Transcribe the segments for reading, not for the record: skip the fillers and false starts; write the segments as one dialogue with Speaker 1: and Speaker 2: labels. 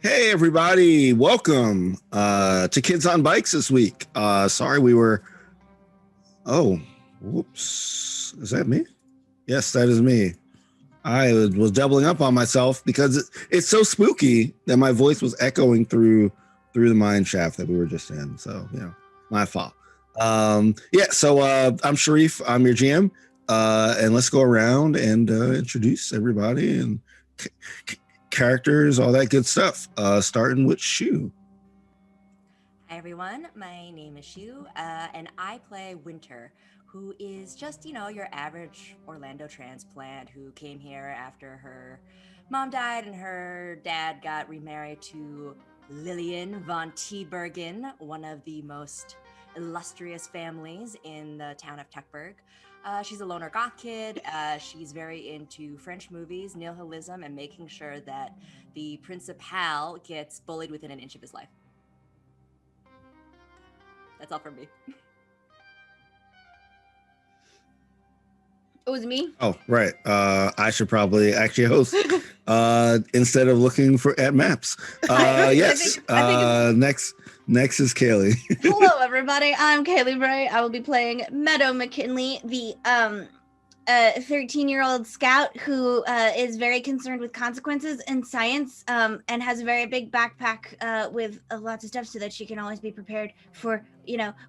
Speaker 1: Hey everybody, welcome to Kids on Bikes this week. Sorry we were, oh, whoops, is that me? Yes, that is me. I was doubling up on myself because it's so spooky that my voice was echoing through the mine shaft that we were just in. So, my fault. I'm Shareef, I'm your GM, and let's go around and introduce everybody and characters, all that good stuff, starting with Shu.
Speaker 2: Hi everyone, my name is Shu, and I play Winter, who is just, your average Orlando transplant who came here after her mom died and her dad got remarried to Lillian von Tiebergen, one of the most illustrious families in the town of Techburg. She's a loner goth kid. She's very into French movies, nihilism, and making sure that the principal gets bullied within an inch of his life. That's all from me.
Speaker 3: It was me.
Speaker 1: Oh, right. I should probably actually host instead of looking at maps. Yes. I think next is Kailey.
Speaker 3: Hello, everybody. I'm Kailey Bray. I will be playing Meadow McKinley, the 13-year-old scout who is very concerned with consequences in science and has a very big backpack with lots of stuff so that she can always be prepared for,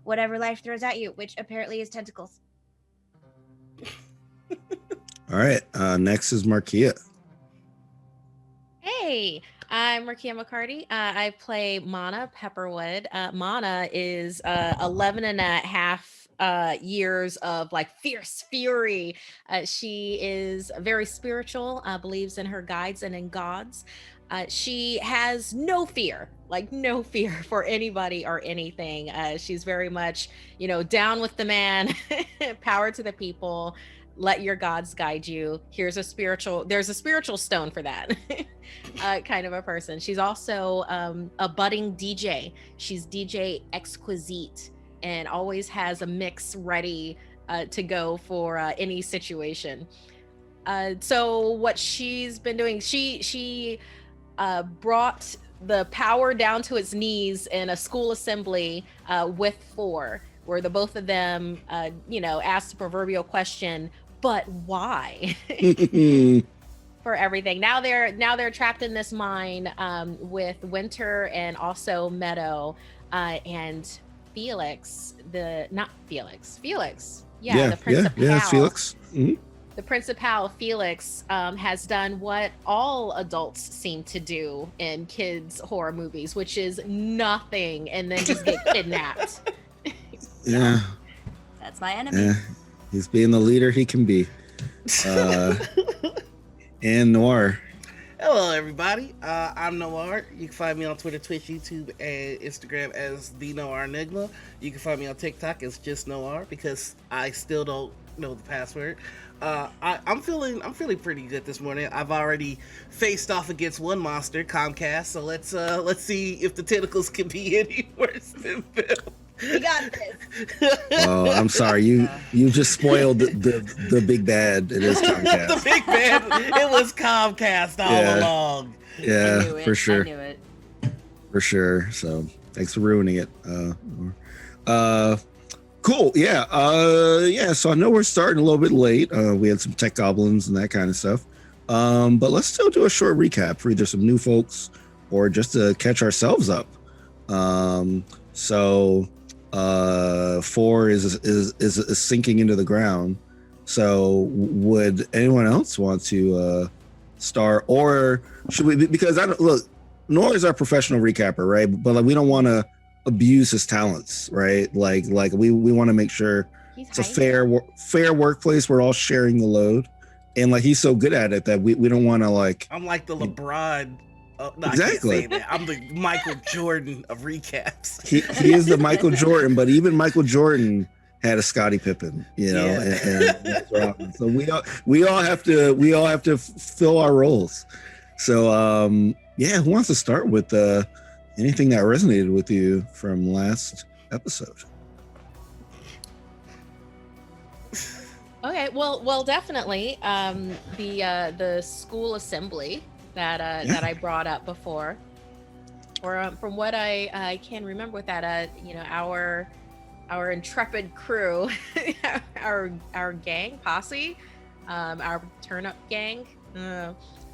Speaker 3: whatever life throws at you, which apparently is tentacles.
Speaker 1: All right. Next is Markeia.
Speaker 4: Hey, I'm Markeia McCarty. I play Mana Pepperwood. Mana is 11 and a half years of fierce fury. She is very spiritual, believes in her guides and in gods. She has no fear for anybody or anything. She's very much, down with the man, power to the people. Let your gods guide you. There's a spiritual stone for that kind of a person. She's also a budding DJ. She's DJ Exquisite and always has a mix ready to go for any situation. So what she's been doing, she brought the power down to its knees in a school assembly with four, where the both of them, asked the proverbial question, but why? For everything. Now they're trapped in this mine with Winter and also Meadow and Felix. Felix. Yeah, the principal.
Speaker 1: Yeah, it's Felix. Mm-hmm.
Speaker 4: The principal, Felix, has done what all adults seem to do in kids' horror movies, which is nothing and then just get kidnapped.
Speaker 1: Yeah.
Speaker 2: That's my enemy.
Speaker 1: Yeah. He's being the leader he can be. And Noir.
Speaker 5: Hello, everybody. I'm Noir. You can find me on Twitter, Twitch, YouTube, and Instagram as the Noir Enigma. You can find me on TikTok as just Noir because I still don't know the password. I'm feeling pretty good this morning. I've already faced off against one monster, Comcast. So let's see if the tentacles can be any worse than Bill.
Speaker 3: You got this.
Speaker 1: Oh, I'm sorry. You just spoiled the big bad. It is Comcast.
Speaker 5: The big bad. It was Comcast all along.
Speaker 1: Yeah, for sure.
Speaker 2: I knew it.
Speaker 1: For sure. So thanks for ruining it. Cool. Yeah. So I know we're starting a little bit late. We had some tech goblins and that kind of stuff. But let's still do a short recap for either some new folks or just to catch ourselves up. So 4 is sinking into the ground. So would anyone else want to start, or should we? Because Noir is our professional recapper, right? But we don't want to abuse his talents, right? Like we want to make sure it's a fair workplace. We're all sharing the load, and he's so good at it that we don't want to
Speaker 5: I'm like the LeBron. Oh, no,
Speaker 1: exactly.
Speaker 5: I can't say that. I'm the Michael Jordan of recaps.
Speaker 1: He is the Michael Jordan, but even Michael Jordan had a Scottie Pippen,
Speaker 5: Yeah.
Speaker 1: and so we all have to fill our roles. So who wants to start with anything that resonated with you from last episode?
Speaker 4: Okay, well, definitely the school assembly that I brought up before. or from what I can remember with that, you know, our intrepid crew, our gang posse, our turn up gang.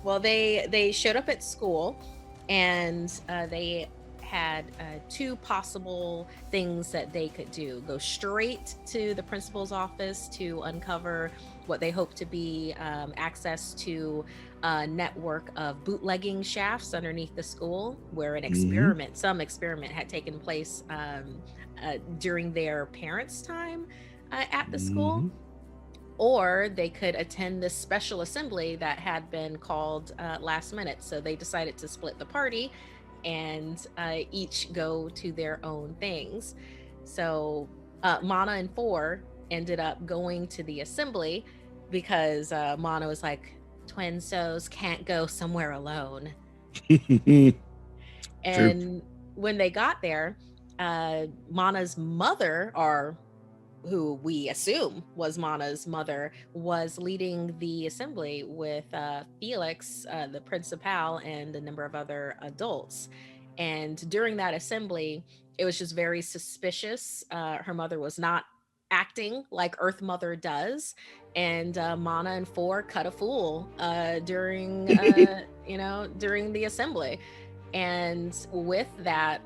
Speaker 4: Well, they showed up at school, and they had two possible things that they could do: go straight to the principal's office to uncover what they hope to be access to a network of bootlegging shafts underneath the school, where some experiment had taken place during their parents' time at the school. Or they could attend this special assembly that had been called last minute. So they decided to split the party and each go to their own things. So Mana and Four ended up going to the assembly because Mana was like, twin souls can't go somewhere alone. And when they got there, Mana's mother, or who we assume was Mana's mother, was leading the assembly with Felix, the principal, and a number of other adults. And during that assembly, it was just very suspicious. Her mother was not acting like Earth Mother does, and Mana and Four cut a fool during during the assembly. And with that,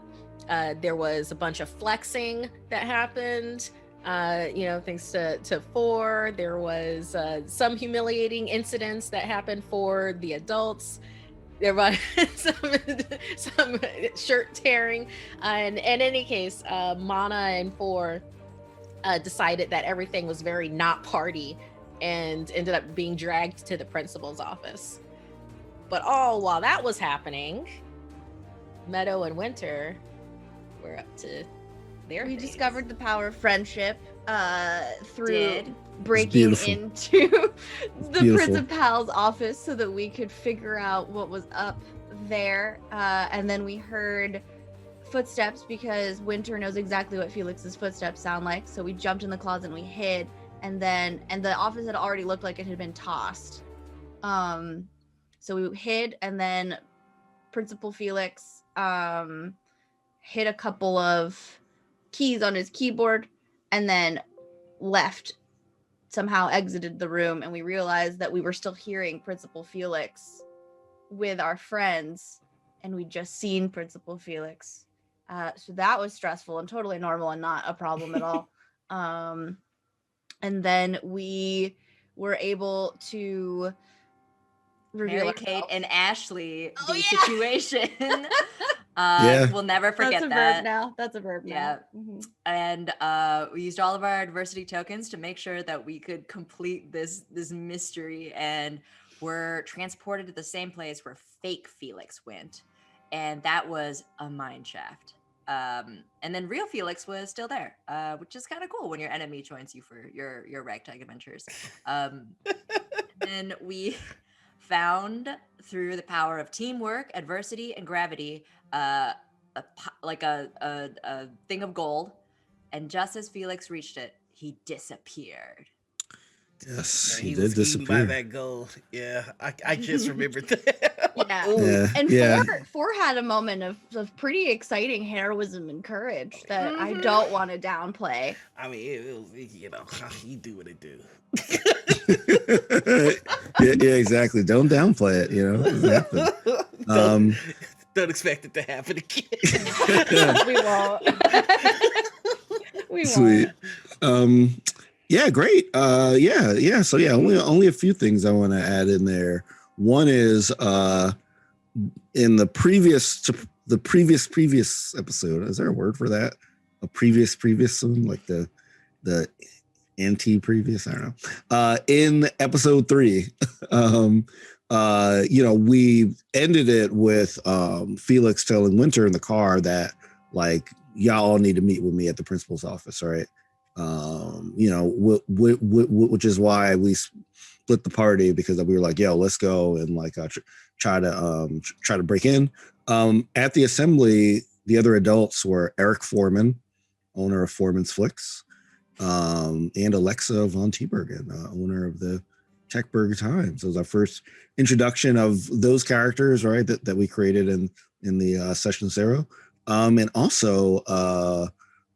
Speaker 4: there was a bunch of flexing that happened. Thanks to Four. There was some humiliating incidents that happened for the adults. There was some shirt tearing. And in any case, Mana and Four decided that everything was very not party and ended up being dragged to the principal's office. But all while that was happening, Meadow and Winter were up to their
Speaker 3: We
Speaker 4: things.
Speaker 3: discovered the power of friendship through breaking into the principal's office so that we could figure out what was up there. And then we heard footsteps because Winter knows exactly what Felix's footsteps sound like. So we jumped in the closet and we hid. And the office had already looked like it had been tossed. So we hid, and then Principal Felix hit a couple of keys on his keyboard and then somehow exited the room, and we realized that we were still hearing Principal Felix with our friends, and we'd just seen Principal Felix. So that was stressful and totally normal and not a problem at all. And then we were able to reveal
Speaker 2: Mary Kate
Speaker 3: ourselves.
Speaker 2: and Ashley,
Speaker 3: Oh,
Speaker 2: the
Speaker 3: yeah.
Speaker 2: situation.
Speaker 1: Yeah.
Speaker 2: We'll never forget
Speaker 3: That's a
Speaker 2: that.
Speaker 3: verb now. That's a verb
Speaker 2: Yeah.
Speaker 3: now. Mhm.
Speaker 2: And we used all of our adversity tokens to make sure that we could complete this mystery, and were transported to the same place where fake Felix went, and that was a mine shaft. And then real Felix was still there, which is kind of cool when your enemy joins you for your ragtag adventures. Then we found, through the power of teamwork, adversity, and gravity, a thing of gold, and just as Felix reached it, he disappeared.
Speaker 1: Yes,
Speaker 5: Yeah,
Speaker 1: he
Speaker 5: he
Speaker 1: did
Speaker 5: was eaten
Speaker 1: disappear.
Speaker 5: by that gold. Yeah, I just remembered that.
Speaker 3: Yeah.
Speaker 1: Yeah,
Speaker 3: And
Speaker 1: yeah.
Speaker 3: Four had a moment of pretty exciting heroism and courage that I
Speaker 2: Mhm.
Speaker 3: don't want to downplay.
Speaker 5: I mean, it was, you do what it do.
Speaker 1: yeah, exactly. Don't downplay it. It happens.
Speaker 5: Don't expect it to happen again.
Speaker 3: We won't. We
Speaker 1: Sweet.
Speaker 3: won't.
Speaker 1: Yeah, great. Yeah. So yeah, only a few things I want to add in there. One is in the previous episode. Is there a word for that? A previous one, like the anti-previous. I don't know. In episode 3, we ended it with Felix telling Winter in the car that, like, y'all all need to meet with me at the principal's office, right? Which is why we split the party, because we were like, yo, let's go and like try to break in. At the assembly, the other adults were Eric Foreman, owner of Foreman's Flicks, and Alexa von Tiebergen, owner of the Techburg times. It was our first introduction of those characters, right? That we created in the session 0. And also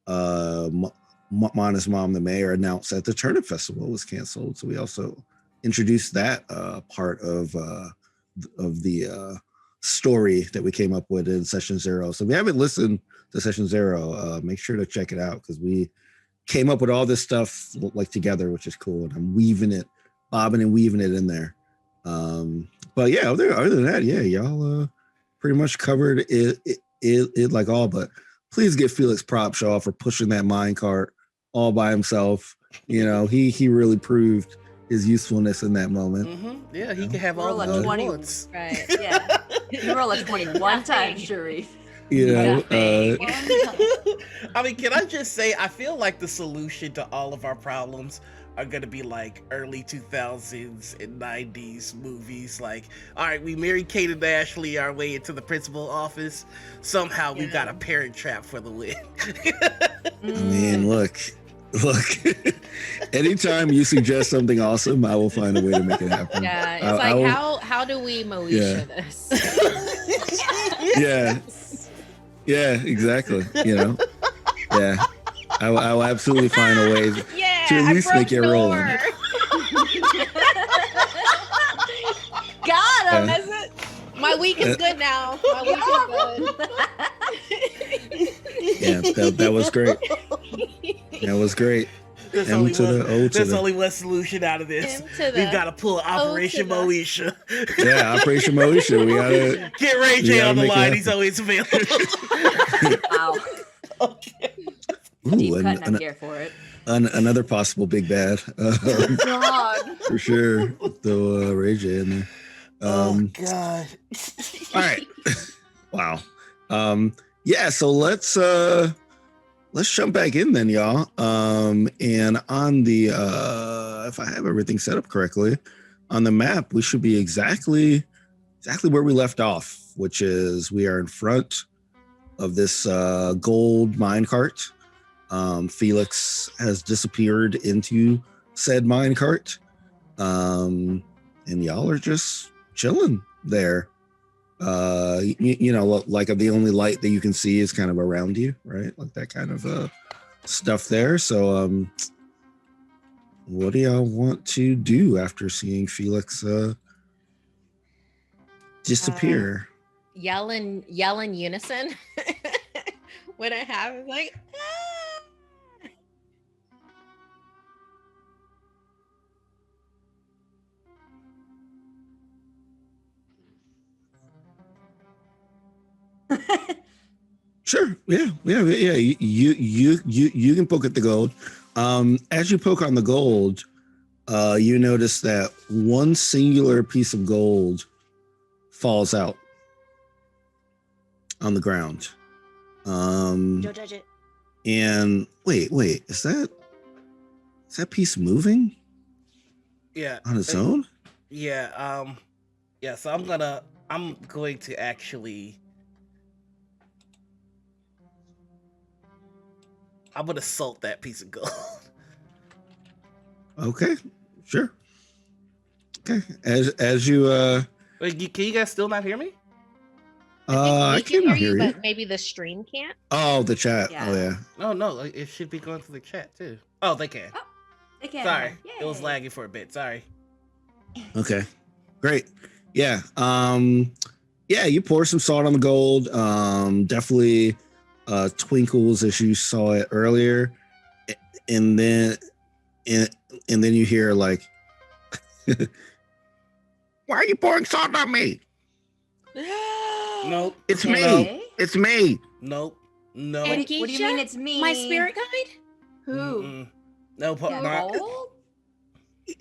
Speaker 1: Mana's mom, the mayor, announced that the Turnip Festival was canceled. So we also introduced that part of the story that we came up with in session 0. So if you haven't listened to session 0, make sure to check it out, because we came up with all this stuff like together, which is cool. And I'm bobbing and weaving it in there. But yeah, other than that, yeah, y'all pretty much covered it like all. But please give Felix props, y'all, for pushing that mine cart all by himself. You know, he really proved his usefulness in that moment.
Speaker 5: Mm-hmm. Yeah, he can have all
Speaker 2: Roll
Speaker 5: the
Speaker 2: a 20.
Speaker 5: points.
Speaker 2: Right. Yeah. You roll a 20 one time, Shareef.
Speaker 1: You know,
Speaker 5: I mean, can I just say, I feel like the solution to all of our problems are gonna be like early 2000s and 90s movies. Like, all right, we married Kate and Ashley our way into the principal office. Somehow we got a Parent Trap for the win.
Speaker 1: I mean, look. Anytime you suggest something awesome, I will find a way to make it happen.
Speaker 4: Yeah, it's how do we Moesha this?
Speaker 1: Yeah, exactly. You know, yeah, I will absolutely find a way to at least make it rolling.
Speaker 4: Got him. Is it? My week is good now. My week is good.
Speaker 1: Yeah, that was great. That was great.
Speaker 5: There's only one solution out of this. We've got to pull Operation Moesha.
Speaker 1: Yeah, Operation Moesha. We gotta
Speaker 5: get Ray J on the line. He's always available.
Speaker 2: Wow.
Speaker 5: Okay.
Speaker 2: Deep cut, and I'm here for it.
Speaker 1: Another possible big bad. For sure. Throw Ray J in there.
Speaker 5: Oh God.
Speaker 1: All right. Wow. Yeah, so let's jump back in then, y'all. And on the if I have everything set up correctly, on the map, we should be exactly where we left off, which is we are in front of this gold minecart. Felix has disappeared into said minecart. And y'all are just chilling there. You know, like the only light that you can see is kind of around you, right? Like that kind of stuff there. So what do y'all want to do after seeing Felix disappear?
Speaker 4: Yell in unison. What I have is like,
Speaker 1: Sure. Yeah. You can poke at the gold. As you poke on the gold, you notice that one singular piece of gold falls out on the ground.
Speaker 3: Don't touch it.
Speaker 1: And wait, is that piece moving?
Speaker 5: Yeah.
Speaker 1: On its own?
Speaker 5: Yeah. Yeah. So I'm going to actually. I'm gonna assault that piece of gold.
Speaker 1: Okay, sure. Okay, as you
Speaker 5: Wait, can you guys still not hear me?
Speaker 1: I can hear you,
Speaker 4: but maybe the stream can't.
Speaker 1: Oh, the chat.
Speaker 2: Yeah.
Speaker 1: Oh yeah.
Speaker 5: No, it should be going through the chat too. Oh, they can.
Speaker 2: Oh, they can.
Speaker 5: Sorry,
Speaker 2: Yay.
Speaker 5: it was lagging for a bit. Sorry.
Speaker 1: Okay, great. Yeah. Yeah, you pour some salt on the gold. Definitely twinkles as you saw it earlier, and then you hear like, why are you pouring salt on me?
Speaker 5: Nope.
Speaker 1: It's
Speaker 5: Nope.
Speaker 1: me. It's me.
Speaker 5: Nope. No.
Speaker 2: What do you mean it's me?
Speaker 4: My spirit guide?
Speaker 2: Who?
Speaker 5: Mm-mm. No.
Speaker 2: Yeah,
Speaker 5: Not.
Speaker 2: gold?
Speaker 1: It's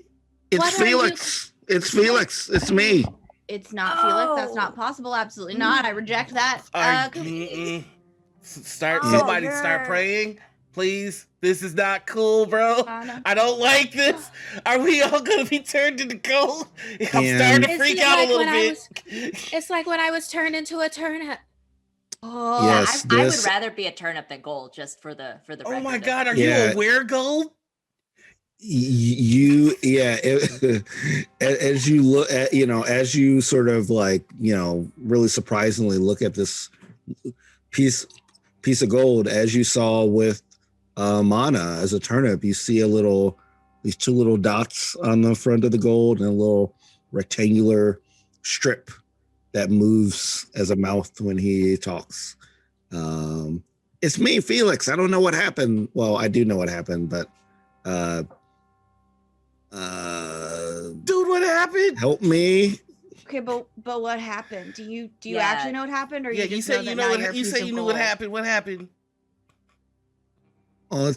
Speaker 4: What are
Speaker 1: Felix. It's Felix. It's me.
Speaker 3: It's not Felix. That's not possible. Absolutely not. I reject that.
Speaker 5: Somebody start praying, please. This is not cool, bro.
Speaker 3: No.
Speaker 5: I don't like this. Are we all gonna be turned into gold? I'm
Speaker 1: And-
Speaker 5: starting to
Speaker 4: It's
Speaker 5: freak
Speaker 4: like
Speaker 5: out a little
Speaker 4: when I
Speaker 5: bit.
Speaker 4: It's like when I was turned into a turnip.
Speaker 3: Oh,
Speaker 1: Yes,
Speaker 2: I would
Speaker 1: this-
Speaker 2: rather be a turnip than gold, just for the
Speaker 5: Oh
Speaker 2: record.
Speaker 5: my God, are
Speaker 1: Yeah.
Speaker 5: you aware, gold?
Speaker 1: you yeah as you look at as you sort of like really surprisingly look at this piece of gold, as you saw with mana as a turnip, you see these two little dots on the front of the gold and a little rectangular strip that moves as a mouth when he talks. It's me, Felix. I don't know what happened. Well, I do know what happened, but
Speaker 5: dude, what happened?
Speaker 1: Help me.
Speaker 3: Okay, but what happened? Do you
Speaker 2: Yeah.
Speaker 3: actually know what happened, or
Speaker 5: Yeah,
Speaker 3: you
Speaker 5: you
Speaker 3: just
Speaker 5: said
Speaker 3: know
Speaker 5: you
Speaker 3: that
Speaker 5: know
Speaker 3: now you're a
Speaker 5: what you
Speaker 3: piece
Speaker 5: said
Speaker 3: of
Speaker 5: you knew what
Speaker 3: gold?
Speaker 5: happened. What happened?
Speaker 1: Oh,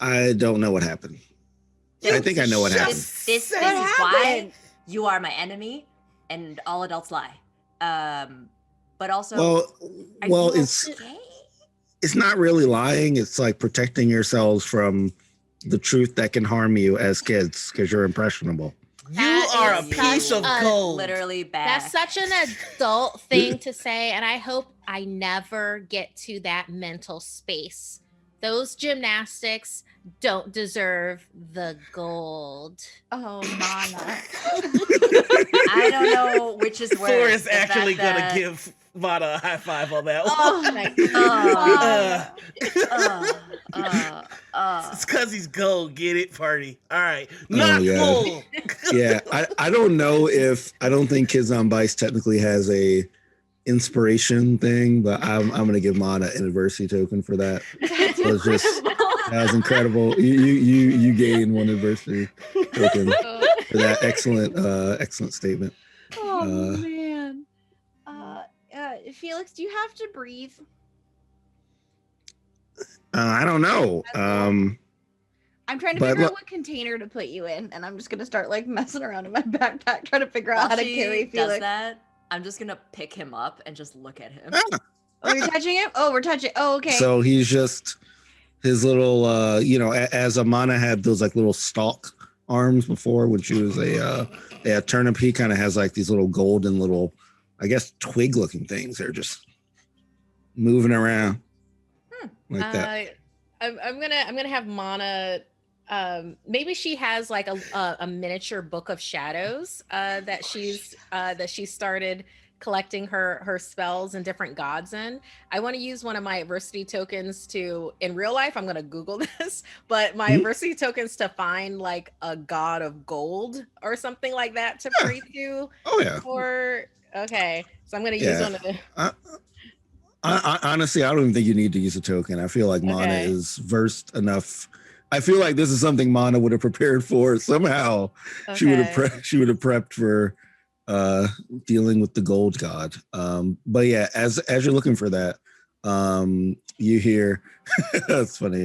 Speaker 1: I don't know what happened. I think I know what happened.
Speaker 2: This
Speaker 3: What
Speaker 2: is why
Speaker 3: happened?
Speaker 2: you are my enemy, and all adults lie. But also, are
Speaker 1: Well,
Speaker 2: you
Speaker 1: it's
Speaker 2: okay?
Speaker 1: it's not really lying. It's like protecting yourselves from the truth that can harm you as kids because you're impressionable.
Speaker 5: You
Speaker 4: That
Speaker 5: are a
Speaker 4: is
Speaker 5: piece
Speaker 4: such
Speaker 5: of
Speaker 4: a-
Speaker 5: gold.
Speaker 2: Literally bad.
Speaker 4: That's such an adult thing to say, and I hope I never get to that mental space. Those gymnastics don't deserve the gold.
Speaker 3: Oh, Mana.
Speaker 2: I don't know which is worse.
Speaker 5: Thor is
Speaker 2: the fact
Speaker 5: actually gonna
Speaker 2: that-
Speaker 5: give Mana a high five on that one.
Speaker 3: Oh
Speaker 4: Like,
Speaker 5: It's because he's gold. Get it, party. All right, not
Speaker 1: yeah.
Speaker 5: full.
Speaker 1: Yeah, I don't know I don't think Kids on Bikes technically has a inspiration thing, but I'm gonna give Mana an adversity token for that. That was incredible. You gain one adversity token for that excellent statement.
Speaker 3: Oh man. Felix, do you have to breathe?
Speaker 1: I don't know.
Speaker 3: I'm trying to
Speaker 1: But
Speaker 3: figure out
Speaker 1: look-
Speaker 3: what container to put you in, and I'm just gonna start like messing around in my backpack trying to figure
Speaker 2: While
Speaker 3: out how to
Speaker 2: she
Speaker 3: carry
Speaker 2: does
Speaker 3: Felix.
Speaker 2: that, I'm just gonna pick him up and just look at him.
Speaker 1: Ah,
Speaker 3: Oh, you're touching him? Oh, we're touching. Oh, okay.
Speaker 1: So he's just his little as Amana had those like little stalk arms before when she was a turnip, he kind of has like these little golden little, I guess, twig looking things. They're just moving around like that.
Speaker 4: I'm gonna have Mana. Maybe she has like a miniature book of shadows that she's started collecting her spells and different gods in. I want to use one of my adversity tokens to, in real life, I'm gonna Google this, but my adversity tokens to find like a god of gold or something like that to pray to.
Speaker 1: Oh yeah.
Speaker 4: Okay, so I'm gonna use one of the.
Speaker 1: I honestly, I don't even think you need to use a token. I feel like Mana
Speaker 4: Okay.
Speaker 1: is versed enough. I feel like this is something Mana would have prepared for somehow. She would have prepped for dealing with the gold god. But yeah, as you're looking for that, you hear that's funny.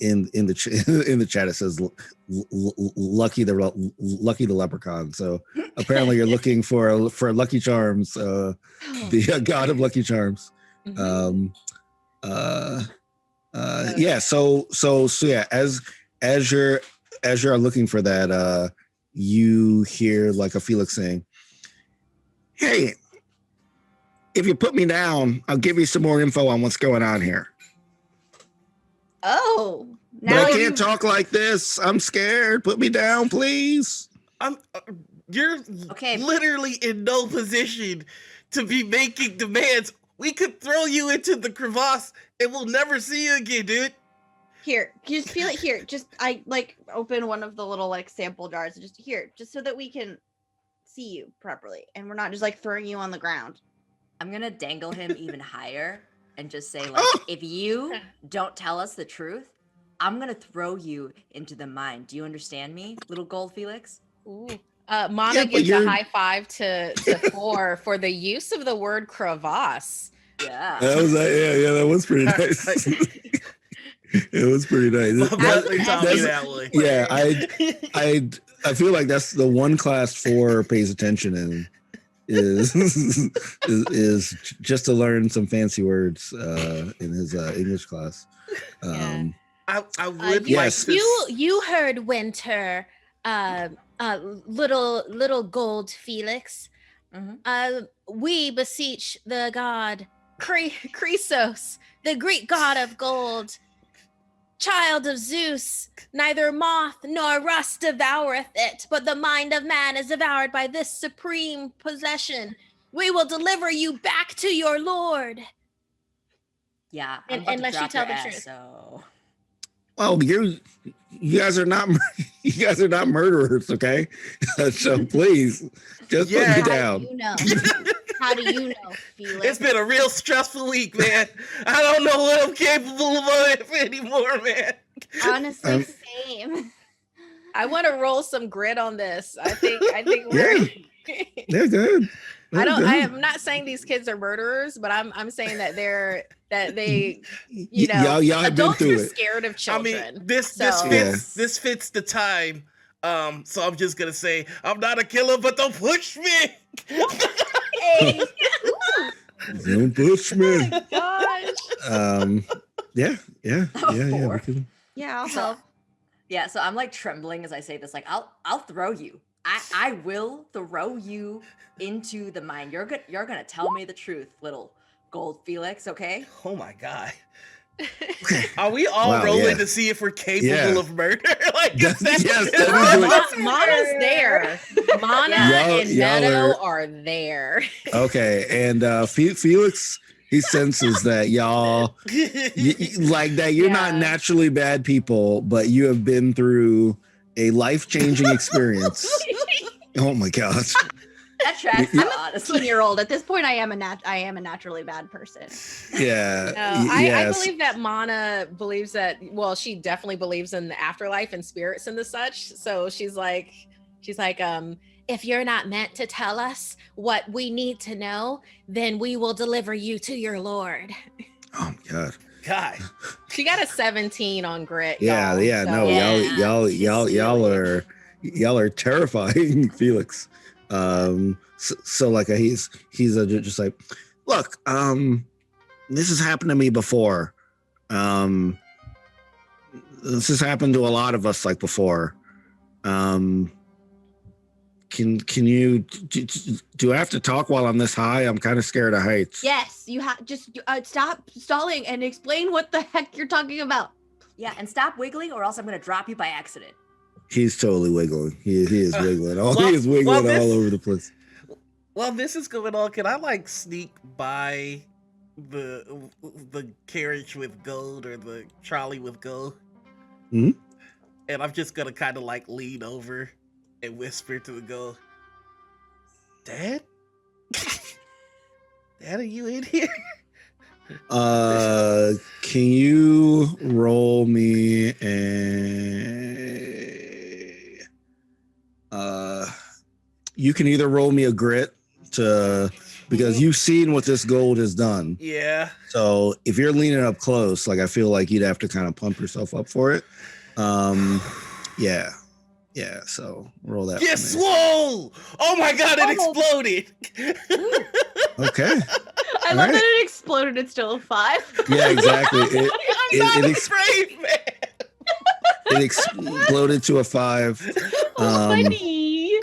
Speaker 1: In the chat it says lucky the leprechaun. So apparently you're looking for Lucky Charms, the god of Lucky Charms. Yeah. So yeah, as you're looking for that, you hear like a Felix saying, "Hey, if you put me down, I'll give you some more info on what's going on here.
Speaker 3: Oh,
Speaker 1: But I can't talk like this. I'm scared. Put me down, please."
Speaker 5: You're
Speaker 2: Okay.
Speaker 5: literally in no position to be making demands. We could throw you into the crevasse and we'll never see you again, dude.
Speaker 3: Here, just feel it here. Just I like open one of the little like sample jars. Just here, just so that we can see you properly, and we're not just like throwing you on the ground.
Speaker 2: I'm gonna dangle him even higher and just say, like, if you don't tell us the truth, I'm gonna throw you into the mine. Do you understand me, little gold Felix?
Speaker 4: Ooh. Mana
Speaker 1: Yeah, but
Speaker 4: gives a
Speaker 1: you're-
Speaker 4: high five to Thor for the use of the word crevasse.
Speaker 2: Yeah.
Speaker 1: That was yeah, that was pretty nice. It was pretty nice.
Speaker 5: My brother taught me
Speaker 1: That's-
Speaker 5: that one.
Speaker 1: Yeah, I feel like that's the one class 4 pays attention in is just to learn some fancy words in his English class.
Speaker 5: I would
Speaker 1: yes.
Speaker 5: like to.
Speaker 4: You heard Winter, little gold Felix. We beseech the god Chrysos, the Greek god of gold, child of Zeus, neither moth nor rust devoureth it, but the mind of man is devoured by this supreme possession. We will deliver you back to your lord.
Speaker 2: Yeah, I'm about
Speaker 4: Unless
Speaker 2: to
Speaker 4: you
Speaker 2: drop
Speaker 4: tell
Speaker 2: your
Speaker 4: the
Speaker 2: ass,
Speaker 4: truth.
Speaker 2: so
Speaker 1: Well, you guys are not murderers, okay? So please, just put me
Speaker 5: Yeah.
Speaker 1: down.
Speaker 3: How do you know? How do you know, Felix?
Speaker 5: It's been a real stressful week, man. I don't know what I'm capable of anymore, man.
Speaker 3: Honestly, same.
Speaker 4: I want to roll some grit on this. I think
Speaker 1: Yeah.
Speaker 4: we're
Speaker 1: They're good.
Speaker 4: I
Speaker 1: They're
Speaker 4: don't. I
Speaker 1: good.
Speaker 4: am not saying these kids are murderers, but I'm saying that they you know
Speaker 1: y'all have been
Speaker 4: adults
Speaker 1: through
Speaker 4: are
Speaker 1: it.
Speaker 4: scared of
Speaker 5: I
Speaker 4: children.
Speaker 5: mean, this
Speaker 1: Yeah.
Speaker 5: fits the time. So I'm just gonna say I'm not a killer, but don't push me.
Speaker 4: Hey,
Speaker 1: Don't push me.
Speaker 4: gosh.
Speaker 1: Yeah. We
Speaker 2: Four.
Speaker 1: can-
Speaker 3: Yeah, I'll
Speaker 2: So-
Speaker 3: help.
Speaker 2: Yeah, so I'm like trembling as I say this. Like, I'll throw you. I will throw you into the mine. You're gonna tell me the truth, little gold Felix. Okay?
Speaker 5: Oh my god.
Speaker 1: Okay.
Speaker 5: Are we all
Speaker 1: Wow,
Speaker 5: rolling
Speaker 1: yeah.
Speaker 5: to see if we're capable
Speaker 1: Yeah.
Speaker 5: of murder? Like,
Speaker 1: Yes,
Speaker 5: is
Speaker 1: yes,
Speaker 5: is
Speaker 1: that is
Speaker 5: that-
Speaker 4: Mana's there. Mana
Speaker 1: Y'all-
Speaker 4: and
Speaker 1: y'all
Speaker 4: Meadow are there.
Speaker 1: Okay, and Felix, he senses that y'all like that. You're not
Speaker 4: Yeah.
Speaker 1: naturally bad people, but you have been through a life-changing experience. Oh my gosh.
Speaker 2: That tracks,
Speaker 1: You-
Speaker 2: honestly.
Speaker 3: 18-year-old. At this point, I am a naturally bad person.
Speaker 1: Yeah.
Speaker 4: No, I
Speaker 1: yes.
Speaker 4: believe that Mana believes that. Well, she definitely believes in the afterlife and spirits and the such. So she's like, if you're not meant to tell us what we need to know, then we will deliver you to your lord.
Speaker 1: Oh my god.
Speaker 5: God.
Speaker 4: She got a 17 on grit.
Speaker 1: Yeah,
Speaker 4: y'all,
Speaker 1: yeah.
Speaker 4: so-
Speaker 1: No,
Speaker 2: Yeah, she's
Speaker 1: y'all are terrifying, Felix. So like he's just like, look, this has happened to me before. This has happened to a lot of us like before. Can you do I have to talk while I'm this high? I'm kind of scared of heights.
Speaker 3: Yes, you have just stop stalling and explain what the heck you're talking about.
Speaker 2: Yeah, and stop wiggling, or else I'm gonna drop you by accident.
Speaker 1: He's totally wiggling. He is wiggling.
Speaker 5: Well-
Speaker 1: He is wiggling
Speaker 5: well,
Speaker 1: all over the place.
Speaker 5: While this is going on, can I like sneak by the carriage with gold or the trolley with gold?
Speaker 1: Mhm.
Speaker 5: And I'm just gonna kind of like lean over and whisper to the gold, Dad? Dad, are you in here?
Speaker 1: Can you roll me you can either roll me a grit because you've seen what this gold has done.
Speaker 5: Yeah.
Speaker 1: So if you're leaning up close, like I feel like you'd have to kind of pump yourself up for it. Yeah. So roll that.
Speaker 5: Get
Speaker 1: for me.
Speaker 5: swole! Oh my god, it exploded!
Speaker 1: Okay.
Speaker 3: I
Speaker 1: All
Speaker 3: love
Speaker 1: right.
Speaker 3: that it exploded. It's still a 5.
Speaker 1: Yeah, exactly.
Speaker 5: I'm not
Speaker 1: it
Speaker 5: afraid, man!
Speaker 1: It exploded to a 5.
Speaker 3: Funny.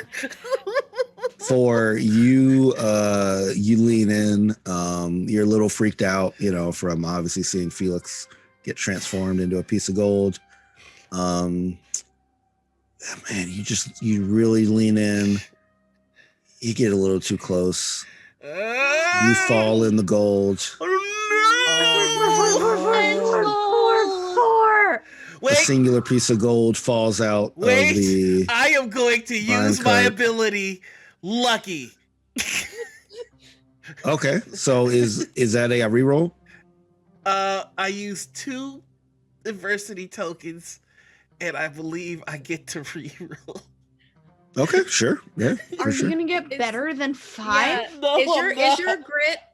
Speaker 1: For you, you lean in. You're a little freaked out, from obviously seeing Felix get transformed into a piece of gold. Man, you really lean in. You get a little too close. You fall in the gold. A
Speaker 5: Wait,
Speaker 1: singular piece of gold falls out of the.
Speaker 5: I am going to use my
Speaker 1: cart.
Speaker 5: ability, Lucky.
Speaker 1: Okay, so is that a reroll?
Speaker 5: I use 2 adversity tokens, and I believe I get to reroll.
Speaker 1: Okay, sure. Yeah, for
Speaker 3: Are
Speaker 1: sure.
Speaker 3: you gonna get better than 5?
Speaker 4: Yeah.
Speaker 5: No,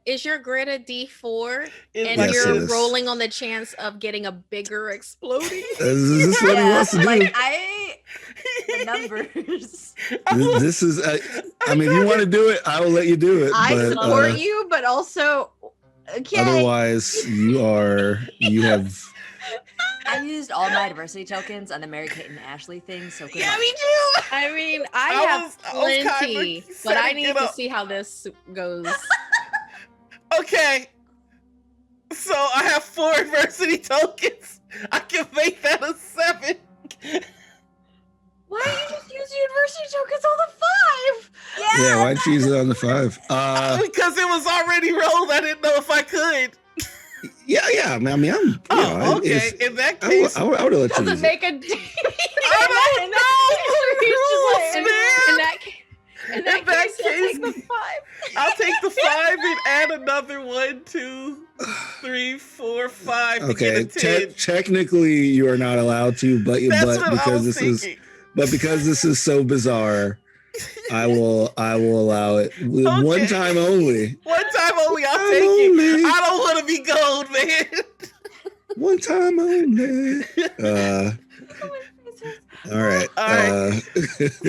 Speaker 4: Is your grit a D4?
Speaker 5: It's
Speaker 4: And
Speaker 1: Yes, it
Speaker 4: you're
Speaker 1: is.
Speaker 4: rolling on the chance of getting a bigger exploding?
Speaker 1: Is this what he wants to do?
Speaker 2: Like the numbers.
Speaker 1: This is. I mean, if you want to do it, I will let you do it.
Speaker 3: I
Speaker 1: but,
Speaker 3: support you, but also okay.
Speaker 1: Otherwise, you have.
Speaker 2: I used all my diversity tokens on the Mary Kate and Ashley thing, so good
Speaker 5: Yeah,
Speaker 2: luck.
Speaker 5: me too.
Speaker 4: I mean,
Speaker 5: I
Speaker 4: I
Speaker 5: was
Speaker 4: have
Speaker 5: kinda
Speaker 4: plenty, but I
Speaker 5: setting
Speaker 4: need
Speaker 5: it
Speaker 4: to
Speaker 5: up.
Speaker 4: see how this goes.
Speaker 5: Okay. So I have 4 adversity tokens. I can make that a 7.
Speaker 3: Why don't you just use your adversity tokens on the 5?
Speaker 1: Yeah, why'd you use it on the 5?
Speaker 5: Because it was already rolled. I didn't know if I could.
Speaker 1: Yeah. I mean, I'm.
Speaker 5: Okay. In that case,
Speaker 1: I would have let you
Speaker 3: Doesn't
Speaker 1: use it.
Speaker 3: make a
Speaker 5: I don't know.
Speaker 4: In that case, he'll take the 5.
Speaker 5: I'll take the 5 and add another 1, 2, 3, 4, 5 to
Speaker 1: Okay,
Speaker 5: get a 10.
Speaker 1: technically you are not allowed to, but
Speaker 5: That's what I
Speaker 1: because
Speaker 5: was
Speaker 1: this
Speaker 5: thinking.
Speaker 1: because this is so bizarre, I will allow it. One time only.
Speaker 5: One time only. I'll take it. I don't want to be gold, man.
Speaker 1: One time only. All right.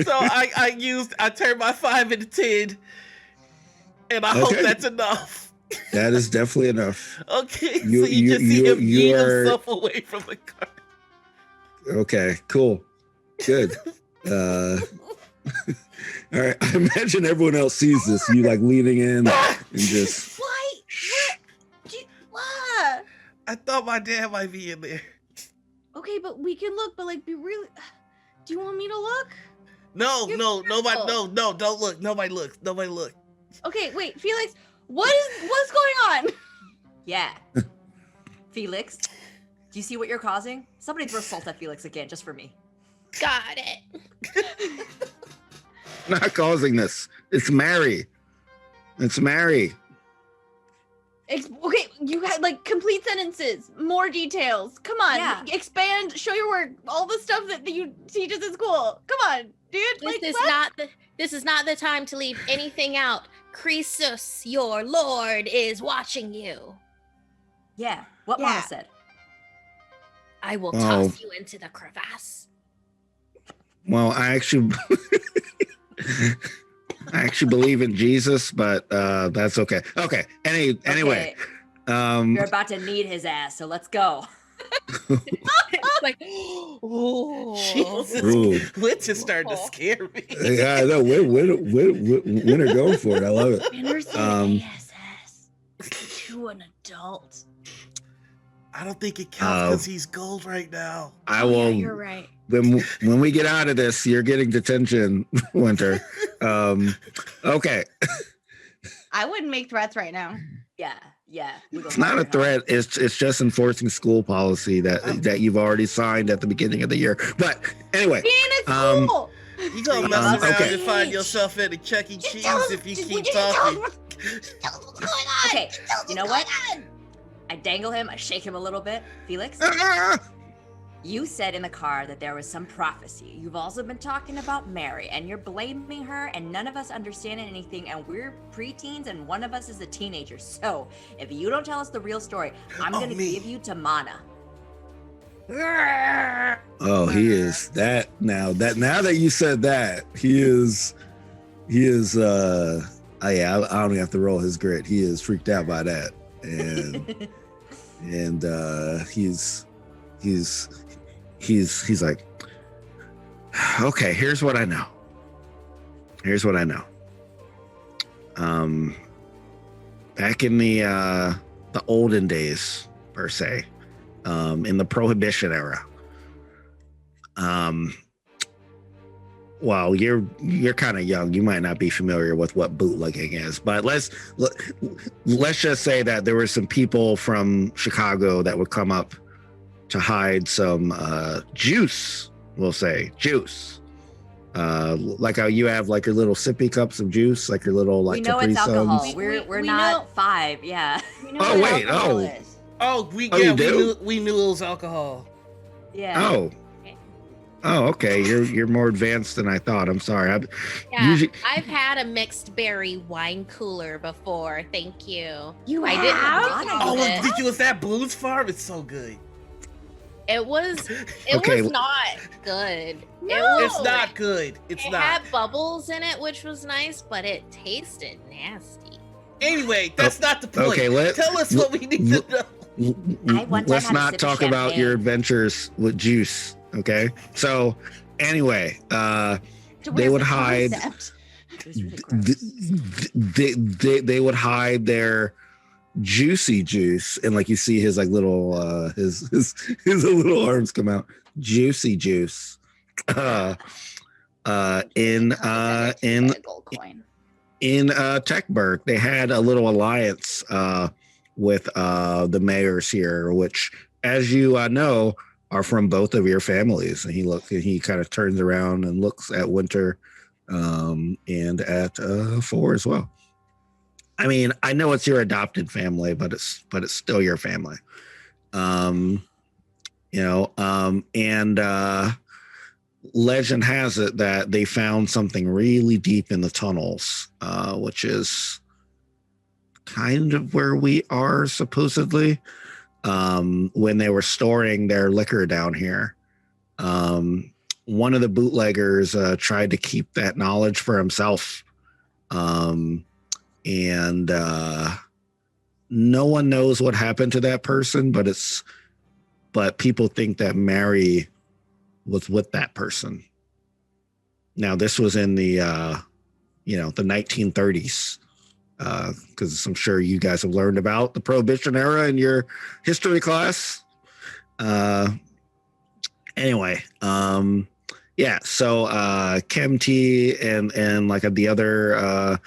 Speaker 5: So I turned my 5 into 10, and I hope
Speaker 1: Okay.
Speaker 5: that's enough.
Speaker 1: That is definitely enough.
Speaker 5: Okay, so
Speaker 1: You-
Speaker 5: you just see
Speaker 1: you-
Speaker 5: him
Speaker 1: you
Speaker 5: yeet
Speaker 1: are-
Speaker 5: himself away from the car.
Speaker 1: Okay, cool. Good. All right. I imagine everyone else sees this. You like leaning in and just.
Speaker 3: Why? What?
Speaker 5: I thought my dad might be in there.
Speaker 3: Okay, but we can look, but like, be really. Do you want me to look?
Speaker 5: No,
Speaker 3: You're
Speaker 5: nobody,
Speaker 3: fearful.
Speaker 5: no, don't look. Nobody look.
Speaker 3: Okay, wait, Felix, what's going on?
Speaker 2: Yeah. Felix, do you see what you're causing? Somebody throw salt at Felix again, just for me.
Speaker 4: Got it.
Speaker 1: Not causing this. It's Mary. It's Mary.
Speaker 3: Okay, you had like complete sentences, more details. Come on,
Speaker 2: Yeah.
Speaker 3: expand, show your work, all the stuff that you teach us in school. Come on, dude.
Speaker 4: This is not the time to leave anything out. Croesus, your lord, is watching you.
Speaker 2: Yeah, what
Speaker 3: Yeah.
Speaker 2: Mama said.
Speaker 4: I will
Speaker 1: Oh.
Speaker 4: toss you into the crevasse.
Speaker 1: Well, I actually believe in Jesus, but that's okay. Okay. Anyway.
Speaker 2: Okay, you're about to need his ass, so let's go.
Speaker 4: It's like, oh.
Speaker 5: Jesus,
Speaker 1: Ooh.
Speaker 5: Witch is starting to scare me.
Speaker 1: Yeah, I know. When are going for it? I love it.
Speaker 3: Anderson
Speaker 1: Um,
Speaker 3: ASS to an adult.
Speaker 5: I don't think it counts because he's gold right now.
Speaker 1: I
Speaker 3: Oh, yeah,
Speaker 1: will.
Speaker 3: you're right.
Speaker 1: When we get out of this, you're getting detention, Winter. Okay.
Speaker 3: I wouldn't make threats right now.
Speaker 2: Yeah.
Speaker 1: It's not a threat. It's just enforcing school policy that you've already signed at the beginning of the year. But anyway,
Speaker 3: Being at school.
Speaker 5: You gonna mess around
Speaker 1: okay.
Speaker 5: and find yourself at a Chuck E. Cheese
Speaker 3: Tell us-
Speaker 5: if you
Speaker 3: would
Speaker 5: keep
Speaker 3: just tell us
Speaker 5: talking.
Speaker 3: Tell us what's going on.
Speaker 2: Okay,
Speaker 3: Tell us
Speaker 2: you know
Speaker 3: what's
Speaker 2: what?
Speaker 3: going on.
Speaker 2: I dangle him, I shake him a little bit. Felix, you said in the car that there was some prophecy. You've also been talking about Mary, and you're blaming her, and none of us understand anything, and we're preteens, and one of us is a teenager. So, if you don't tell us the real story, I'm gonna
Speaker 5: me.
Speaker 2: give you to Mana.
Speaker 1: oh, he is that now. That you said that, he is. Oh yeah, I don't even have to roll his grit. He is freaked out by that, and he's like, okay, here's what I know. Back in the olden days, per se, in the Prohibition era, well, you're kind of young. You might not be familiar with what bootlegging is, but let's just say that there were some people from Chicago that would come up to hide some juice. We'll say juice, like how you have like your little sippy cups of juice, like your little like
Speaker 2: we know
Speaker 1: Capri
Speaker 2: it's alcohol.
Speaker 1: Suns.
Speaker 2: We're
Speaker 3: We
Speaker 2: not
Speaker 3: know-
Speaker 2: 5, yeah.
Speaker 3: We know
Speaker 1: Oh,
Speaker 3: what
Speaker 1: wait,
Speaker 3: alcohol
Speaker 1: oh.
Speaker 3: is.
Speaker 5: Oh,
Speaker 1: Oh, you do?
Speaker 5: we knew it was alcohol.
Speaker 2: Yeah.
Speaker 1: Oh, okay. You're more advanced than I thought. I'm sorry.
Speaker 4: Yeah,
Speaker 1: Usually-
Speaker 4: I've had a mixed berry wine cooler before. Thank you.
Speaker 3: You
Speaker 4: I didn't
Speaker 3: have?
Speaker 4: know
Speaker 5: Oh,
Speaker 4: it.
Speaker 5: did you? Was that Boone's Farm? It's so good.
Speaker 4: It was
Speaker 1: Okay.
Speaker 4: not good.
Speaker 3: No.
Speaker 5: It's not good. It's
Speaker 4: It
Speaker 5: not.
Speaker 4: had bubbles in it, which was nice, but it tasted nasty.
Speaker 5: Anyway, that's not the point.
Speaker 1: Okay,
Speaker 5: Tell us what we need to know.
Speaker 2: I one time
Speaker 1: Let's
Speaker 2: had a
Speaker 1: not
Speaker 2: sip of
Speaker 1: talk about
Speaker 2: champagne.
Speaker 1: your adventures with juice. Okay. So anyway, they would hide.
Speaker 3: Concept.
Speaker 2: It was really gross.
Speaker 1: They would hide their Juicy Juice, and like you see his like little his little arms come out. Juicy Juice. In
Speaker 3: gold coin.
Speaker 1: in Techburg, they had a little alliance with the mayors here, which, as you know, are from both of your families. And he kind of turns around and looks at Winter and at Four as well. I mean, I know it's your adopted family, but it's still your family. Legend has it that they found something really deep in the tunnels, which is kind of where we are supposedly, when they were storing their liquor down here. One of the bootleggers tried to keep that knowledge for himself. And no one knows what happened to that person, but people think that Mary was with that person. Now, this was in the the 1930s, because I'm sure you guys have learned about the Prohibition era in your history class. Anyway, so Chem T and like the other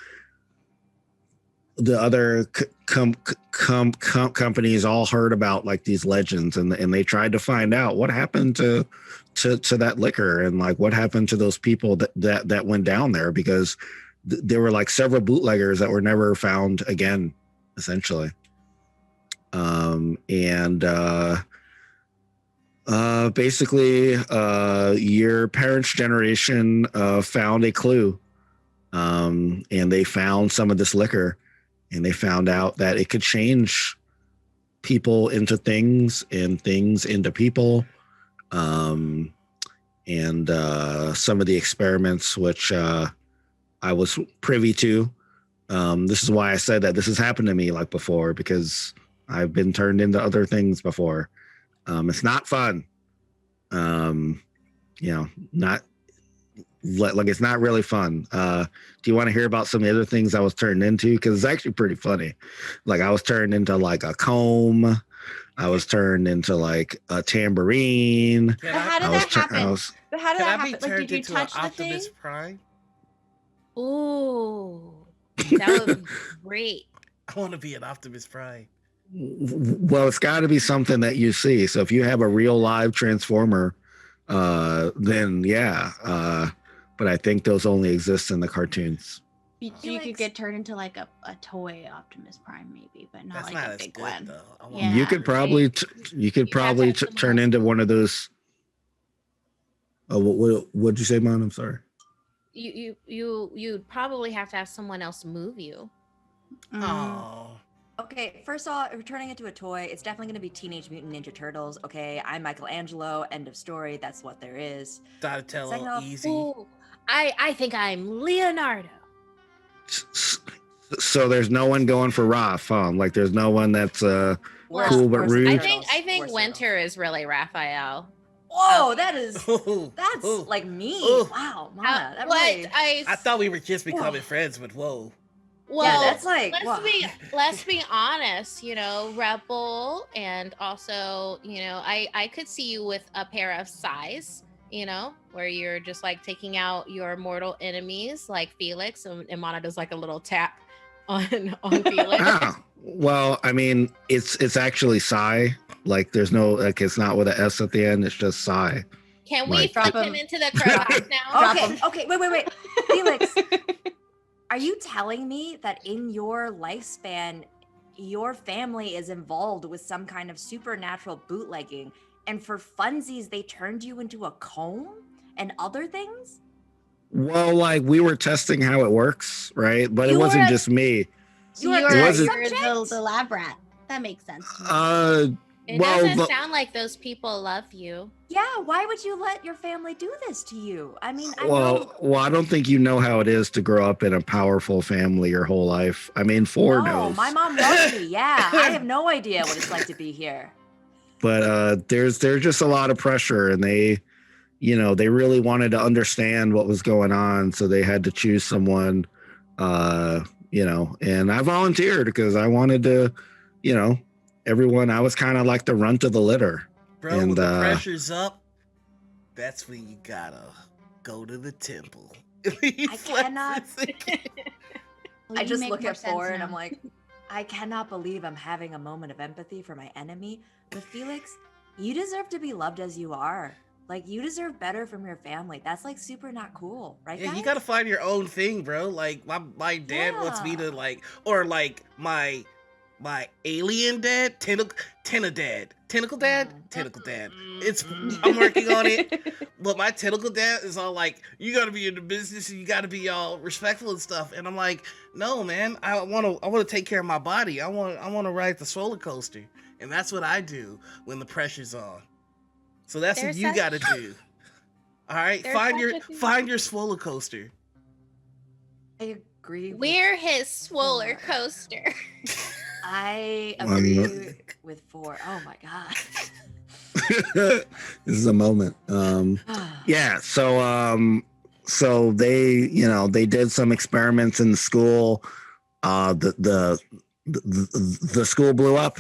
Speaker 1: companies all heard about like these legends, and they tried to find out what happened to that liquor, and like what happened to those people that went down there, because there were like several bootleggers that were never found again, essentially. Basically, your parents' generation found a clue, and they found some of this liquor. And they found out that it could change people into things and things into people. Some of the experiments, which I was privy to. This is why I said that this has happened to me like before, because I've been turned into other things before. It's not fun. Not like it's not really fun. Do you want to hear about some of the other things I was turned into? Because it's actually pretty funny. Like I was turned into like a comb. I was turned into like a tambourine.
Speaker 3: But how did that happen? But how did that
Speaker 5: Can I be
Speaker 3: happen? Like,
Speaker 5: turned
Speaker 3: did you
Speaker 5: into
Speaker 3: touch
Speaker 5: an
Speaker 3: the thing?
Speaker 5: Optimus Prime?
Speaker 4: Ooh, that would be great.
Speaker 5: I want to be an Optimus Prime.
Speaker 1: Well, it's got to be something that you see. So if you have a real live Transformer, then yeah. But I think those only exist in the cartoons.
Speaker 3: You could get turned into like a toy Optimus Prime, maybe, but not
Speaker 5: That's
Speaker 3: like
Speaker 5: not
Speaker 3: a
Speaker 5: as
Speaker 3: big
Speaker 5: good,
Speaker 3: one.
Speaker 5: though. I want
Speaker 3: Yeah.
Speaker 1: You could probably turn into one of those. Oh, what'd you say, Mon? I'm sorry.
Speaker 4: You'd probably have to have someone else move you.
Speaker 5: Oh.
Speaker 2: Okay, first off, if we're turning into a toy, it's definitely going to be Teenage Mutant Ninja Turtles. Okay, I'm Michelangelo. End of story. That's what there is. Second
Speaker 5: Donatello,
Speaker 2: off,
Speaker 5: easy.
Speaker 4: Ooh, I think I'm Leonardo.
Speaker 1: So there's no one going for Raph, huh? Like there's no one that's
Speaker 2: Worse-
Speaker 1: cool but
Speaker 2: worse than
Speaker 1: rude.
Speaker 4: I
Speaker 2: Turtles.
Speaker 4: think
Speaker 2: Worse
Speaker 4: Winter is really Raphael.
Speaker 2: Whoa,
Speaker 4: Okay.
Speaker 2: that's
Speaker 5: Ooh.
Speaker 2: like me.
Speaker 5: Ooh.
Speaker 2: Wow, Mana. That
Speaker 4: What
Speaker 2: really,
Speaker 5: I thought we were just becoming
Speaker 2: Whoa.
Speaker 5: friends, but whoa.
Speaker 4: Well,
Speaker 2: that's like, wow.
Speaker 4: let's be honest, Rebel, and also, I could see you with a pair of size, where you're just like taking out your mortal enemies like Felix, and Mana does like a little tap on Felix.
Speaker 1: Ah, well, I mean, it's actually Psy. Like there's no, like it's not with an S at the end. It's just Psy.
Speaker 4: Can we
Speaker 1: Like-
Speaker 4: flip
Speaker 3: Drop
Speaker 4: him
Speaker 3: him.
Speaker 4: into the crevasse now?
Speaker 2: Okay, wait. Felix, are you telling me that in your lifespan, your family is involved with some kind of supernatural bootlegging, and for funsies, they turned you into a comb and other things?
Speaker 1: Well, like we were testing how it works, right? But it
Speaker 2: You
Speaker 1: wasn't
Speaker 2: were a-
Speaker 1: just me.
Speaker 2: You were
Speaker 1: It wasn't-
Speaker 3: the lab rat. That makes sense.
Speaker 4: It
Speaker 1: Well,
Speaker 4: doesn't
Speaker 1: but-
Speaker 4: sound like those people love you.
Speaker 2: Yeah, why would you let your family do this to you? I mean, I know.
Speaker 1: Well, I don't think you know how it is to grow up in a powerful family your whole life. I mean, Four
Speaker 2: No,
Speaker 1: knows.
Speaker 2: my mom loves me. Yeah, I have no idea what it's like to be here.
Speaker 1: But there's just a lot of pressure, and they really wanted to understand what was going on, so they had to choose someone, and I volunteered because I wanted to everyone, I was kind of like the runt of the litter.
Speaker 5: Bro,
Speaker 1: And,
Speaker 5: when the pressure's up, that's when you gotta go to the temple.
Speaker 2: I cannot.
Speaker 3: Well,
Speaker 2: I
Speaker 3: you
Speaker 2: just
Speaker 3: make
Speaker 2: look
Speaker 3: more
Speaker 2: at
Speaker 3: sense
Speaker 2: Thor and
Speaker 3: now.
Speaker 2: I'm like, I cannot believe I'm having a moment of empathy for my enemy. But Felix, you deserve to be loved as you are. Like, you deserve better from your family. That's like super not cool, right?
Speaker 5: Yeah, you
Speaker 2: guys?
Speaker 5: gotta find your own thing, bro. Like my dad wants me to
Speaker 2: Yeah.
Speaker 5: or like my alien dad, tentacle dad, tentacle dad. It's I'm working on it, but my tentacle dad is all like, you gotta be in the business and you gotta be all respectful and stuff. And I'm like, no, man, I wanna take care of my body. I wanna ride the roller coaster, and that's what I do when the pressure's on. So that's what
Speaker 4: There's
Speaker 5: you
Speaker 4: such-
Speaker 5: gotta do. All right,
Speaker 4: There's
Speaker 5: find
Speaker 4: such a thing.
Speaker 5: your roller coaster.
Speaker 2: I agree. with
Speaker 4: We're his roller
Speaker 2: Thor.
Speaker 4: coaster.
Speaker 2: I
Speaker 1: Um,
Speaker 2: agree with Thor. Oh my god.
Speaker 1: This is a moment. Yeah. So they did some experiments in the school. The school blew up.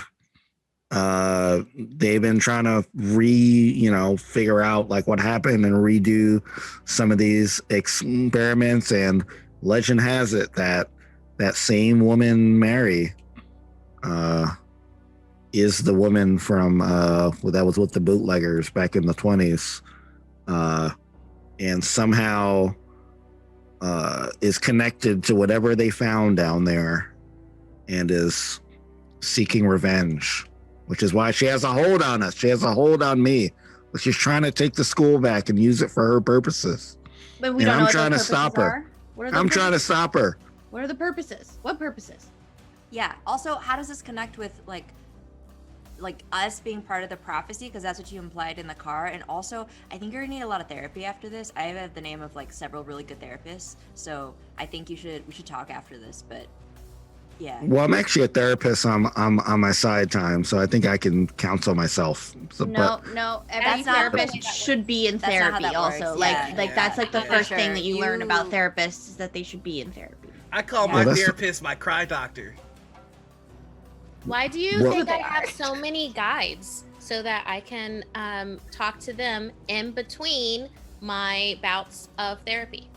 Speaker 1: They've been trying to figure out like what happened and redo some of these experiments. And legend has it that same woman, Mary, is the woman from that was with the bootleggers back in the 20s, and somehow is connected to whatever they found down there and is seeking revenge, which is why she has a hold on us. She has a hold on me. But she's trying to take the school back and use it for her purposes.
Speaker 3: But we
Speaker 1: And
Speaker 3: don't
Speaker 1: I'm
Speaker 3: know what
Speaker 1: trying
Speaker 3: those
Speaker 1: to stop
Speaker 3: purposes
Speaker 1: her.
Speaker 3: are. What are the
Speaker 1: I'm trying to
Speaker 3: purposes?
Speaker 1: stop her.
Speaker 3: What are the purposes? What purposes?
Speaker 2: Yeah. Also, how does this connect with like us being part of the prophecy? Because that's what you implied in the car. And also, I think you're gonna need a lot of therapy after this. I have the name of like several really good therapists, so I think we should talk after this. But yeah.
Speaker 1: Well, I'm actually a therapist on my side time, so I think I can counsel myself. So,
Speaker 3: No, every
Speaker 2: That's not the way
Speaker 3: therapist
Speaker 2: that
Speaker 3: should be in
Speaker 2: That's not how
Speaker 3: therapy.
Speaker 2: that
Speaker 3: Also,
Speaker 2: works. Yeah.
Speaker 3: like that's like the
Speaker 5: Yeah.
Speaker 3: first
Speaker 2: For
Speaker 3: thing
Speaker 2: sure.
Speaker 3: that you learn about
Speaker 2: You-
Speaker 3: therapists is that they should be in therapy.
Speaker 5: I call
Speaker 2: Yeah.
Speaker 5: my
Speaker 1: Well, that's-
Speaker 5: therapist my cry doctor.
Speaker 4: Why do you
Speaker 1: Well-
Speaker 4: think I
Speaker 3: They
Speaker 4: have
Speaker 3: are.
Speaker 4: so many guides so that I can talk to them in between my bouts of therapy?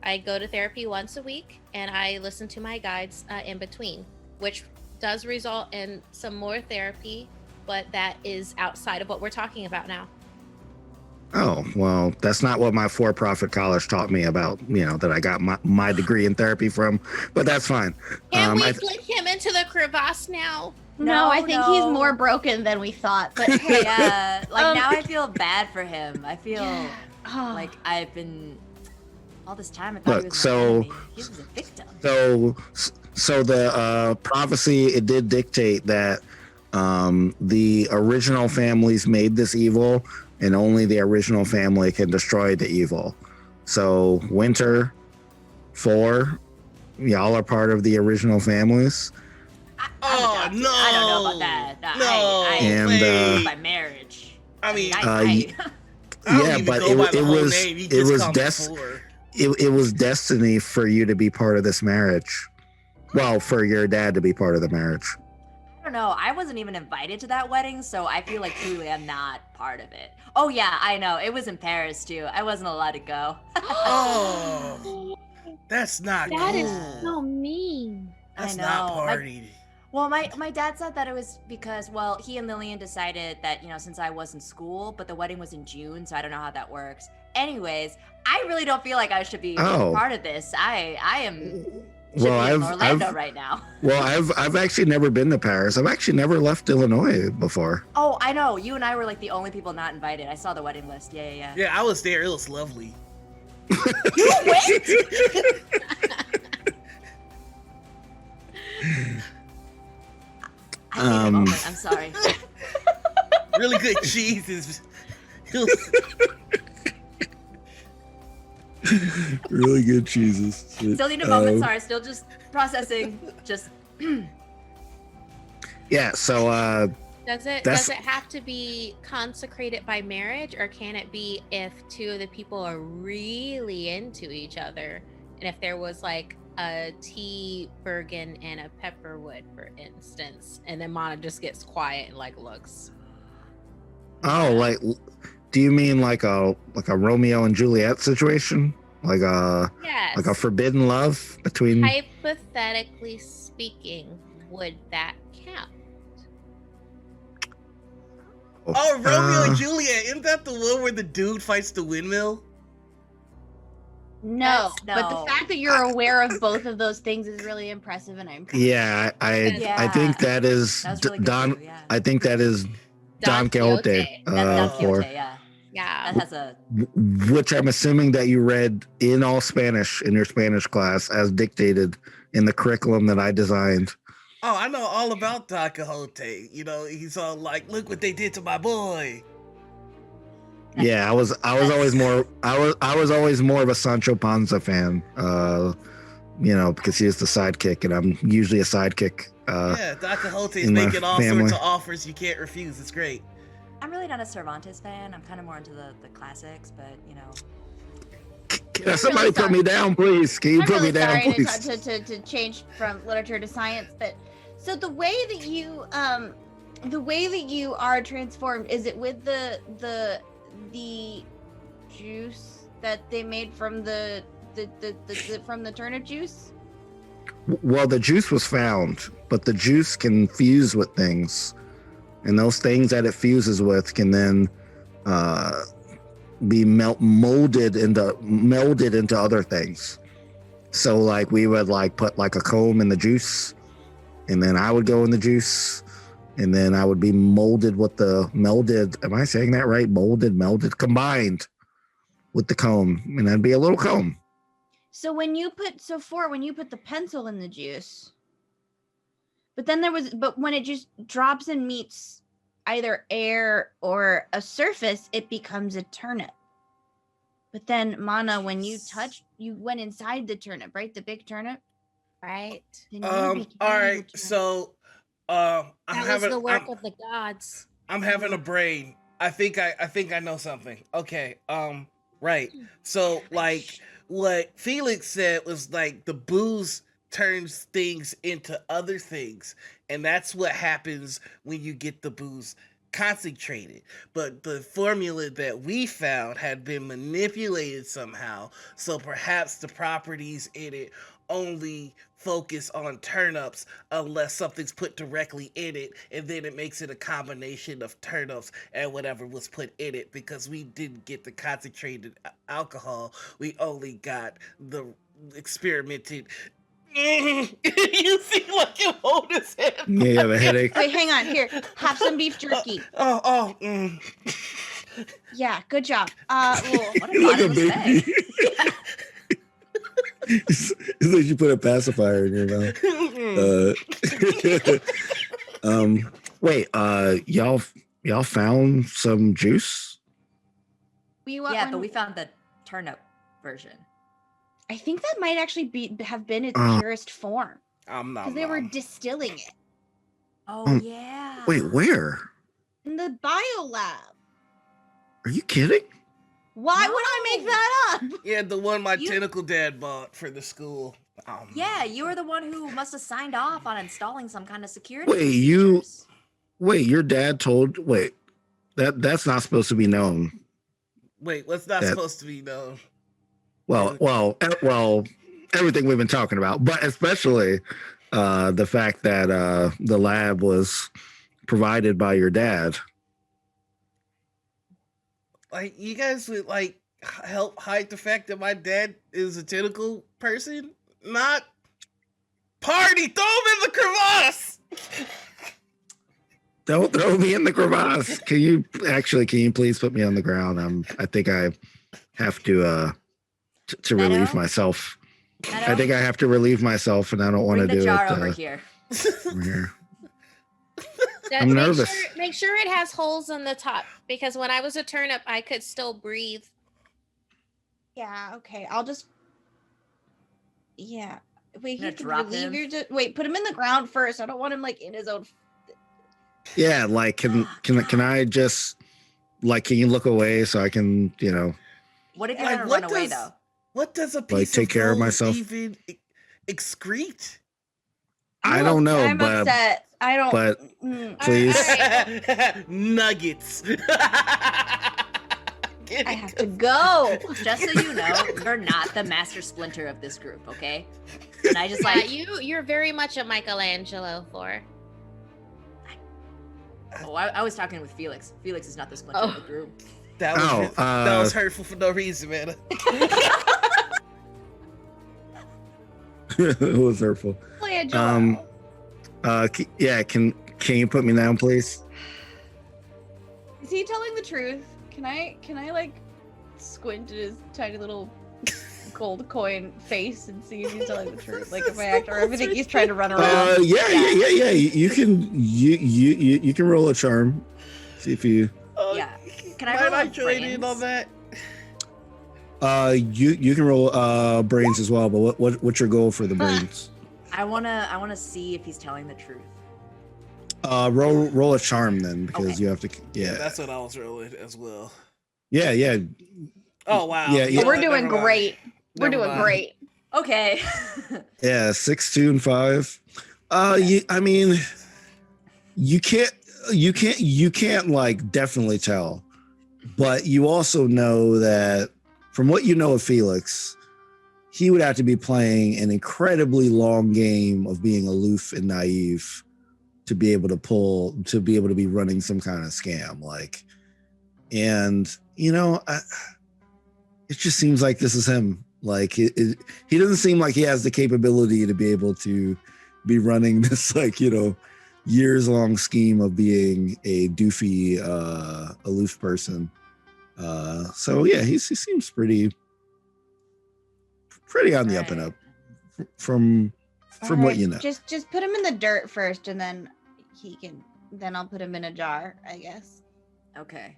Speaker 4: I go to therapy once a week and I listen to my guides in between, which does result in some more therapy, but that is outside of what we're talking about now.
Speaker 1: Oh, well, that's not what my for-profit college taught me about, that I got my degree in therapy from, but that's fine.
Speaker 4: Can we
Speaker 1: I-
Speaker 4: flick him into the crevasse now?
Speaker 3: No, I think he's
Speaker 2: no.
Speaker 3: more broken than we thought. But
Speaker 2: Hey,
Speaker 3: hey,
Speaker 2: like now I feel bad for him. I feel
Speaker 3: oh,
Speaker 2: like I've been all this time. I thought
Speaker 1: Look,
Speaker 2: he was
Speaker 1: so-
Speaker 2: my enemy. He was a victim.
Speaker 1: So the prophecy, it did dictate that the original families made this evil, and only the original family can destroy the evil. So Winter, 4, y'all are part of the original families.
Speaker 2: I'm
Speaker 5: Oh,
Speaker 2: adopted.
Speaker 5: no.
Speaker 2: I don't know about that.
Speaker 5: No,
Speaker 2: I
Speaker 1: And,
Speaker 5: wait.
Speaker 2: by marriage.
Speaker 5: I mean,
Speaker 2: I
Speaker 5: I don't
Speaker 1: yeah,
Speaker 5: even
Speaker 1: but
Speaker 5: go by the
Speaker 1: it
Speaker 5: whole
Speaker 1: was
Speaker 5: name. You
Speaker 1: it
Speaker 5: just
Speaker 1: was
Speaker 5: call me
Speaker 1: des-
Speaker 5: Thor.
Speaker 1: it was destiny for you to be part of this marriage. Well, for your dad to be part of the marriage.
Speaker 2: I don't know. I wasn't even invited to that wedding, so I feel like truly I'm not part of it. Oh yeah, I know. It was in Paris too. I wasn't allowed to go.
Speaker 5: Oh, that's not
Speaker 4: That
Speaker 5: cool.
Speaker 4: is so mean.
Speaker 5: That's
Speaker 2: I
Speaker 5: not
Speaker 2: know.
Speaker 5: party.
Speaker 2: Well, my dad said that it was because, well, he and Lillian decided that, since I was in school, but the wedding was in June, so I don't know how that works. Anyways, I really don't feel like I should be
Speaker 1: Oh.
Speaker 2: part of this. I am should
Speaker 1: Well,
Speaker 2: be in Orlando right now.
Speaker 1: I've actually never been to Paris. I've actually never left Illinois before.
Speaker 2: Oh, I know. You and I were like the only people not invited. I saw the wedding list. Yeah.
Speaker 5: Yeah, I was there. It was lovely.
Speaker 2: You went? I hate that moment. I'm sorry.
Speaker 5: Really good cheese. It was-
Speaker 1: Really good cheeses.
Speaker 2: Still need a moment. Sorry. Still just processing. Just.
Speaker 1: Yeah. So
Speaker 4: Does it
Speaker 1: That's-
Speaker 4: have to be consecrated by marriage, or can it be if two of the people are really into each other, and if there was like a tea bergen and a pepperwood, for instance, and then Mana just gets quiet and like looks.
Speaker 1: Oh, like, do you mean like a Romeo and Juliet situation? Like a forbidden love between?
Speaker 4: Hypothetically speaking, would that count?
Speaker 5: Oh, Romeo and Juliet. Isn't that the one where the dude fights the windmill?
Speaker 3: No,
Speaker 2: No.
Speaker 3: but the fact that you're aware of both of those things is really impressive, and I'm proud.
Speaker 1: Yeah, I think that is
Speaker 2: That was really good
Speaker 1: Don.
Speaker 2: too, yeah.
Speaker 1: I think that is Don Quixote.
Speaker 2: Don
Speaker 1: for
Speaker 2: Quixote, yeah.
Speaker 4: Yeah.
Speaker 2: That has a
Speaker 1: which I'm assuming that you read in all Spanish in your Spanish class as dictated in the curriculum that I designed.
Speaker 5: Oh, I know all about Don Quixote. You know, he's all like, "Look what they did to my boy."
Speaker 1: Yeah, I was always more of a Sancho Panza fan. You know, because he is the sidekick, and I'm usually a sidekick.
Speaker 5: Yeah, Don Quixote's
Speaker 1: in my
Speaker 5: making all
Speaker 1: family.
Speaker 5: sorts of offers you can't refuse. It's great.
Speaker 2: I'm really not a Cervantes fan. I'm kind of more into the classics, but you know.
Speaker 1: Can somebody put me down, please? Can you
Speaker 3: I'm
Speaker 1: put
Speaker 3: really
Speaker 1: me down,
Speaker 3: sorry
Speaker 1: please?
Speaker 3: to change from literature to science, but so the way that you are transformed, is it with the juice that they made from the from the turnip juice?
Speaker 1: Well, the juice was found, but the juice can fuse with things, and those things that it fuses with can then be melded into other things. So, like, we would like put like a comb in the juice, and then I would go in the juice, and then I would be molded with the melded. Am I saying that right? Melded, combined with the comb, and that'd be a little comb.
Speaker 3: So when you put the pencil in the juice, but when it just drops and meets either air or a surface, it becomes a turnip. But then, Mana, when you went inside the turnip, right? The big turnip,
Speaker 4: Right.
Speaker 3: then
Speaker 5: All
Speaker 3: became
Speaker 5: right,
Speaker 3: the turnip.
Speaker 5: so
Speaker 4: That was the work of the gods.
Speaker 5: I'm having a brain. I think I know something. Okay. Right. So like what Felix said was like the booze turns things into other things, and that's what happens when you get the booze concentrated. But the formula that we found had been manipulated somehow, so perhaps the properties in it only focus on turnips unless something's put directly in it, and then it makes it a combination of turnips and whatever was put in it. Because we didn't get the concentrated alcohol, we only got the experimented. You seem like you hold his head.
Speaker 1: Yeah, you have a headache.
Speaker 3: Wait, hang on. Here, have some beef jerky. Yeah, good job. Well,
Speaker 2: What a
Speaker 1: You're like a
Speaker 2: fabulous day.
Speaker 1: baby. It's like you put a pacifier in your mouth. Wait, y'all found some juice?
Speaker 2: Yeah, but we found the turnip version.
Speaker 3: I think that might actually have been its purest form,
Speaker 5: I'm not.
Speaker 3: because they were distilling it
Speaker 2: Oh yeah.
Speaker 1: Wait, where?
Speaker 3: in the bio lab.
Speaker 1: Are you kidding?
Speaker 3: Why would I make that up?
Speaker 5: Yeah, the one my
Speaker 2: You-
Speaker 5: tentacle dad bought for the school.
Speaker 2: Yeah, you were the one who must have signed off on installing some kind of security.
Speaker 1: Wait,
Speaker 2: features.
Speaker 1: your dad told. Wait, that's not supposed to be known.
Speaker 5: Wait, what's not
Speaker 1: That-
Speaker 5: supposed to be known?
Speaker 1: Well, everything we've been talking about, but especially the fact that the lab was provided by your dad.
Speaker 5: Like, you guys would like help hide the fact that my dad is a tentacle person? Not party. Throw him in the crevasse.
Speaker 1: Don't throw me in the crevasse. Can you please put me on the ground? I think I have to relieve
Speaker 2: Meadow?
Speaker 1: myself.
Speaker 2: Meadow,
Speaker 1: I think I have to relieve myself, and I don't want to
Speaker 2: bring the
Speaker 1: do
Speaker 2: jar
Speaker 1: it
Speaker 2: over here.
Speaker 1: over here.
Speaker 4: Make
Speaker 1: I'm nervous.
Speaker 4: Make sure it has holes in the top, because when I was a turnip, I could still breathe.
Speaker 3: Yeah, okay. I'll just. Yeah. Wait,
Speaker 2: Gonna
Speaker 3: he can
Speaker 2: drop
Speaker 3: relieve
Speaker 2: him?
Speaker 3: your. Wait, put him in the ground first. I don't want him like in his own.
Speaker 1: Yeah, like can I just like can you look away so I can
Speaker 2: What if you're
Speaker 5: Like,
Speaker 2: gonna
Speaker 5: what
Speaker 2: run away
Speaker 5: does-
Speaker 2: though?
Speaker 5: What does a piece
Speaker 1: take
Speaker 5: of
Speaker 1: care of
Speaker 5: gold
Speaker 1: myself?
Speaker 5: even Excrete?
Speaker 1: I don't know,
Speaker 3: I'm
Speaker 1: but
Speaker 3: upset. I don't.
Speaker 1: but
Speaker 3: Mm.
Speaker 1: please.
Speaker 5: Nuggets.
Speaker 3: I have to go.
Speaker 2: Just so you know, you're not the master splinter of this group, okay? And I just like
Speaker 4: you're very much a Michelangelo for.
Speaker 2: Oh, I was talking with Felix. Felix is not the splinter of the group.
Speaker 5: That was hurtful for no reason, man.
Speaker 1: It was hurtful. Yeah, can you put me down, please?
Speaker 3: Is he telling the truth? Can I like squint at his tiny little gold coin face and see if he's telling the truth? Like if I act, or if I think he's trying to run around.
Speaker 1: Yeah. You can roll a charm. See if you.
Speaker 2: Yeah. Can I roll
Speaker 5: join in on that?
Speaker 1: You can roll brains as well. But what's your goal for the brains?
Speaker 2: I wanna see if he's telling the truth.
Speaker 1: Roll a charm then, because
Speaker 2: Okay.
Speaker 1: you have to. Yeah.
Speaker 5: That's what I was rolling as well.
Speaker 1: Yeah.
Speaker 5: Oh wow.
Speaker 1: Yeah,
Speaker 3: Oh, we're doing great. We're
Speaker 5: Never
Speaker 3: doing
Speaker 5: mind.
Speaker 3: great.
Speaker 2: Okay.
Speaker 1: Yeah, 6, 2, and 5. I mean, you can't like definitely tell, but you also know that from what you know of Felix, he would have to be playing an incredibly long game of being aloof and naive to be able to be running some kind of scam, like, and it just seems like this is him. Like he doesn't seem like he has the capability to be able to be running this years long scheme of being a doofy aloof person. So yeah, he seems pretty on the up and up from what you know.
Speaker 3: Just put him in the dirt first, and then then I'll put him in a jar, I guess.
Speaker 2: Okay.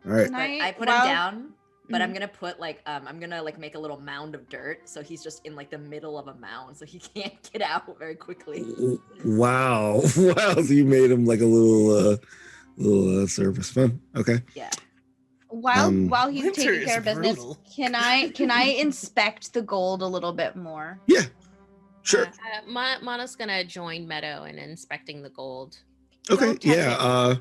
Speaker 1: All right.
Speaker 2: But I put him down, but I'm gonna put I'm gonna make a little mound of dirt, so he's just in the middle of a mound, so he can't get out very quickly.
Speaker 1: Wow. So you made him like a little surface fun. Okay.
Speaker 2: Yeah.
Speaker 3: While he's
Speaker 5: Winter
Speaker 3: taking care of
Speaker 5: is
Speaker 3: business,
Speaker 5: brutal.
Speaker 3: can I inspect the gold a little bit more?
Speaker 1: Yeah. Sure.
Speaker 4: Mana's gonna join Meadow in inspecting the gold.
Speaker 1: Okay.
Speaker 3: Don't touch
Speaker 1: Yeah.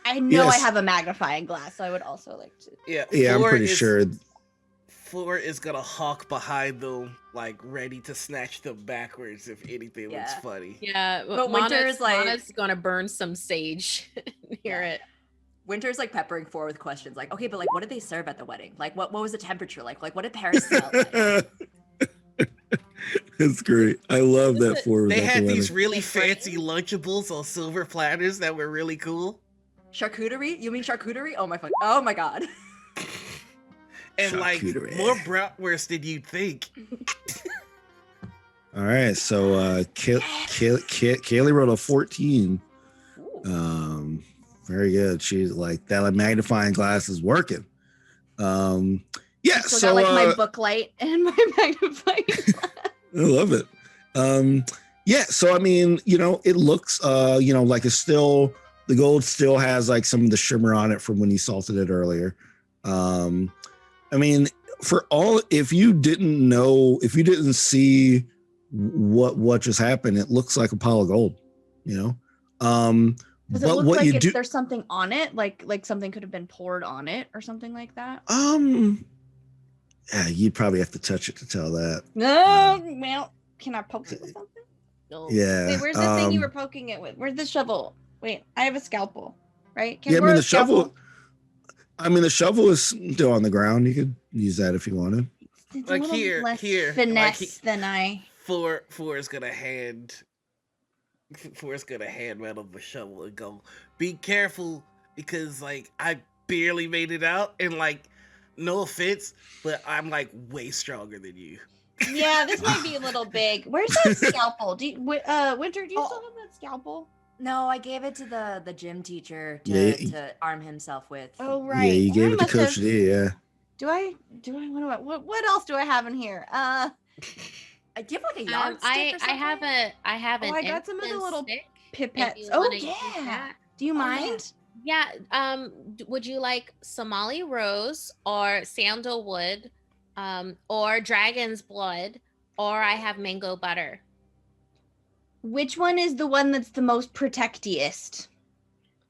Speaker 3: I know
Speaker 1: Yes.
Speaker 3: I have a magnifying glass, so I would also like to.
Speaker 5: Yeah.
Speaker 1: Yeah, I'm pretty sure.
Speaker 5: Floor is gonna hawk behind them, ready to snatch them backwards if anything looks
Speaker 2: Yeah.
Speaker 5: funny.
Speaker 4: Yeah,
Speaker 2: But Winter's
Speaker 4: Mana's gonna burn some sage near it.
Speaker 2: Winter's peppering forward with questions okay, but what did they serve at the wedding? What was the temperature like? What did Paris smell like?
Speaker 1: It's great. I love that for
Speaker 5: They
Speaker 1: that
Speaker 5: had
Speaker 1: wedding.
Speaker 5: these really fancy Lunchables on silver platters that were really cool.
Speaker 2: Charcuterie? You mean charcuterie? Oh my god.
Speaker 5: And
Speaker 1: Charcuterie.
Speaker 5: more bratwurst than you'd think.
Speaker 1: All right, so Kailey wrote a 14.
Speaker 2: Ooh.
Speaker 1: Very good. She's that magnifying glass is working. Yeah.
Speaker 3: Still
Speaker 1: So
Speaker 3: got my book light and my magnifying glass.
Speaker 1: I love it. Yeah. So I mean, it looks, like it's still the gold still has some of the shimmer on it from when you salted it earlier. I mean, if you didn't see what just happened, it looks like a pile of gold.
Speaker 3: Does it look like there's something on it? Like something could have been poured on it or something like that?
Speaker 1: Yeah, you'd probably have to touch it to tell that.
Speaker 3: No, well, can I poke it with something?
Speaker 4: No.
Speaker 1: Yeah.
Speaker 3: Wait, where's the thing you were poking it with? Where's the shovel? Wait, I have a scalpel, right? Can
Speaker 1: Yeah,
Speaker 3: I borrow a scalpel?
Speaker 1: the shovel is still on the ground. You could use that if you wanted.
Speaker 3: It's a little
Speaker 5: here,
Speaker 3: less
Speaker 5: here,
Speaker 3: finesse than I.
Speaker 5: Four is gonna hand Meadow the shovel and go, be careful, because I barely made it out, and no offense, but I'm way stronger than you.
Speaker 3: Yeah, this might be a little big. Where's that scalpel? Winter, do you still have that scalpel?
Speaker 2: No, I gave it to the gym teacher to arm himself with.
Speaker 3: Oh right.
Speaker 1: Yeah, you
Speaker 3: I
Speaker 1: gave it to
Speaker 3: must
Speaker 1: Coach
Speaker 3: have-
Speaker 1: D. Yeah.
Speaker 3: Do I? What else do I have in here?
Speaker 2: I give a yardstick or something.
Speaker 4: I have an
Speaker 3: I got some of the
Speaker 4: incense
Speaker 3: little
Speaker 4: stick, if
Speaker 3: pipettes.
Speaker 4: you
Speaker 3: Oh
Speaker 4: wanna use
Speaker 3: yeah.
Speaker 4: that.
Speaker 3: Do you
Speaker 2: Oh,
Speaker 3: mind?
Speaker 4: Yeah. Would you like Somali rose or sandalwood, or dragon's blood, or I have mango butter.
Speaker 3: Which one is the one that's the most protectiest?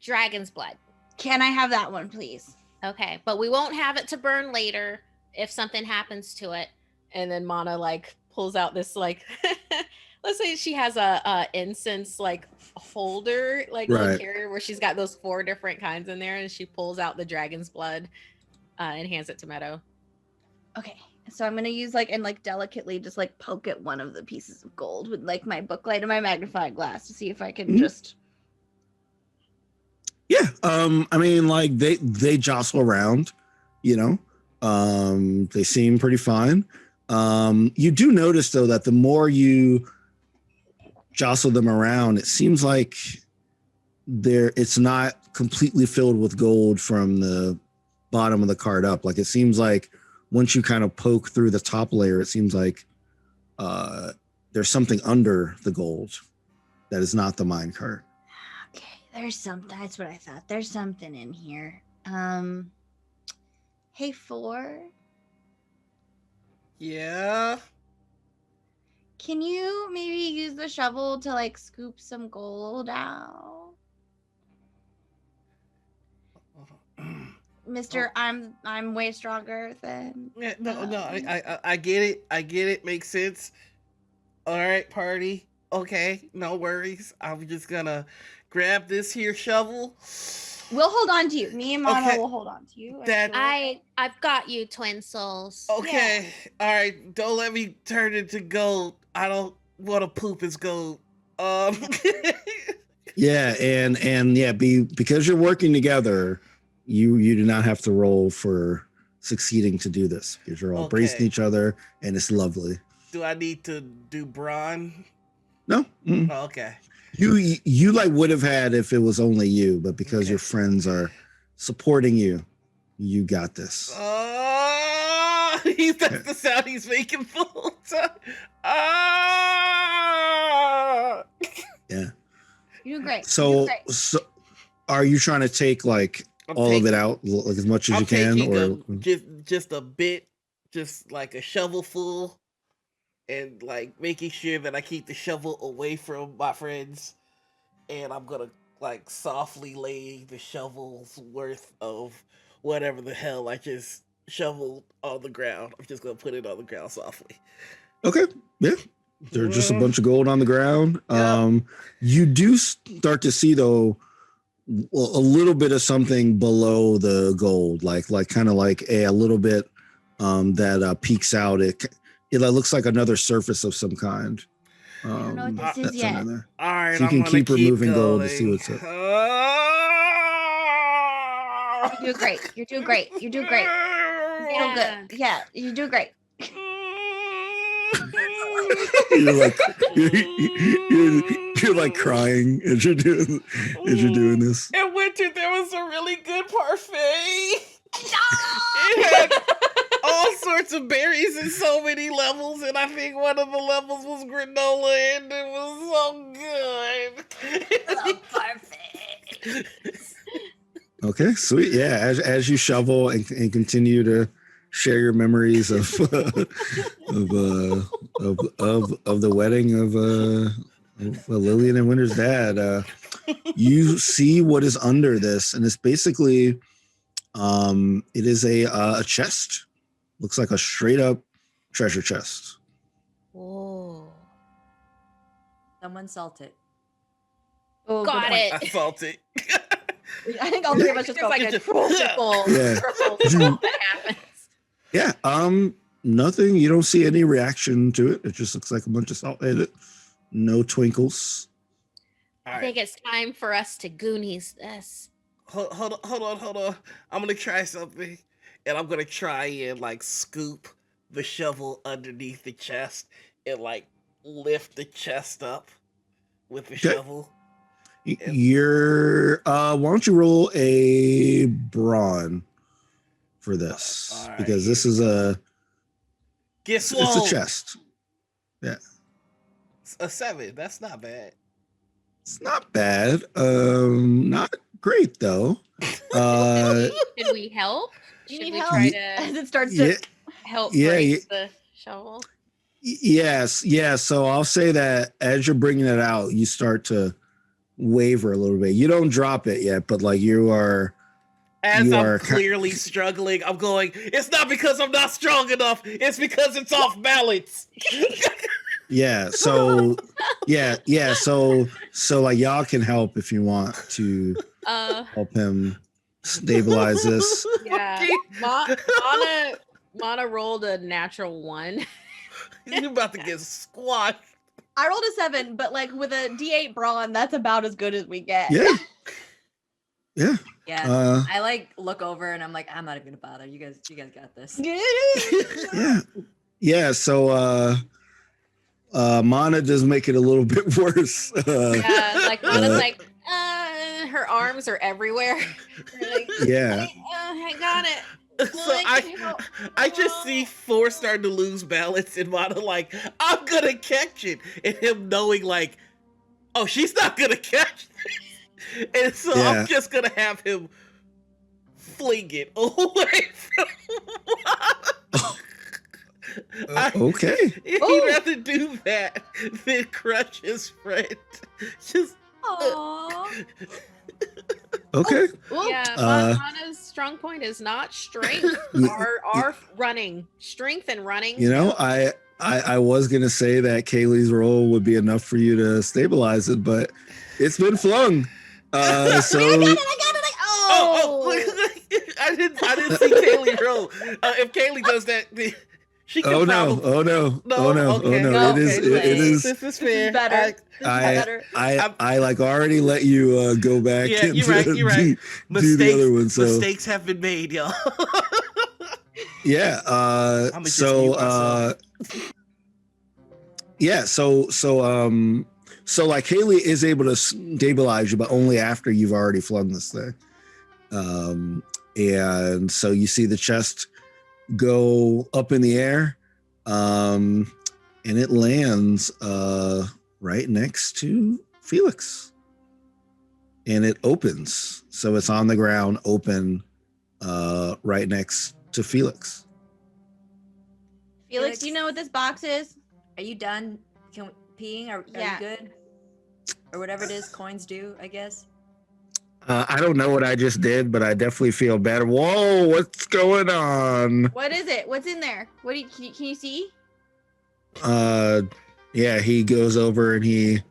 Speaker 4: Dragon's blood.
Speaker 3: Can I have that one, please?
Speaker 4: Okay, but we won't have it to burn later if something happens to it. And then Mana like pulls out this like, let's say she has a incense like holder, like little
Speaker 1: Right.
Speaker 4: carrier where she's got those 4 different kinds in there, and she pulls out the dragon's blood and hands it to Meadow.
Speaker 3: Okay. So I'm gonna use like and like delicately just like poke at one of the pieces of gold with like my booklight and my magnifying glass to see if I can just.
Speaker 1: Yeah. I mean, like they jostle around, you know. They seem pretty fine. You do notice though that the more you jostle them around, it seems like it's not completely filled with gold from the bottom of the card up. Like it seems like once you kind of poke through the top layer, it seems like there's something under the gold that is not the mine cart.
Speaker 3: Okay, there's something. That's what I thought. There's something in here. Hey, 4.
Speaker 5: Yeah.
Speaker 3: Can you maybe use the shovel to like scoop some gold out? Mister, I'm way stronger than.
Speaker 5: Yeah, no, I get it. I get it. Makes sense. All right, party. Okay, no worries. I'm just gonna grab this here shovel.
Speaker 3: We'll hold on to you. Me and Mana
Speaker 5: Okay.
Speaker 3: will hold on to you.
Speaker 4: I've got you, twin souls.
Speaker 5: Okay. All right. Don't let me turn into gold. I don't want to poop as gold.
Speaker 1: Yeah, and yeah, because you're working together, you do not have to roll for succeeding to do this because you're all bracing
Speaker 5: Okay.
Speaker 1: each other, and it's lovely.
Speaker 5: Do I need to do brawn?
Speaker 1: No,
Speaker 5: Oh, okay.
Speaker 1: you like would have had if it was only you, but because
Speaker 5: Okay.
Speaker 1: your friends are supporting you, you got this.
Speaker 5: That's the sound he's making the whole time. Ah!
Speaker 1: Yeah.
Speaker 3: You're doing great.
Speaker 1: So are you trying to take like
Speaker 5: I'm
Speaker 1: all of
Speaker 5: taking-
Speaker 1: it out like as much as
Speaker 5: I'm
Speaker 1: you can,
Speaker 5: taking
Speaker 1: or
Speaker 5: just a bit, just like a shovel full, and like making sure that I keep the shovel away from my friends, and I'm gonna like softly lay the shovel's worth of whatever the hell I just shoveled on the ground. I'm just gonna put it on the ground softly.
Speaker 1: okay, yeah. There's just a bunch of gold on the ground.
Speaker 5: Yeah.
Speaker 1: You do start to see though a little bit of something below the gold, like kind of like a little bit that peeks out. It looks like another surface of some kind.
Speaker 3: I don't know what this is
Speaker 1: that's
Speaker 3: yet.
Speaker 1: under there.
Speaker 5: All right,
Speaker 1: So you
Speaker 5: I'm
Speaker 1: can
Speaker 5: gonna
Speaker 1: keep removing gold to
Speaker 5: going.
Speaker 1: see what's up.
Speaker 3: You're doing great. You're doing great. You're doing great. You're doing good. Yeah, you're doing great.
Speaker 1: You're like you're like crying as you're doing this.
Speaker 5: In winter, there was a really good parfait. It had all sorts of berries in so many levels, and I think one of the levels was granola, and it was so good.
Speaker 2: Oh, perfect.
Speaker 1: Okay, sweet. Yeah, as you shovel and continue to share your memories of of the wedding of Lillian and Winter's dad, you see what is under this, and it's basically it is a chest. Looks like a straight up treasure chest.
Speaker 4: Whoa.
Speaker 2: Someone salt it.
Speaker 3: Oh,
Speaker 4: Got
Speaker 3: good point.
Speaker 4: it.
Speaker 5: I felt it.
Speaker 3: I think all 3 of us just
Speaker 4: It's like a
Speaker 5: Just-
Speaker 4: triple
Speaker 1: Yeah.
Speaker 4: that happens.
Speaker 1: Yeah. Nothing. You don't see any reaction to it. It just looks like a bunch of salt in it. No twinkles.
Speaker 5: All
Speaker 4: I think it's time for us to Goonies this.
Speaker 5: Hold on. I'm gonna try something, and I'm gonna try and like scoop the shovel underneath the chest and like lift the chest up with the
Speaker 1: Okay.
Speaker 5: shovel.
Speaker 1: You're why don't you roll a brawn for this?
Speaker 5: All right.
Speaker 1: Because this is
Speaker 5: Get
Speaker 1: it's
Speaker 5: swole.
Speaker 1: a chest.
Speaker 5: A 7. That's not bad.
Speaker 1: It's not bad. Not great though.
Speaker 4: Should we help?
Speaker 3: Do you
Speaker 4: Should
Speaker 3: need
Speaker 4: we
Speaker 3: help?
Speaker 4: try
Speaker 3: As
Speaker 4: to
Speaker 3: it starts to.
Speaker 1: Yeah,
Speaker 4: help
Speaker 1: Yeah,
Speaker 4: raise the shovel?
Speaker 1: Yes, yeah. So I'll say that as you're bringing it out, you start to waver a little bit. You don't drop it yet, but like you are.
Speaker 5: As
Speaker 1: You
Speaker 5: I'm
Speaker 1: are
Speaker 5: clearly struggling, I'm going, it's not because I'm not strong enough, it's because it's off balance.
Speaker 1: Yeah. So So like y'all can help if you want to help him stabilize this.
Speaker 4: Yeah. Mana rolled a natural 1.
Speaker 5: You're about to get squashed.
Speaker 3: I rolled a 7, but like with a D8 brawn, that's about as good as we get.
Speaker 1: Yeah. Yeah.
Speaker 2: Yeah, I like look over and I'm like, I'm not even gonna bother. You guys got this.
Speaker 1: Yeah. Yeah. So Mana does make it a little bit worse.
Speaker 4: Yeah, like Mana's like, her arms are everywhere. Like,
Speaker 1: Yeah.
Speaker 4: I got it.
Speaker 5: So I just see 4 starting to lose balance and Mana like, I'm gonna catch it. And him knowing like, oh, she's not gonna catch it. And so
Speaker 1: Yeah.
Speaker 5: I'm just gonna have him fling it away from Mana.
Speaker 1: Okay.
Speaker 5: He'd
Speaker 3: Ooh.
Speaker 5: rather do that than crush his friend. Just
Speaker 2: Aww.
Speaker 1: Okay.
Speaker 3: Ooh.
Speaker 4: Yeah, Mana's strong point is not strength or running. Strength and running.
Speaker 1: You know, I was gonna say that Kaylee's roll would be enough for you to stabilize it, but it's been flung. So
Speaker 3: I got it.
Speaker 5: oh, I didn't see Kailey roll. If Kailey does that, she can
Speaker 1: oh no,
Speaker 5: probably.
Speaker 1: oh no,
Speaker 5: No,
Speaker 1: oh no,
Speaker 5: okay.
Speaker 1: oh no.
Speaker 5: No,
Speaker 1: It is
Speaker 5: okay,
Speaker 1: it is
Speaker 5: This is
Speaker 3: This
Speaker 5: fair.
Speaker 3: is better. This is better.
Speaker 1: I like already let you go back
Speaker 5: Yeah,
Speaker 1: and
Speaker 5: you're right. You're right.
Speaker 1: do the other one. So
Speaker 5: Mistakes have been made, y'all.
Speaker 1: yeah,
Speaker 5: I'ma just mute myself.
Speaker 1: yeah, so like Haley is able to stabilize you, but only after you've already flung this thing. And so you see the chest go up in the air, and it lands right next to Felix. And it opens. So it's on the ground, open, right next to Felix.
Speaker 3: Felix, do you know what this box is?
Speaker 2: Are you done peeing? Are
Speaker 3: Yeah.
Speaker 2: you good? Or whatever it is coins do, I guess.
Speaker 1: I don't know what I just did, but I definitely feel better. Whoa, what's going on?
Speaker 3: What is it? What's in there? What do you, can you see?
Speaker 1: Yeah, he goes over and he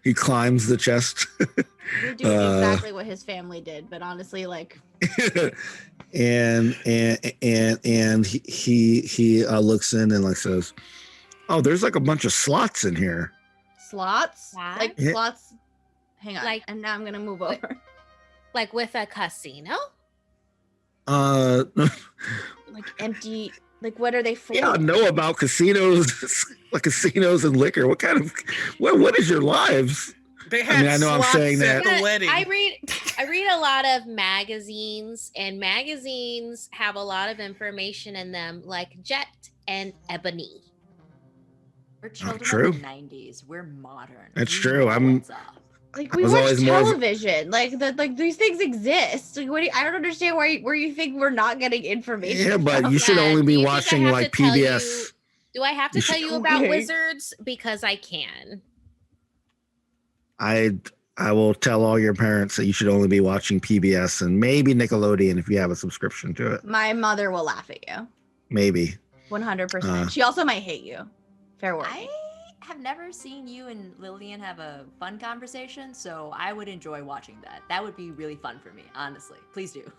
Speaker 1: he climbs the chest.
Speaker 3: We're doing exactly what his family did, but honestly, like,
Speaker 1: and he looks in and like says, "Oh, there's like a bunch of slots in here."
Speaker 3: slots?
Speaker 4: What?
Speaker 3: Like
Speaker 1: Yeah.
Speaker 3: slots? Hang on.
Speaker 4: Like-
Speaker 3: And now I'm gonna move over.
Speaker 4: Like with a casino?
Speaker 3: Like empty. Like, what are they for?
Speaker 1: Yeah, I know about casinos, like casinos and liquor. What kind of what is your lives?
Speaker 5: They
Speaker 1: I
Speaker 5: had
Speaker 1: mean, I know I'm
Speaker 5: slots
Speaker 1: saying
Speaker 5: at
Speaker 1: that-
Speaker 5: the wedding.
Speaker 4: I read a lot of magazines, and magazines have a lot of information in them, like Jet and Ebony.
Speaker 2: We're children
Speaker 1: true.
Speaker 2: of the 90s. We're modern.
Speaker 1: That's
Speaker 2: We
Speaker 1: true.
Speaker 2: know
Speaker 1: I'm-
Speaker 2: what's up.
Speaker 3: Like,
Speaker 1: I
Speaker 3: we
Speaker 1: was
Speaker 3: watch
Speaker 1: always more of a-
Speaker 3: television. Like these things exist. Like, what do you, I don't understand where you think we're not getting information.
Speaker 1: Yeah, but
Speaker 3: from.
Speaker 1: you should
Speaker 4: Yeah,
Speaker 1: only
Speaker 4: do
Speaker 1: be
Speaker 4: you think I
Speaker 1: watching
Speaker 4: have
Speaker 1: like
Speaker 4: to tell
Speaker 1: PBS.
Speaker 4: Do I have to
Speaker 1: You
Speaker 4: tell
Speaker 1: should-
Speaker 4: you about
Speaker 3: Okay.
Speaker 4: wizards? Because I can.
Speaker 1: I will tell all your parents that you should only be watching PBS and maybe Nickelodeon if you have a subscription to it.
Speaker 3: My mother will laugh at you.
Speaker 1: Maybe.
Speaker 3: 100%. She also might hate you. Fair warning.
Speaker 2: I have never seen you and Lillian have a fun conversation, so I would enjoy watching that. That would be really fun for me, honestly. Please do.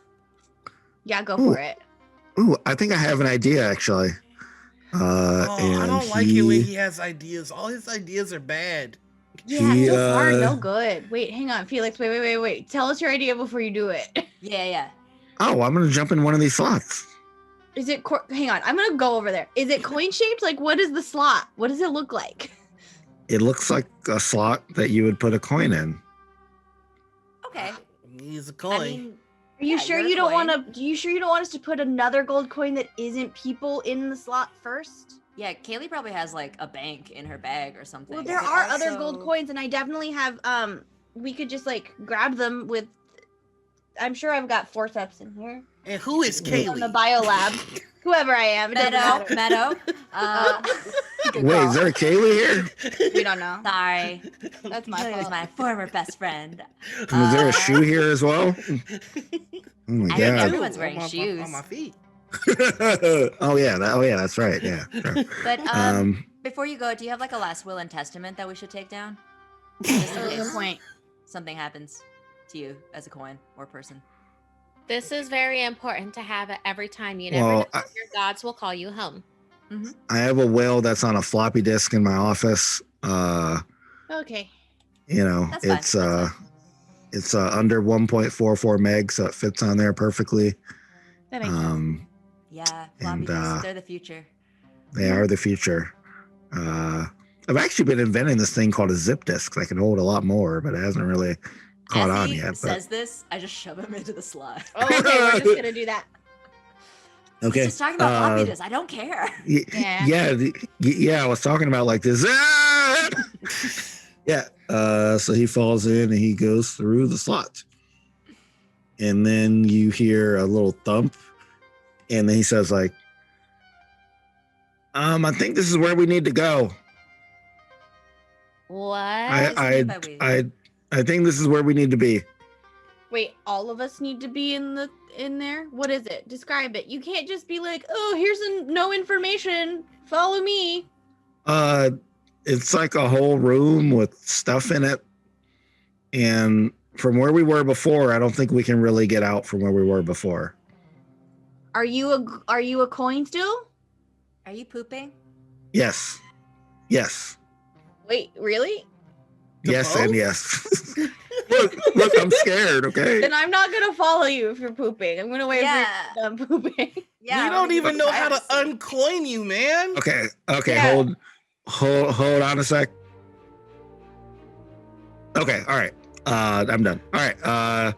Speaker 3: Yeah, go
Speaker 1: Ooh.
Speaker 3: for it.
Speaker 1: Ooh, I think I have an idea actually.
Speaker 5: I don't like it when he has ideas. All his ideas are bad.
Speaker 3: Yeah,
Speaker 1: He,
Speaker 3: so far, no good. Wait, hang on, Felix. Wait. Tell us your idea before you do it.
Speaker 2: Yeah.
Speaker 1: Oh, I'm gonna jump in one of these slots.
Speaker 3: Is it? Hang on, I'm gonna go over there. Is it coin shaped? Like, what is the slot? What does it look like?
Speaker 1: It looks like a slot that you would put a coin in.
Speaker 2: Okay.
Speaker 5: He's a
Speaker 2: I
Speaker 5: coin.
Speaker 2: mean,
Speaker 3: Are you
Speaker 2: Yeah,
Speaker 3: sure
Speaker 2: you're a
Speaker 3: you don't
Speaker 2: coin.
Speaker 3: want to? You sure you don't want us to put another gold coin that isn't people in the slot first?
Speaker 2: yeah, Kailey probably has like a bank in her bag or something.
Speaker 3: Well, there
Speaker 2: but
Speaker 3: are other gold
Speaker 2: also-
Speaker 3: coins, and I definitely have. We could just like grab them with. I'm sure I've got forceps in here.
Speaker 5: And who is
Speaker 3: On the
Speaker 5: Kailey?
Speaker 3: bio lab. Whoever I am. It doesn't matter.
Speaker 2: Meadow. Good
Speaker 1: Wait,
Speaker 2: call.
Speaker 1: is there a Kaylee here?
Speaker 3: We don't know.
Speaker 2: Sorry.
Speaker 3: That's my
Speaker 2: Kelly was
Speaker 3: fault.
Speaker 2: my former best friend.
Speaker 1: And is there a shoe here as well? Oh my
Speaker 2: I think
Speaker 1: god.
Speaker 2: everyone's wearing
Speaker 5: on
Speaker 2: shoes.
Speaker 5: on my feet.
Speaker 1: Oh yeah, that's right. Yeah. Sure.
Speaker 2: But
Speaker 1: Um,
Speaker 2: before you go, do you have like a last will and testament that we should take down? Just in
Speaker 3: Good
Speaker 2: case
Speaker 3: point.
Speaker 2: something happens to you as a coin or person.
Speaker 4: This is very important to have it every time. You never
Speaker 1: Well,
Speaker 4: know if your gods will call you home.
Speaker 1: I have a will that's on a floppy disk in my office.
Speaker 3: Okay.
Speaker 1: You know,
Speaker 2: That's fine,
Speaker 1: it's
Speaker 2: that's
Speaker 1: it's under 1.44 meg, so it fits on there perfectly.
Speaker 3: That makes sense.
Speaker 2: Yeah, floppy
Speaker 1: And,
Speaker 2: disks, they're the future.
Speaker 1: They are the future. I've actually been inventing this thing called a zip disk that can hold a lot more, but it hasn't really caught
Speaker 2: As
Speaker 1: on
Speaker 2: he
Speaker 1: yet. But
Speaker 2: says this, I just shove him into the slot.
Speaker 3: Oh, okay, we're just gonna do that.
Speaker 1: okay,
Speaker 2: He's just talking about floppy disks. I don't care.
Speaker 3: Yeah.
Speaker 1: yeah. I was talking about like this. Yeah. So he falls in and he goes through the slot, and then you hear a little thump, and then he says like, I think this is where we need to go.
Speaker 4: What?
Speaker 1: I think this is where we need to be.
Speaker 3: Wait, all of us need to be in there? What is it? Describe it. You can't just be like, oh, here's no information. Follow me.
Speaker 1: It's like a whole room with stuff in it, and from where we were before, I don't think we can really get out from where we were before.
Speaker 3: Are you a coin still?
Speaker 2: Are you pooping?
Speaker 1: Yes.
Speaker 3: Wait, really?
Speaker 1: Yes,
Speaker 5: both?
Speaker 1: and yes. look, I'm scared. Okay.
Speaker 3: Then I'm not gonna follow you if you're pooping. I'm gonna wait
Speaker 2: Yeah.
Speaker 3: for you to pooping.
Speaker 2: Yeah.
Speaker 5: we don't even know how to
Speaker 2: privacy.
Speaker 5: uncoin you, man.
Speaker 1: Okay.
Speaker 3: Yeah.
Speaker 1: Hold on a sec. Okay. All right. I'm done. All right.
Speaker 5: Oh.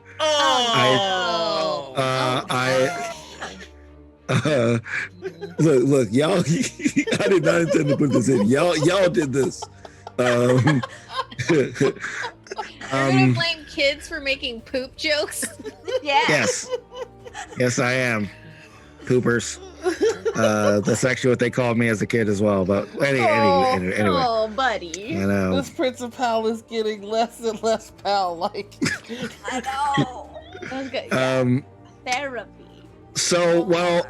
Speaker 1: Look, y'all. I did not intend to put this in. Y'all did this.
Speaker 4: You're gonna blame kids for making poop jokes?
Speaker 2: Yeah.
Speaker 1: Yes, I am. Poopers. That's actually what they called me as a kid as well. But anyway.
Speaker 3: Oh, buddy.
Speaker 1: I know.
Speaker 5: This principal is getting less and less pal-like.
Speaker 2: I know.
Speaker 3: That's good. Therapy.
Speaker 1: So, well,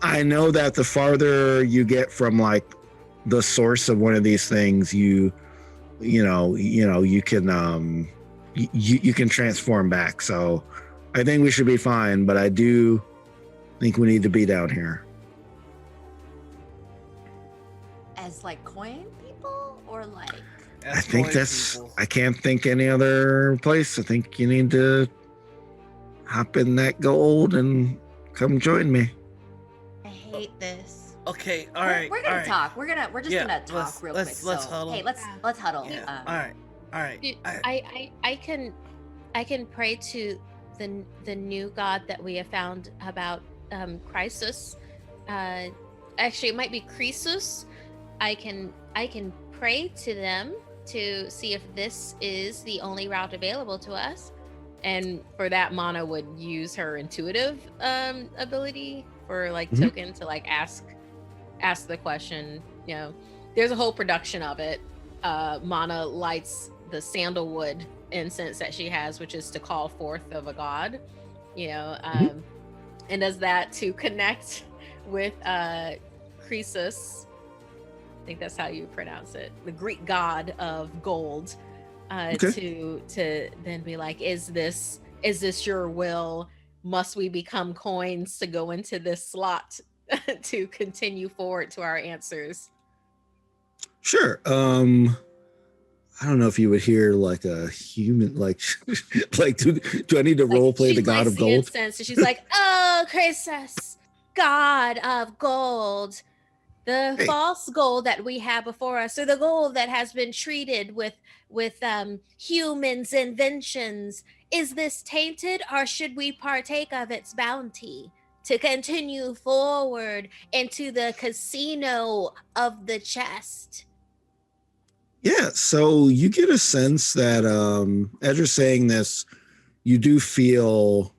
Speaker 1: I know that the farther you get from like the source of one of these things, you can you can transform back. So, I think we should be fine. But I do think we need to be down here.
Speaker 2: As like coin people or like
Speaker 1: I think I can't think any other place. I think you need to hop in that gold and come join me.
Speaker 3: I hate this.
Speaker 5: Okay, all right.
Speaker 2: We're gonna
Speaker 5: all right.
Speaker 2: talk. We're just
Speaker 5: Yeah,
Speaker 2: gonna talk
Speaker 5: let's-
Speaker 2: real
Speaker 5: let's-
Speaker 2: quick.
Speaker 5: let's
Speaker 2: So,
Speaker 5: huddle.
Speaker 2: hey, let's huddle.
Speaker 5: Yeah. All right.
Speaker 4: Dude, I can pray to the new god that we have found about crisis. Actually, it might be Croesus. I can pray to them to see if this is the only route available to us. And for that, Mana would use her intuitive ability for like token to like ask the question. You know, there's a whole production of it. Mana lights the sandalwood incense that she has, which is to call forth of a god. You know, and does that to connect with Croesus. I think that's how you pronounce it. The Greek god of gold. To then be like, is this your will? Must we become coins to go into this slot to continue forward to our answers?
Speaker 1: Sure. I don't know if you would hear like a human, like do I need to role play
Speaker 4: She
Speaker 1: the god
Speaker 4: lights
Speaker 1: of
Speaker 4: the
Speaker 1: gold?
Speaker 4: incense and she's like, oh, Croesus, god of gold. The
Speaker 1: Hey.
Speaker 4: false gold that we have before us, or the gold that has been treated with humans' inventions, is this tainted, or should we partake of its bounty to continue forward into the casino of the chest?
Speaker 1: Yeah, so you get a sense that as you're saying this, you do feel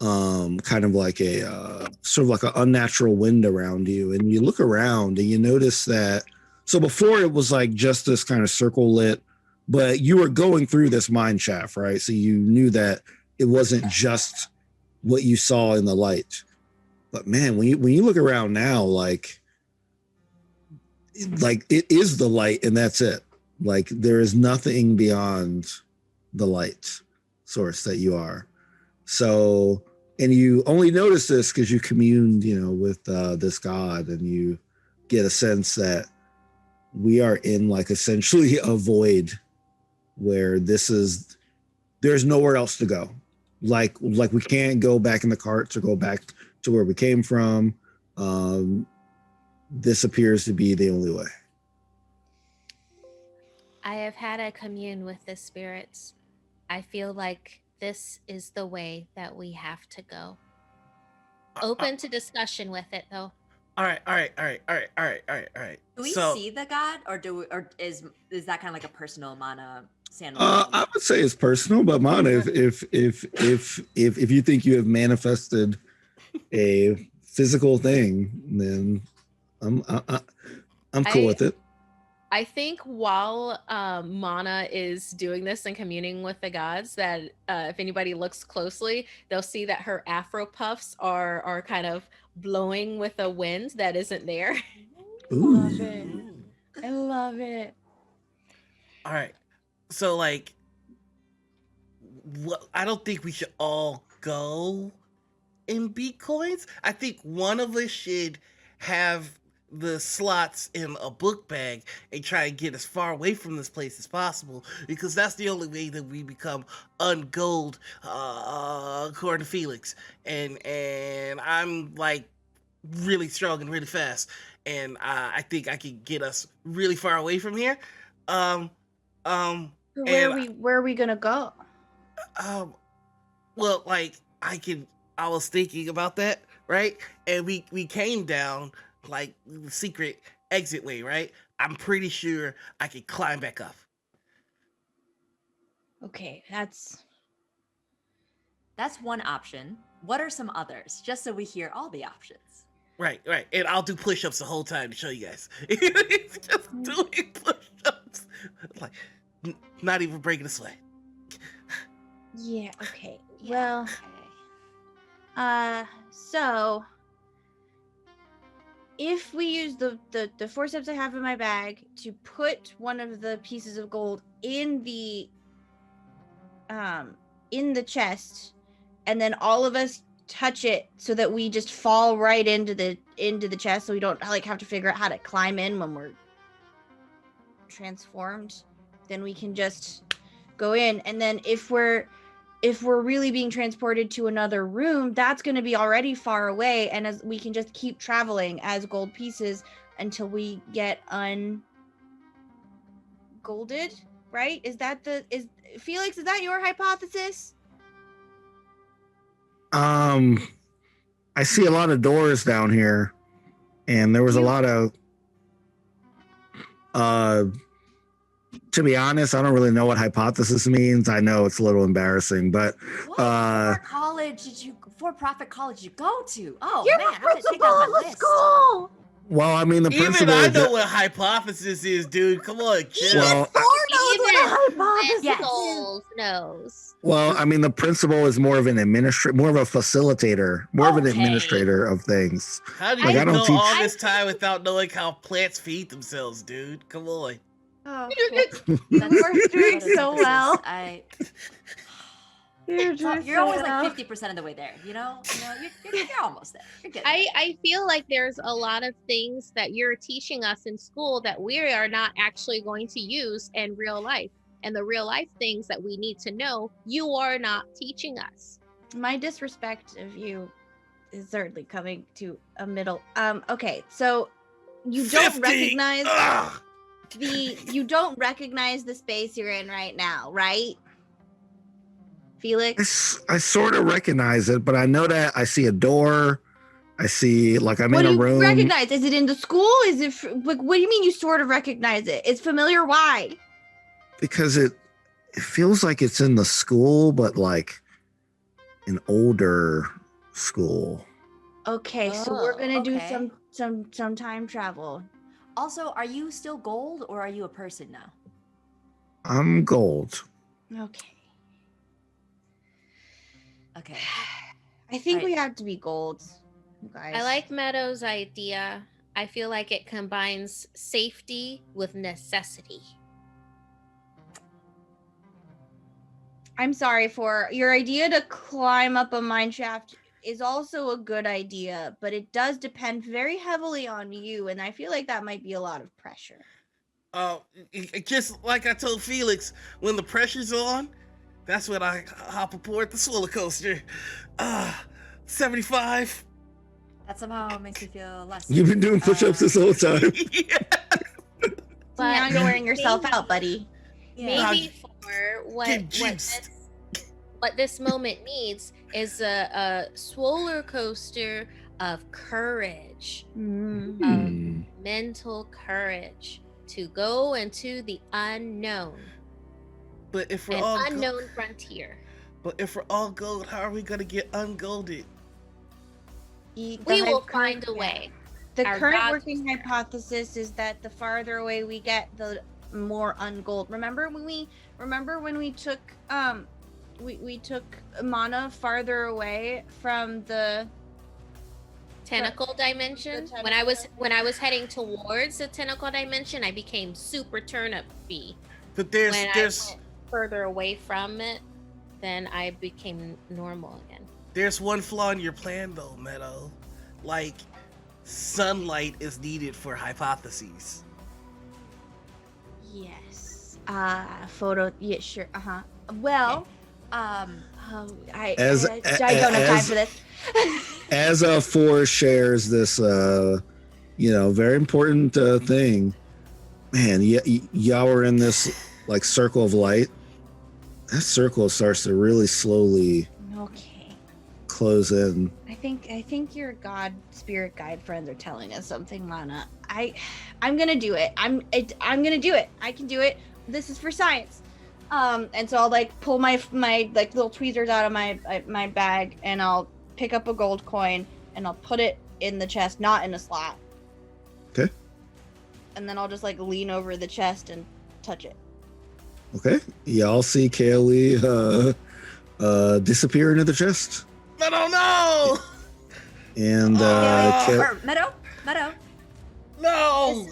Speaker 1: kind of like a sort of like an unnatural wind around you, and you look around and you notice that. So before it was like just this kind of circle lit, but you were going through this mine shaft, right? So you knew that it wasn't just what you saw in the light. But man, when you look around now, like it is the light and that's it. Like there is nothing beyond the light source that you are. So, and you only notice this because you communed, with this God, and you get a sense that we are in like essentially a void where there's nowhere else to go. Like we can't go back in the carts or go back to where we came from. This appears to be the only way.
Speaker 4: I have had a commune with the spirits. I feel like this is the way that we have to go. Open to discussion with it, though.
Speaker 5: All right.
Speaker 2: Do we
Speaker 5: So,
Speaker 2: see the god, or is that kind of like a personal Mana sandwich?
Speaker 1: I would say it's personal, but Mana, if you think you have manifested a physical thing, then I'm cool with it.
Speaker 4: I think while Mana is doing this and communing with the gods, that if anybody looks closely, they'll see that her afro puffs are kind of blowing with a wind that isn't there.
Speaker 1: Ooh.
Speaker 3: Love it. I love it.
Speaker 5: all right. So like, I don't think we should all go in Bitcoins. I think one of us should have the slots in a book bag and try and get as far away from this place as possible, because that's the only way that we become ungold, according to Felix. And I'm like really strong and really fast, and I think I can get us really far away from here.
Speaker 3: Where are we gonna go?
Speaker 5: Well, like I was thinking about that, right? And we came down like the secret exit way, right? I'm pretty sure I could climb back up.
Speaker 3: Okay, that's
Speaker 2: one option. What are some others? Just so we hear all the options.
Speaker 5: Right. And I'll do push-ups the whole time to show you guys. It's just doing push-ups. Like, not even breaking a sweat.
Speaker 3: yeah. Okay.
Speaker 2: Yeah,
Speaker 3: Well, so if we use the forceps I have in my bag to put one of the pieces of gold in the chest, and then all of us touch it so that we just fall right into the chest, so we don't like have to figure out how to climb in when we're transformed, then we can just go in. And then if we're really being transported to another room, that's going to be already far away, and as we can just keep traveling as gold pieces until we get ungolded, right? Is Felix, is that your hypothesis?
Speaker 1: I see a lot of doors down here, and there was a lot of to be honest, I don't really know what hypothesis means. I know it's a little embarrassing, but
Speaker 2: What for-profit college did you go to? Oh
Speaker 3: You're
Speaker 2: man,
Speaker 3: the
Speaker 2: I'm gonna take
Speaker 3: principal
Speaker 2: out
Speaker 3: of
Speaker 2: my
Speaker 3: the
Speaker 2: list.
Speaker 3: school.
Speaker 1: well, I mean, the
Speaker 5: Even
Speaker 1: principal.
Speaker 5: I know what hypothesis is, dude. Come on, chill.
Speaker 1: Well,
Speaker 3: Thor knows what a hypothesis
Speaker 2: Yes.
Speaker 3: is.
Speaker 4: knows.
Speaker 1: Well, I mean, the principal is more of an more of a facilitator, more of an
Speaker 2: Okay.
Speaker 1: administrator of things.
Speaker 5: How do
Speaker 1: Like,
Speaker 5: you
Speaker 1: I don't
Speaker 5: go
Speaker 1: teach-
Speaker 5: all this time without knowing how plants feed themselves, dude? Come on.
Speaker 3: Oh,
Speaker 2: That's
Speaker 3: doing
Speaker 2: that is
Speaker 3: so
Speaker 2: emphasis.
Speaker 3: well.
Speaker 2: You're always like 50% of the way there. You're almost there. You're good.
Speaker 4: I feel like there's a lot of things that you're teaching us in school that we are not actually going to use in real life. And the real life things that we need to know, you are not teaching us.
Speaker 3: My disrespect of you is certainly coming to a middle. Okay, so you don't
Speaker 5: 50!
Speaker 3: recognize
Speaker 5: Ugh!
Speaker 3: you don't recognize the space you're in right now, right? Felix?
Speaker 1: I sort of recognize it, but I know that I see a door. I see, like, I'm
Speaker 3: What
Speaker 1: in
Speaker 3: do
Speaker 1: a
Speaker 3: you
Speaker 1: room.
Speaker 3: recognize? Is it in the school? Is it like, what do you mean you sort of recognize it? It's familiar. Why?
Speaker 1: Because it feels like it's in the school, but like an older school.
Speaker 3: Okay, so we're gonna do
Speaker 2: okay.
Speaker 3: some time travel.
Speaker 2: Also, are you still gold or are you a person now?
Speaker 1: I'm gold.
Speaker 3: Okay.
Speaker 2: Okay.
Speaker 3: I think
Speaker 2: Right.
Speaker 3: we have to be gold, you guys.
Speaker 4: I like Meadow's idea. I feel like it combines safety with necessity.
Speaker 3: I'm sorry for your idea to climb up a mine shaft is also a good idea, but it does depend very heavily on you, and I feel like that might be a lot of pressure.
Speaker 5: Just like I told Felix, when the pressure's on, that's when I hop aboard the roller coaster. 75.
Speaker 2: That somehow makes me feel less.
Speaker 1: You've been doing push-ups this whole time.
Speaker 5: Yeah.
Speaker 3: But now you're wearing yourself
Speaker 4: maybe-
Speaker 3: out, buddy.
Speaker 2: Yeah.
Speaker 4: Maybe for
Speaker 5: Get juiced.
Speaker 4: what this moment needs is a roller coaster of courage,
Speaker 1: Hmm.
Speaker 4: mental courage to go into the unknown,
Speaker 5: But if we're
Speaker 4: an
Speaker 5: all
Speaker 4: unknown frontier.
Speaker 5: but if we're all gold, how are we gonna get ungolded?
Speaker 4: We will find a
Speaker 3: yeah.
Speaker 4: way.
Speaker 3: The
Speaker 4: Our
Speaker 3: current
Speaker 4: gods-
Speaker 3: working hypothesis is that the farther away we get, the more ungold. Remember when we took we took mana farther away from the
Speaker 4: Tentacle dimension.
Speaker 3: The
Speaker 4: When I was heading towards the tentacle dimension, I became super turnipy.
Speaker 5: But
Speaker 4: When
Speaker 5: there's
Speaker 4: I went further away from it, then I became normal again.
Speaker 5: there's one flaw in your plan though, Meadow. Like, sunlight is needed for hypotheses.
Speaker 3: yes photo. Yeah, sure. Well, I
Speaker 1: As-
Speaker 3: don't have time
Speaker 1: as-
Speaker 3: for this.
Speaker 1: As Four shares this, very important thing, man, y'all are in this like circle of light. That circle starts to really slowly
Speaker 3: Okay.
Speaker 1: close in.
Speaker 3: I think your spirit guide friends are telling us something, Mana. I'm gonna do it. I'm gonna do it. I can do it. This is for science. And so I'll like pull my like little tweezers out of my bag, and I'll pick up a gold coin and I'll put it in the chest, not in a slot.
Speaker 1: Okay.
Speaker 3: And then I'll just like lean over the chest and touch it.
Speaker 1: Okay, y'all see Kailey disappear into the chest,
Speaker 5: No!
Speaker 1: and
Speaker 2: Or Meadow?
Speaker 5: No!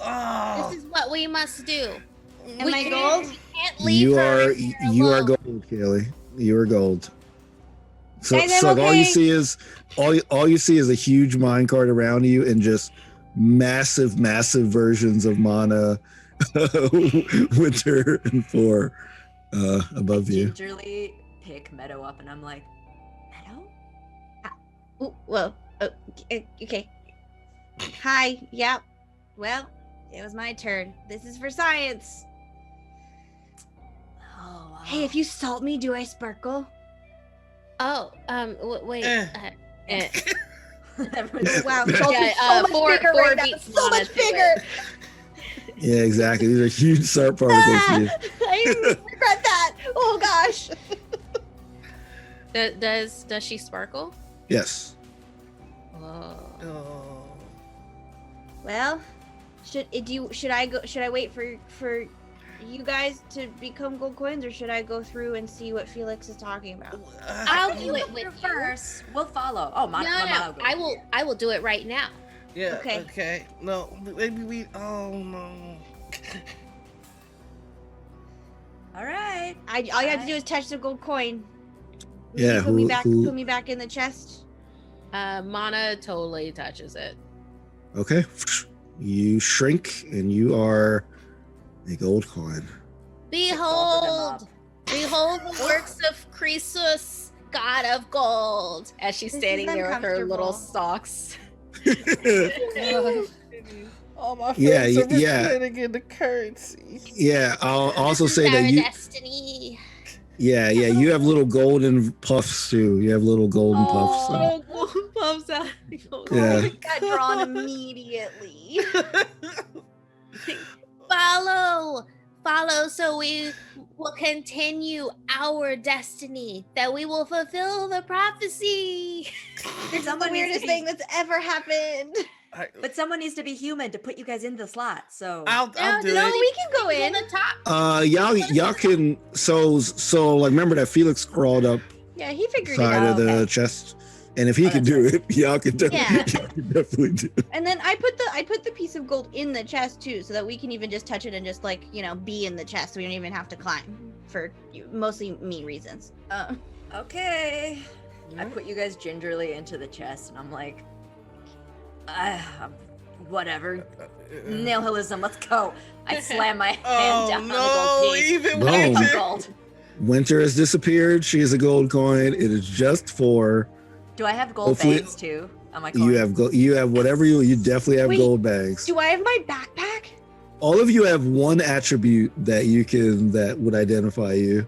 Speaker 4: This is what we must do.
Speaker 3: Am I gold?
Speaker 4: We can't leave
Speaker 1: you
Speaker 4: her
Speaker 1: are
Speaker 4: here
Speaker 1: you are
Speaker 4: alone.
Speaker 1: gold, Kailey. You are gold. So,
Speaker 3: Guys, I'm
Speaker 1: so all you
Speaker 3: okay.
Speaker 1: see is all you see is a huge minecart around you and just massive versions of Mana, Winter, and Four above you.
Speaker 2: Gingerly pick Meadow up and I'm like, Meadow?
Speaker 3: Ooh, whoa. Okay. Hi. Yep. Well, it was my turn. This is for science.
Speaker 2: Oh, wow.
Speaker 3: Hey, if you salt me, do I sparkle?
Speaker 4: Oh, wait.
Speaker 3: Wow,
Speaker 1: Yeah,
Speaker 3: salt is so much
Speaker 4: four
Speaker 3: bigger right now.
Speaker 4: beats
Speaker 3: It's so
Speaker 4: Mana
Speaker 3: much
Speaker 4: to
Speaker 3: bigger.
Speaker 4: it.
Speaker 1: Yeah, exactly. These are huge sharp particles. to you.
Speaker 3: I regret that. Oh gosh.
Speaker 4: Does she sparkle?
Speaker 1: Yes.
Speaker 4: Oh.
Speaker 5: Oh.
Speaker 3: Well, should I wait for you guys to become gold coins, or should I go through and see what Felix is talking about?
Speaker 4: I'll
Speaker 2: You
Speaker 4: do it
Speaker 2: go
Speaker 4: with
Speaker 2: through
Speaker 4: you.
Speaker 2: first. We'll follow. Oh, my
Speaker 4: No, I will do it right now.
Speaker 5: Yeah,
Speaker 3: Okay.
Speaker 5: okay. No, maybe we. Oh, no.
Speaker 2: All right.
Speaker 3: All you have to do is touch the gold coin. Will
Speaker 1: Yeah,
Speaker 3: you put
Speaker 1: who-
Speaker 3: put me back in the chest.
Speaker 4: Mana totally touches it.
Speaker 1: Okay. You shrink and you are a gold coin.
Speaker 4: Behold the works of Croesus, god of gold. As she's
Speaker 3: This is
Speaker 4: standing there with her little
Speaker 3: uncomfortable.
Speaker 4: socks.
Speaker 5: All my
Speaker 1: Yeah,
Speaker 5: friends are
Speaker 1: yeah.
Speaker 5: representing in the currency.
Speaker 1: Yeah, I'll also
Speaker 4: This is
Speaker 1: say that
Speaker 4: our
Speaker 1: you.
Speaker 4: destiny.
Speaker 1: Yeah, you have little golden puffs too. You have little golden puffs. So.
Speaker 4: Puffs out.
Speaker 1: Yeah.
Speaker 3: Got drawn immediately.
Speaker 4: follow so we will continue our destiny, that we will fulfill the prophecy.
Speaker 3: It's the
Speaker 2: Someone needs to
Speaker 3: weirdest
Speaker 2: be-
Speaker 3: thing that's ever happened.
Speaker 2: But someone needs to be human to put you guys in the slot. So
Speaker 5: I'll do
Speaker 3: No,
Speaker 5: it.
Speaker 3: we can go in.
Speaker 4: the top.
Speaker 1: Y'all can so like remember that Felix crawled up
Speaker 3: Yeah, he figured it
Speaker 1: side
Speaker 3: out.
Speaker 1: of the
Speaker 2: okay.
Speaker 1: chest, and if he
Speaker 2: Oh,
Speaker 1: can
Speaker 2: that's
Speaker 1: do it, y'all can
Speaker 3: Yeah.
Speaker 1: definitely do it.
Speaker 3: And then I put the piece of gold in the chest too, so that we can even just touch it and just like, you know, be in the chest. So we don't even have to climb for mostly me reasons.
Speaker 2: okay. I put you guys gingerly into the chest, and I'm like, whatever. Nihilism, let's go. I slam my hand down on the gold piece.
Speaker 5: Even
Speaker 1: Boom.
Speaker 2: Fuck
Speaker 5: Winter.
Speaker 2: gold.
Speaker 1: Winter has disappeared. She has a gold coin. It is just for
Speaker 2: Do I have gold
Speaker 1: Hopefully-
Speaker 2: bags too? On my
Speaker 1: you have you have whatever you definitely have
Speaker 3: Wait,
Speaker 1: gold bags.
Speaker 3: Do I have my backpack?
Speaker 1: All of you have one attribute that would identify you.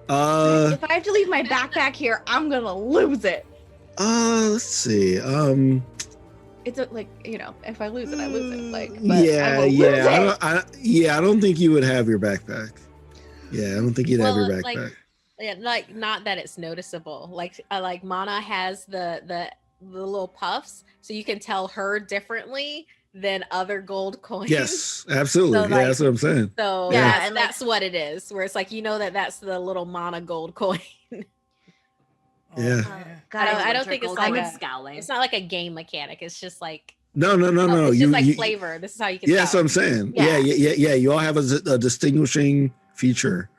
Speaker 3: If I have to leave my backpack here, I'm gonna lose it.
Speaker 1: Let's see.
Speaker 3: It's like, you know, if I lose it, I lose it. Like, but I
Speaker 1: Yeah,
Speaker 3: will lose
Speaker 1: yeah.
Speaker 3: it.
Speaker 1: I don't think you would have your backpack. Yeah, I don't think you'd have your
Speaker 4: Well,
Speaker 1: backpack.
Speaker 4: like- Yeah, like not that it's noticeable. Like Mana has the little puffs, so you can tell her differently than other gold coins.
Speaker 1: Yes, absolutely.
Speaker 4: So,
Speaker 1: Yeah,
Speaker 4: like-
Speaker 1: that's what I'm saying.
Speaker 4: So
Speaker 1: Yeah.
Speaker 4: that's,
Speaker 2: And, like-
Speaker 4: that's what it is. Where it's like, you know, that's the little Mana gold coin.
Speaker 1: Yeah.
Speaker 3: Guys,
Speaker 4: I don't think it's like a-
Speaker 2: scowling.
Speaker 4: It's not like a game mechanic. It's just like
Speaker 1: No.
Speaker 4: it's just like
Speaker 1: You-
Speaker 4: flavor. This is how you can.
Speaker 1: Yeah,
Speaker 4: tell.
Speaker 1: that's what I'm saying.
Speaker 4: Yeah.
Speaker 1: Yeah. You all have a distinguishing feature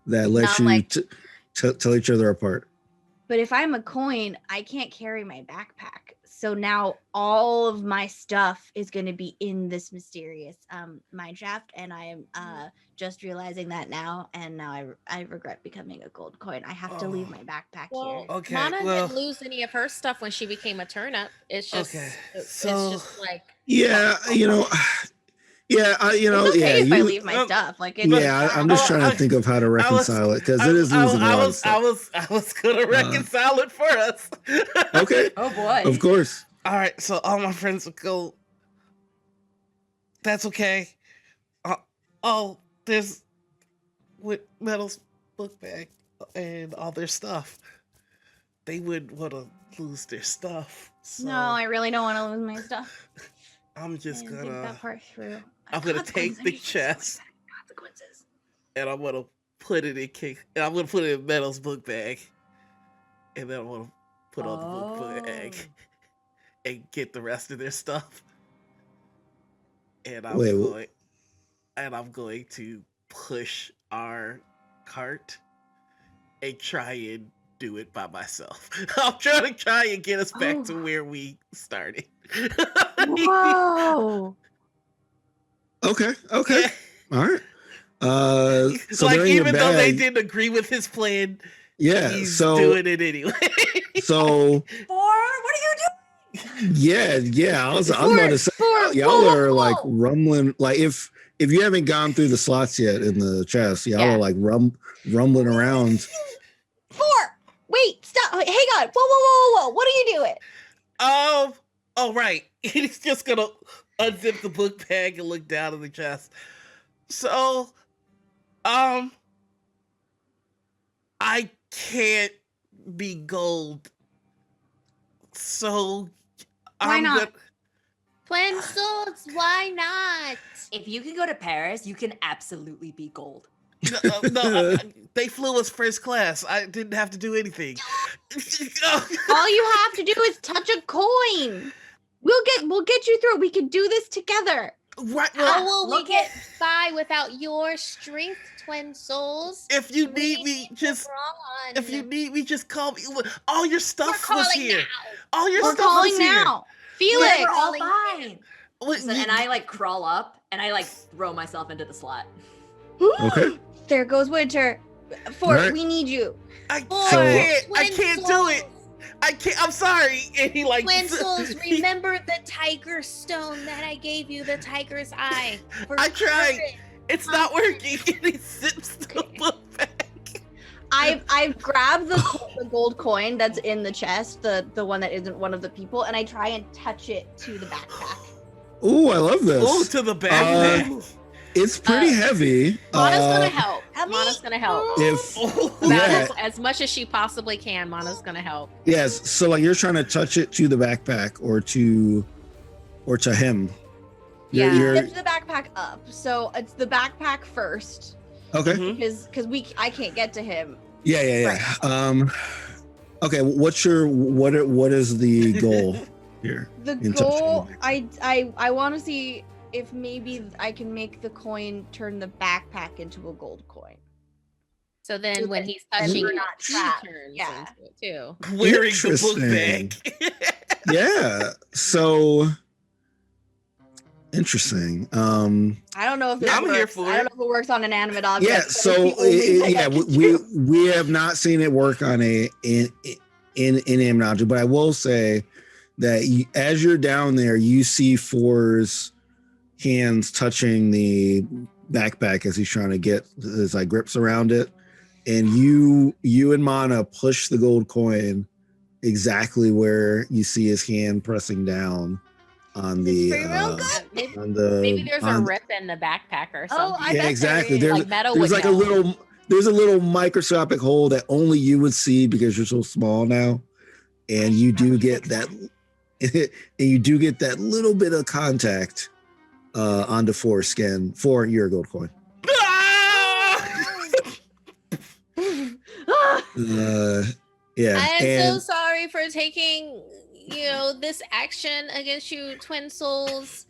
Speaker 1: that lets
Speaker 4: Not
Speaker 1: you
Speaker 4: like-
Speaker 1: tell each other apart.
Speaker 3: But if I'm a coin, I can't carry my backpack. So now all of my stuff is going to be in this mysterious mine shaft, and I am just realizing that now. And now I regret becoming a gold coin. I have to leave my backpack
Speaker 4: Well,
Speaker 3: here.
Speaker 5: Okay,
Speaker 4: Mana
Speaker 5: well-
Speaker 4: didn't lose any of her stuff when she became a turnip. It's just,
Speaker 5: Okay,
Speaker 4: it's
Speaker 5: so-
Speaker 4: just like
Speaker 1: Yeah, you know. Yeah,
Speaker 3: It's okay if I
Speaker 1: you-
Speaker 3: leave my
Speaker 5: um,
Speaker 3: stuff. Like, it's
Speaker 1: Yeah, I'm just trying to
Speaker 5: I-
Speaker 1: think of how to reconcile it because it is losing a lot of stuff.
Speaker 5: I was gonna reconcile it for us.
Speaker 1: Okay,
Speaker 2: Oh boy.
Speaker 1: of course.
Speaker 5: All right, so all my friends will go. That's okay. There's with Metal's book bag and all their stuff. They would want to lose their stuff. So
Speaker 3: no, I really don't want to lose my stuff.
Speaker 5: I'm just
Speaker 3: I didn't think
Speaker 5: gonna
Speaker 3: that part through.
Speaker 5: I'm gonna take
Speaker 3: Consequences. I
Speaker 5: the
Speaker 3: need to
Speaker 5: chest.
Speaker 3: Consequences.
Speaker 5: and I'm gonna put it in I'm gonna put it in Metal's book bag, and then I'm gonna put on the book bag and get the rest of their stuff. And I'm going to push our cart and try and do it by myself. I'm trying to get us back to where we started.
Speaker 3: Whoa!
Speaker 1: Okay. All right. So
Speaker 5: like
Speaker 1: they're in your
Speaker 5: even though they
Speaker 1: bag.
Speaker 5: didn't agree with his plan,
Speaker 1: Yeah.
Speaker 5: he's
Speaker 1: So
Speaker 5: doing it anyway.
Speaker 1: so
Speaker 2: What are you doing?
Speaker 1: yeah. I was about to say y'all are like rumbling. Like if you haven't gone through the slots yet in the chest, y'all
Speaker 3: Yeah.
Speaker 1: are like rumbling around.
Speaker 3: 4. Wait, stop. Hang on. Whoa. What are you doing?
Speaker 5: Oh right. He's just gonna unzip the book bag and look down at the chest. So, I can't be gold. So,
Speaker 3: Why
Speaker 5: I'm
Speaker 3: not?
Speaker 5: gonna-
Speaker 4: twin souls. Why not?
Speaker 2: If you can go to Paris, you can absolutely be gold.
Speaker 5: They flew us first class. I didn't have to do anything.
Speaker 3: All you have to do is touch a coin. We'll get you through. We can do this together.
Speaker 5: Right,
Speaker 4: How
Speaker 5: well,
Speaker 4: will we
Speaker 2: look
Speaker 4: get by without your strength, twin souls?
Speaker 5: if you
Speaker 4: We
Speaker 5: need me,
Speaker 4: need
Speaker 5: just
Speaker 4: LeBron.
Speaker 5: if you need me, just call me. All your
Speaker 4: We're
Speaker 5: stuff was
Speaker 4: calling
Speaker 5: here.
Speaker 4: now.
Speaker 5: All your
Speaker 3: We're
Speaker 5: stuff
Speaker 3: calling
Speaker 5: was here.
Speaker 3: now. Felix.
Speaker 2: We're all
Speaker 4: calling
Speaker 2: fine.
Speaker 5: What-
Speaker 2: So- and I like crawl up and I like throw myself into the slot.
Speaker 1: Okay.
Speaker 3: There goes Winter. 4,
Speaker 1: Right.
Speaker 3: we need you.
Speaker 5: I
Speaker 1: So-
Speaker 5: can't do it. I can't. I'm sorry. And he like.
Speaker 4: Twin souls, remember the tiger stone that I gave you, the tiger's eye. for
Speaker 5: I tried.
Speaker 4: courage.
Speaker 5: It's not working. And he zips the book back.
Speaker 3: I've grabbed the gold coin that's in the chest, the one that isn't one of the people, and I try and touch it to the backpack.
Speaker 1: Ooh, I love this.
Speaker 5: Oh, to the backpack.
Speaker 1: It's pretty heavy.
Speaker 4: Mana's gonna help.
Speaker 3: help me.
Speaker 4: Mana's gonna help.
Speaker 1: If
Speaker 4: About as much as she possibly can. Mana's gonna help.
Speaker 1: yes, so like you're trying to touch it to the backpack or to him.
Speaker 4: Yeah.
Speaker 6: Lift the backpack up. So it's the backpack first.
Speaker 1: Okay.
Speaker 5: Mhm.
Speaker 6: Because I can't get to him.
Speaker 1: Yeah. Okay, what is the goal here?
Speaker 6: The
Speaker 1: in
Speaker 6: goal,
Speaker 1: touching
Speaker 6: I want to see if maybe I can make the coin turn the backpack into a gold coin.
Speaker 4: So then
Speaker 6: So
Speaker 4: when
Speaker 6: that-
Speaker 4: he's
Speaker 6: and
Speaker 4: touching
Speaker 6: we're
Speaker 4: it,
Speaker 6: not
Speaker 4: he
Speaker 6: trapped.
Speaker 4: turns
Speaker 6: Yeah.
Speaker 4: into it too.
Speaker 5: Wearing the book
Speaker 1: Interesting.
Speaker 5: bag.
Speaker 1: Yeah. So interesting.
Speaker 6: I don't know if this
Speaker 5: I'm
Speaker 6: works.
Speaker 5: here for
Speaker 6: I don't
Speaker 5: it.
Speaker 6: know if it works on inanimate objects.
Speaker 1: Yeah.
Speaker 6: but it's
Speaker 1: So
Speaker 6: the only thing I can do.
Speaker 1: we have not seen it work on in inanimate object, but I will say that as you're down there, you see Four's hands touching the backpack as he's trying to get his like grips around it, and you and Mana push the gold coin exactly where you see his hand pressing down on the
Speaker 3: free real good?
Speaker 1: on the
Speaker 4: Maybe there's a
Speaker 1: on-
Speaker 4: rip in the backpack or
Speaker 3: Oh,
Speaker 4: something.
Speaker 3: I bet
Speaker 1: yeah,
Speaker 3: there
Speaker 1: exactly.
Speaker 3: is.
Speaker 1: There's
Speaker 4: Like Meadow
Speaker 1: there's
Speaker 4: would
Speaker 1: like
Speaker 4: know.
Speaker 1: there's a little microscopic hole that only you would see because you're so small now, and you do get that, and you do get that little bit of contact onto foreskin for your gold coin. Yeah,
Speaker 4: I am
Speaker 1: and
Speaker 4: so sorry for taking, this action against you, twin souls.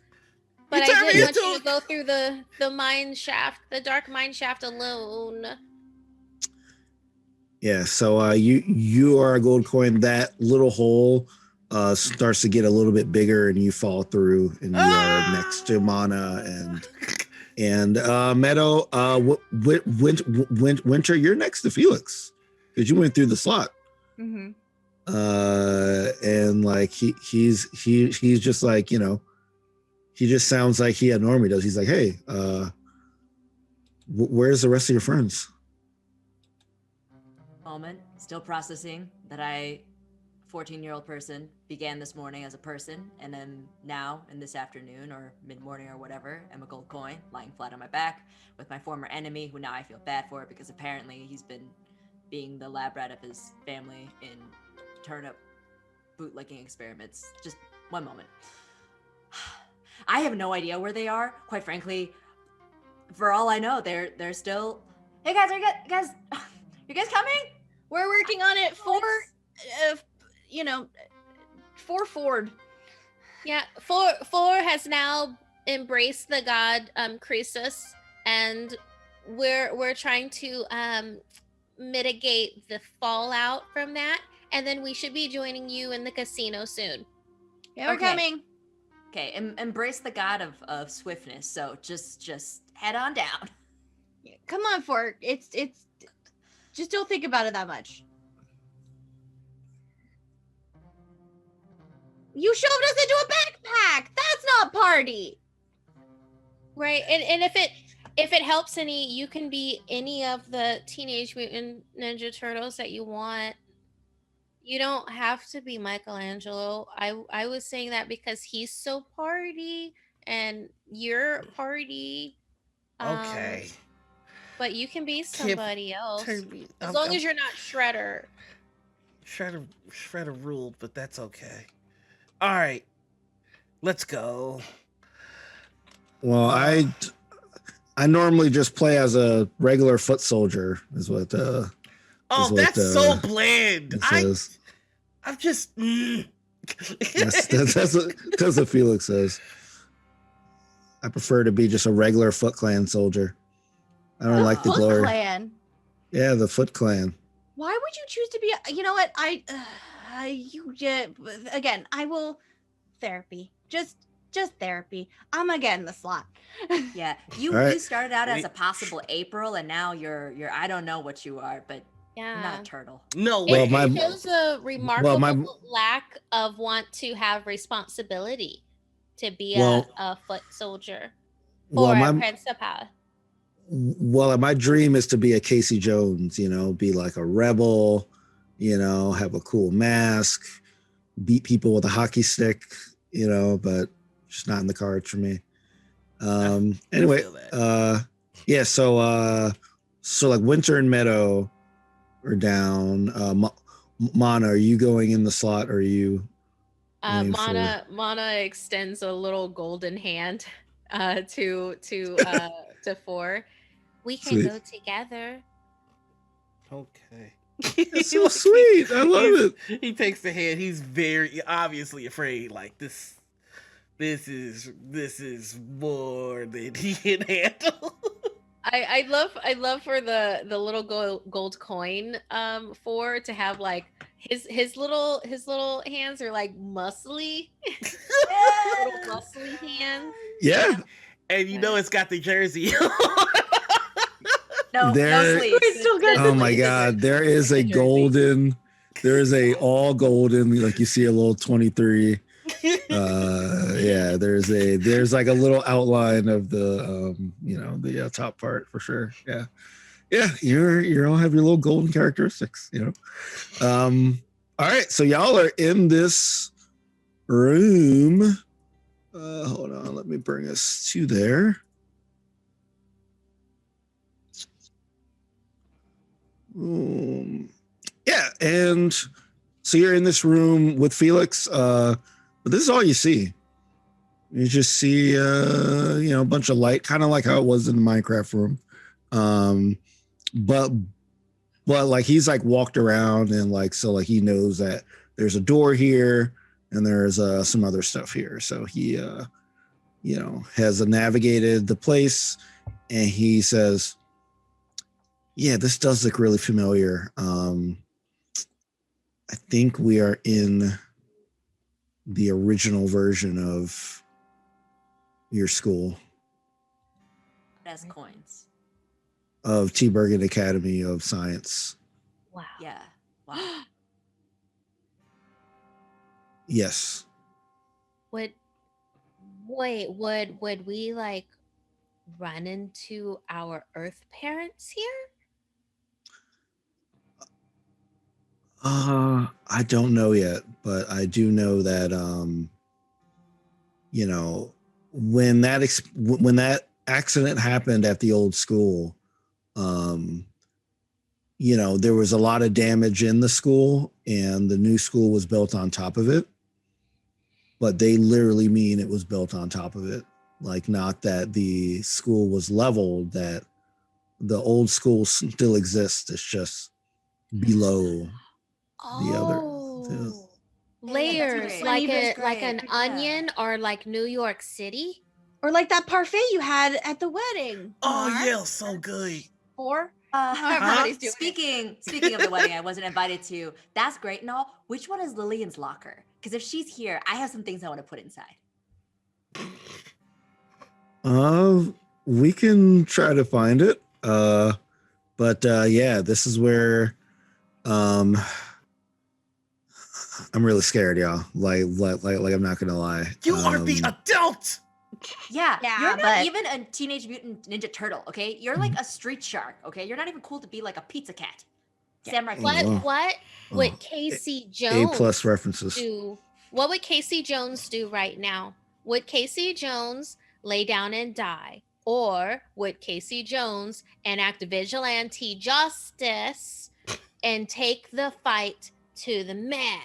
Speaker 4: But I
Speaker 5: turned me
Speaker 4: didn't want
Speaker 5: into
Speaker 4: you
Speaker 5: a-
Speaker 4: to go through the mine shaft, the dark mine shaft alone.
Speaker 1: yeah, so you are a gold coin. That little hole starts to get a little bit bigger, and you fall through, and you are next to Mana and Meadow. Winter, you're next to Felix because you went through the slot.
Speaker 6: Mm-hmm.
Speaker 1: And like he's just like, he just sounds like he normally does. He's like, hey, where's the rest of your friends?
Speaker 2: Moment, still processing that 14-year-old person, began this morning as a person, and then now in this afternoon or mid-morning or whatever, am a gold coin lying flat on my back with my former enemy, who now I feel bad for because apparently he's been being the lab rat of his family in turnip bootlicking experiments. Just one moment. I have no idea where they are. Quite frankly, for all I know, they're still. Hey guys, are you guys? You guys coming?
Speaker 6: We're working on it for Ford.
Speaker 4: Yeah, Four has now embraced the god Croesus, and we're trying to mitigate the fallout from that, and then we should be joining you in the casino soon.
Speaker 6: Yeah, we're
Speaker 2: Okay.
Speaker 6: coming.
Speaker 2: Okay, embrace the god of swiftness. So just head on down.
Speaker 6: Come on, Ford. It's just don't think about it that much. You shoved us into a backpack. That's not party.
Speaker 4: Right, and if it helps any, you can be any of the Teenage Mutant Ninja Turtles that you want. You don't have to be Michelangelo. I was saying that because he's so party and you're party.
Speaker 5: Okay.
Speaker 4: But you can be somebody else.
Speaker 5: Turn me-
Speaker 4: As
Speaker 5: I'm-
Speaker 4: long
Speaker 5: I'm-
Speaker 4: as you're not Shredder.
Speaker 5: Shredder ruled, but that's okay. All right, let's go.
Speaker 1: Well, I normally just play as a regular foot soldier, is what
Speaker 5: Oh,
Speaker 1: what,
Speaker 5: that's so bland.
Speaker 1: it says.
Speaker 5: I'm just.
Speaker 1: That's what Felix says. I prefer to be just a regular Foot Clan soldier. I don't like the
Speaker 6: Foot
Speaker 1: glory.
Speaker 6: Clan.
Speaker 1: Yeah, the Foot Clan.
Speaker 6: Why would you choose to be? You know what? Again, I will therapy. Just therapy. I'm gonna get in the slot.
Speaker 2: Yeah, you
Speaker 1: All right.
Speaker 2: you started out as
Speaker 5: Wait.
Speaker 2: a possible April, and now you're I don't know what you are, but you're not
Speaker 4: Yeah.
Speaker 2: a turtle.
Speaker 5: No
Speaker 1: Well,
Speaker 5: way.
Speaker 1: my-
Speaker 4: It shows a remarkable
Speaker 1: my-
Speaker 4: lack of want to have responsibility to be
Speaker 1: Well-
Speaker 4: a foot soldier
Speaker 1: Well,
Speaker 4: or a
Speaker 1: my
Speaker 4: principal.
Speaker 1: my dream is to be a Casey Jones. Be like a rebel. Have a cool mask, beat people with a hockey stick. But just not in the cards for me. Anyway,
Speaker 5: feel that.
Speaker 1: yeah. So like Winter and Meadow are down. Mana, are you going in the slot? Or are you? aiming for-
Speaker 4: Mana extends a little golden hand to 4. We can
Speaker 1: Sweet.
Speaker 4: go together.
Speaker 5: Okay.
Speaker 1: That's so sweet. I love it.
Speaker 5: He takes the hand. He's very obviously afraid. Like this is more than he can handle.
Speaker 4: I love for the little gold coin to have like his little hands are like muscly. Little muscly hands.
Speaker 1: Yeah.
Speaker 5: And you know it's got the jersey.
Speaker 2: No
Speaker 1: There-
Speaker 2: sleeves.
Speaker 6: We still got
Speaker 1: Oh my God. There is a golden. There is a all golden. Like you see a little 23. Yeah. There's like a little outline of the the top part for sure. Yeah. Yeah. You're all have your little golden characteristics. All right. So y'all are in this room. Hold on. Let me bring us to there. Yeah, and so you're in this room with Felix, but this is all you see. You just see a bunch of light, kind of like how it was in the Minecraft room. But like he's like walked around and like he knows that there's a door here and there's some other stuff here. So he has navigated the place, and he says, yeah, this does look really familiar. I think we are in the original version of your school,
Speaker 2: As coins.
Speaker 1: of Techburg Academy of Science.
Speaker 4: Wow.
Speaker 2: Yeah. Wow.
Speaker 1: Yes.
Speaker 4: Would we like run into our Earth parents here?
Speaker 1: I don't know yet, but I do know that when that accident happened at the old school, there was a lot of damage in the school, and the new school was built on top of it. But they literally mean it was built on top of it. Like, not that the school was leveled, that the old school still exists. It's just below the other.
Speaker 4: Oh,
Speaker 2: Yeah,
Speaker 4: layers
Speaker 2: that's
Speaker 4: like
Speaker 2: great.
Speaker 4: like an
Speaker 2: Yeah.
Speaker 4: onion, or like New York City.
Speaker 6: Or like that parfait you had at the wedding.
Speaker 5: Oh
Speaker 6: Mark.
Speaker 5: yeah, so good.
Speaker 6: Or
Speaker 2: Everybody's
Speaker 6: doing it.
Speaker 2: speaking of the wedding I wasn't invited to, that's great and all. Which one is Lillian's locker? Because if she's here, I have some things I want to put inside.
Speaker 1: We can try to find it. But yeah, this is where I'm really scared, y'all. Like I'm not gonna lie.
Speaker 5: You are the adult.
Speaker 2: Yeah,
Speaker 3: Yeah,
Speaker 2: you're not
Speaker 3: but-
Speaker 2: even a Teenage Mutant Ninja Turtle, okay? You're like a street shark, okay? You're not even cool to be like a pizza cat. Samurai
Speaker 4: What
Speaker 1: Oh.
Speaker 4: what
Speaker 1: Oh,
Speaker 4: would Casey
Speaker 1: A
Speaker 4: Jones
Speaker 1: plus references.
Speaker 4: do? What would Casey Jones do right now? Would Casey Jones lay down and die? Or would Casey Jones enact vigilante justice and take the fight to the man?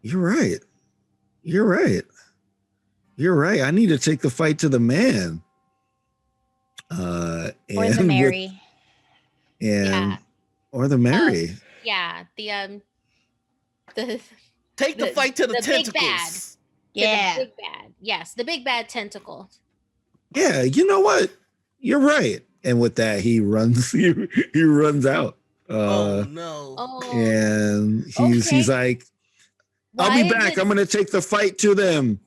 Speaker 1: You're right. You're right. You're right. I need to take the fight to the man.
Speaker 3: Or the
Speaker 1: with-
Speaker 3: Mary.
Speaker 1: and
Speaker 4: Yeah.
Speaker 1: or the Mary.
Speaker 4: Yeah, the
Speaker 5: Take the
Speaker 4: The-
Speaker 5: fight to the
Speaker 4: the big
Speaker 5: tentacles.
Speaker 3: Yeah.
Speaker 4: the big bad. Yes, the big bad tentacle.
Speaker 1: Yeah, you know what? You're right. And with that, he runs. He runs out.
Speaker 5: Oh no.
Speaker 4: Oh,
Speaker 1: And he's like, "I'll be
Speaker 4: why
Speaker 1: back.
Speaker 4: would
Speaker 1: I'm gonna take the fight to them.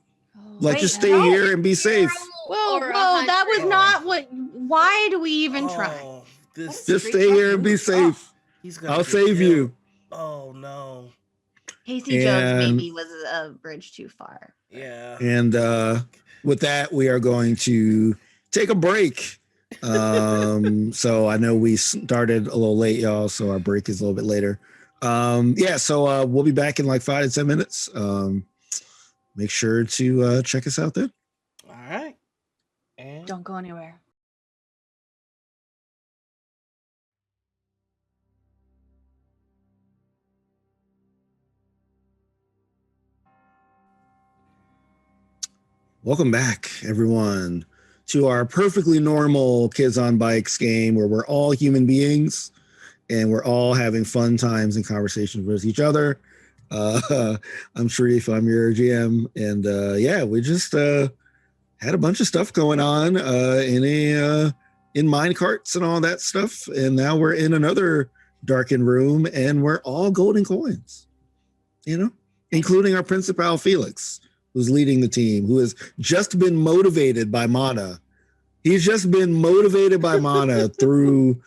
Speaker 1: Like,
Speaker 2: Wait,
Speaker 1: just stay
Speaker 2: no.
Speaker 1: here and be safe.
Speaker 6: Whoa,
Speaker 4: or a
Speaker 6: whoa, that was
Speaker 4: hundred?
Speaker 6: not what. Why do we even try?
Speaker 5: Oh, this,
Speaker 1: Just
Speaker 2: Street
Speaker 1: stay
Speaker 2: shark
Speaker 1: here and be
Speaker 2: moves.
Speaker 1: safe.
Speaker 5: he's gonna
Speaker 1: I'll
Speaker 5: get
Speaker 1: save
Speaker 5: killed.
Speaker 1: you."
Speaker 5: Oh no.
Speaker 6: Casey
Speaker 1: And-
Speaker 6: Jones maybe was a bridge too far.
Speaker 5: Yeah.
Speaker 1: And with that, we are going to take a break. So I know we started a little late, y'all, so our break is a little bit later. Yeah, so we'll be back in like 5 to 10 minutes. make sure to check us out then.
Speaker 5: All right. And
Speaker 6: Don't go anywhere.
Speaker 1: Welcome back, everyone, to our perfectly normal Kids on Bikes game where we're all human beings and we're all having fun times and conversations with each other. I'm Shareef, I'm your GM, and yeah, we just had a bunch of stuff going on in mine carts and all that stuff, and now we're in another darkened room and we're all golden coins, you know, including our Principal Felix, who's leading the team, who has just been motivated by Mana. He's just been motivated by Mana through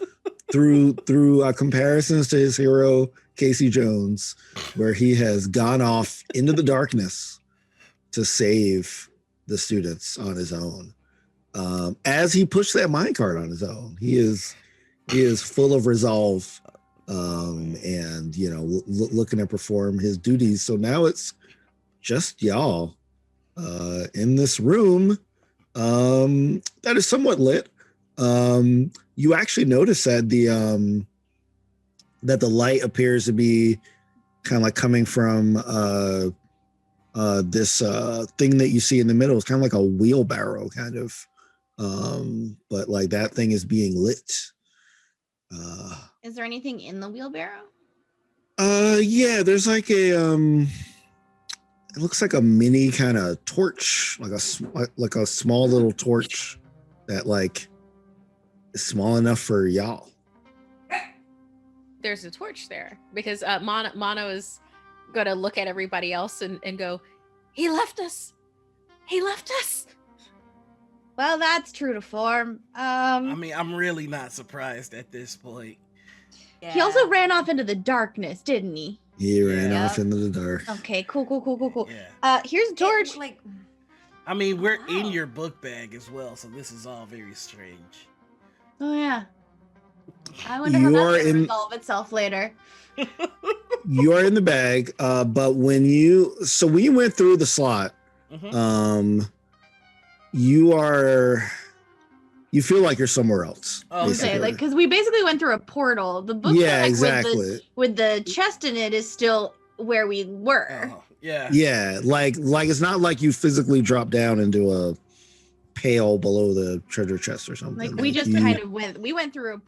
Speaker 1: comparisons to his hero Casey Jones, where he has gone off into the darkness to save the students on his own. As he pushed that minecart on his own, he is full of resolve, and you know, looking to perform his duties. So now it's just y'all in this room that is somewhat lit. You actually notice that the light appears to be kind of like coming from this thing that you see in the middle. It's kind of like a wheelbarrow, kind of, but like that thing is being lit.
Speaker 6: Is there anything in the wheelbarrow?
Speaker 1: Yeah, there's like a it looks like a mini kind of torch, like a small little torch that like is small enough for y'all.
Speaker 4: There's a torch there because Mono is going to look at everybody else and go, he left us. He left us.
Speaker 6: Well, that's true to form.
Speaker 5: I mean, I'm really not surprised at this point.
Speaker 2: Yeah.
Speaker 6: He also ran off into the darkness, didn't he?
Speaker 1: He ran
Speaker 2: Yeah.
Speaker 1: off into the dark.
Speaker 6: Okay, cool.
Speaker 5: Yeah.
Speaker 6: Here's a torch.
Speaker 2: Like,
Speaker 5: I mean, we're in
Speaker 2: Wow.
Speaker 5: your book bag as well, so this is all very strange.
Speaker 6: Oh yeah. I wonder
Speaker 1: You
Speaker 6: how
Speaker 1: are
Speaker 6: that's gonna
Speaker 1: in-
Speaker 6: resolve itself later.
Speaker 1: You are in the bag, but when you went through the slot,
Speaker 5: Mhm.
Speaker 1: you feel like you're somewhere else.
Speaker 5: Oh,
Speaker 1: basically.
Speaker 6: Okay, like because we basically went through a portal. The book
Speaker 1: Yeah,
Speaker 6: bag
Speaker 1: exactly.
Speaker 6: with the chest in it is still where we were.
Speaker 5: Oh, yeah.
Speaker 1: Yeah, like it's not like you physically dropped down into a pail below the treasure chest or something.
Speaker 6: Like we just
Speaker 1: you-
Speaker 6: kind of went through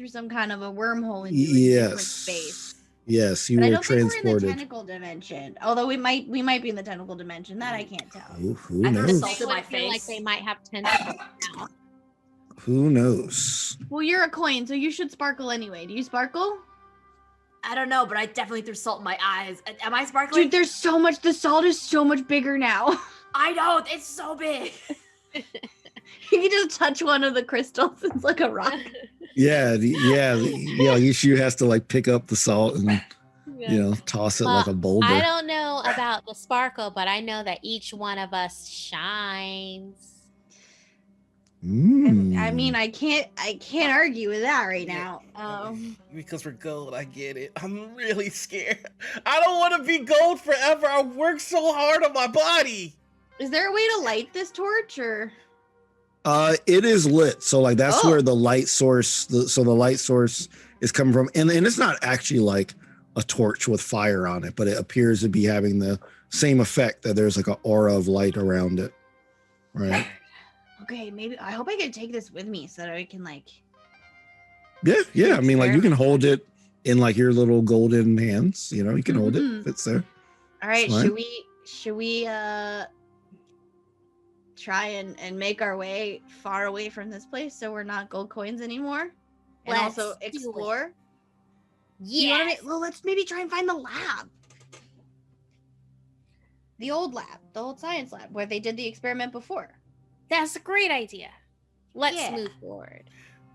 Speaker 6: some kind of a wormhole into a different
Speaker 1: Yes.
Speaker 6: space.
Speaker 1: Yes, you
Speaker 6: But I
Speaker 1: were
Speaker 6: don't think we're in the
Speaker 1: transported.
Speaker 6: tentacle dimension. Although we might be in the tentacle dimension. That I can't tell.
Speaker 1: Who
Speaker 2: I heard
Speaker 1: knows?
Speaker 2: it's all- to my
Speaker 4: I feel like
Speaker 2: face.
Speaker 4: they might have tentacles now.
Speaker 1: Who knows?
Speaker 6: Well, you're a coin, so you should sparkle anyway. Do you sparkle?
Speaker 2: I don't know, but I definitely threw salt in my eyes. Am I sparkling?
Speaker 6: Dude, there's so much. The salt is so much bigger now.
Speaker 2: I know, it's so big.
Speaker 6: You can just touch one of the crystals. It's like a rock.
Speaker 1: Yeah. You has to like pick up the salt and toss it like a boulder.
Speaker 4: I don't know about the sparkle, but I know that each one of us shines.
Speaker 6: I mean, I can't argue with that right now.
Speaker 5: Because we're gold, I get it. I'm really scared. I don't want to be gold forever. I worked so hard on my body.
Speaker 6: Is there a way to light this torch or?
Speaker 1: It is lit, so like that's
Speaker 6: Oh.
Speaker 1: where the light source. The light source is coming from, and it's not actually like a torch with fire on it, but it appears to be having the same effect that there's like an aura of light around it, right?
Speaker 6: Okay, maybe I hope I can take this with me so that I can like.
Speaker 1: Yeah. I mean, like you can hold it in like your little golden hands. You know, you can hold it.
Speaker 6: Mhm.
Speaker 1: If it's there.
Speaker 6: All right,
Speaker 1: Fine.
Speaker 6: should we try and make our way far away from this place so we're not gold coins anymore, and also
Speaker 4: Let's do it.
Speaker 6: explore?
Speaker 4: Yeah.
Speaker 6: Well, let's maybe try and find the lab. The old science lab where they did the experiment before.
Speaker 4: That's a great idea. Let's
Speaker 6: Yeah.
Speaker 4: move forward.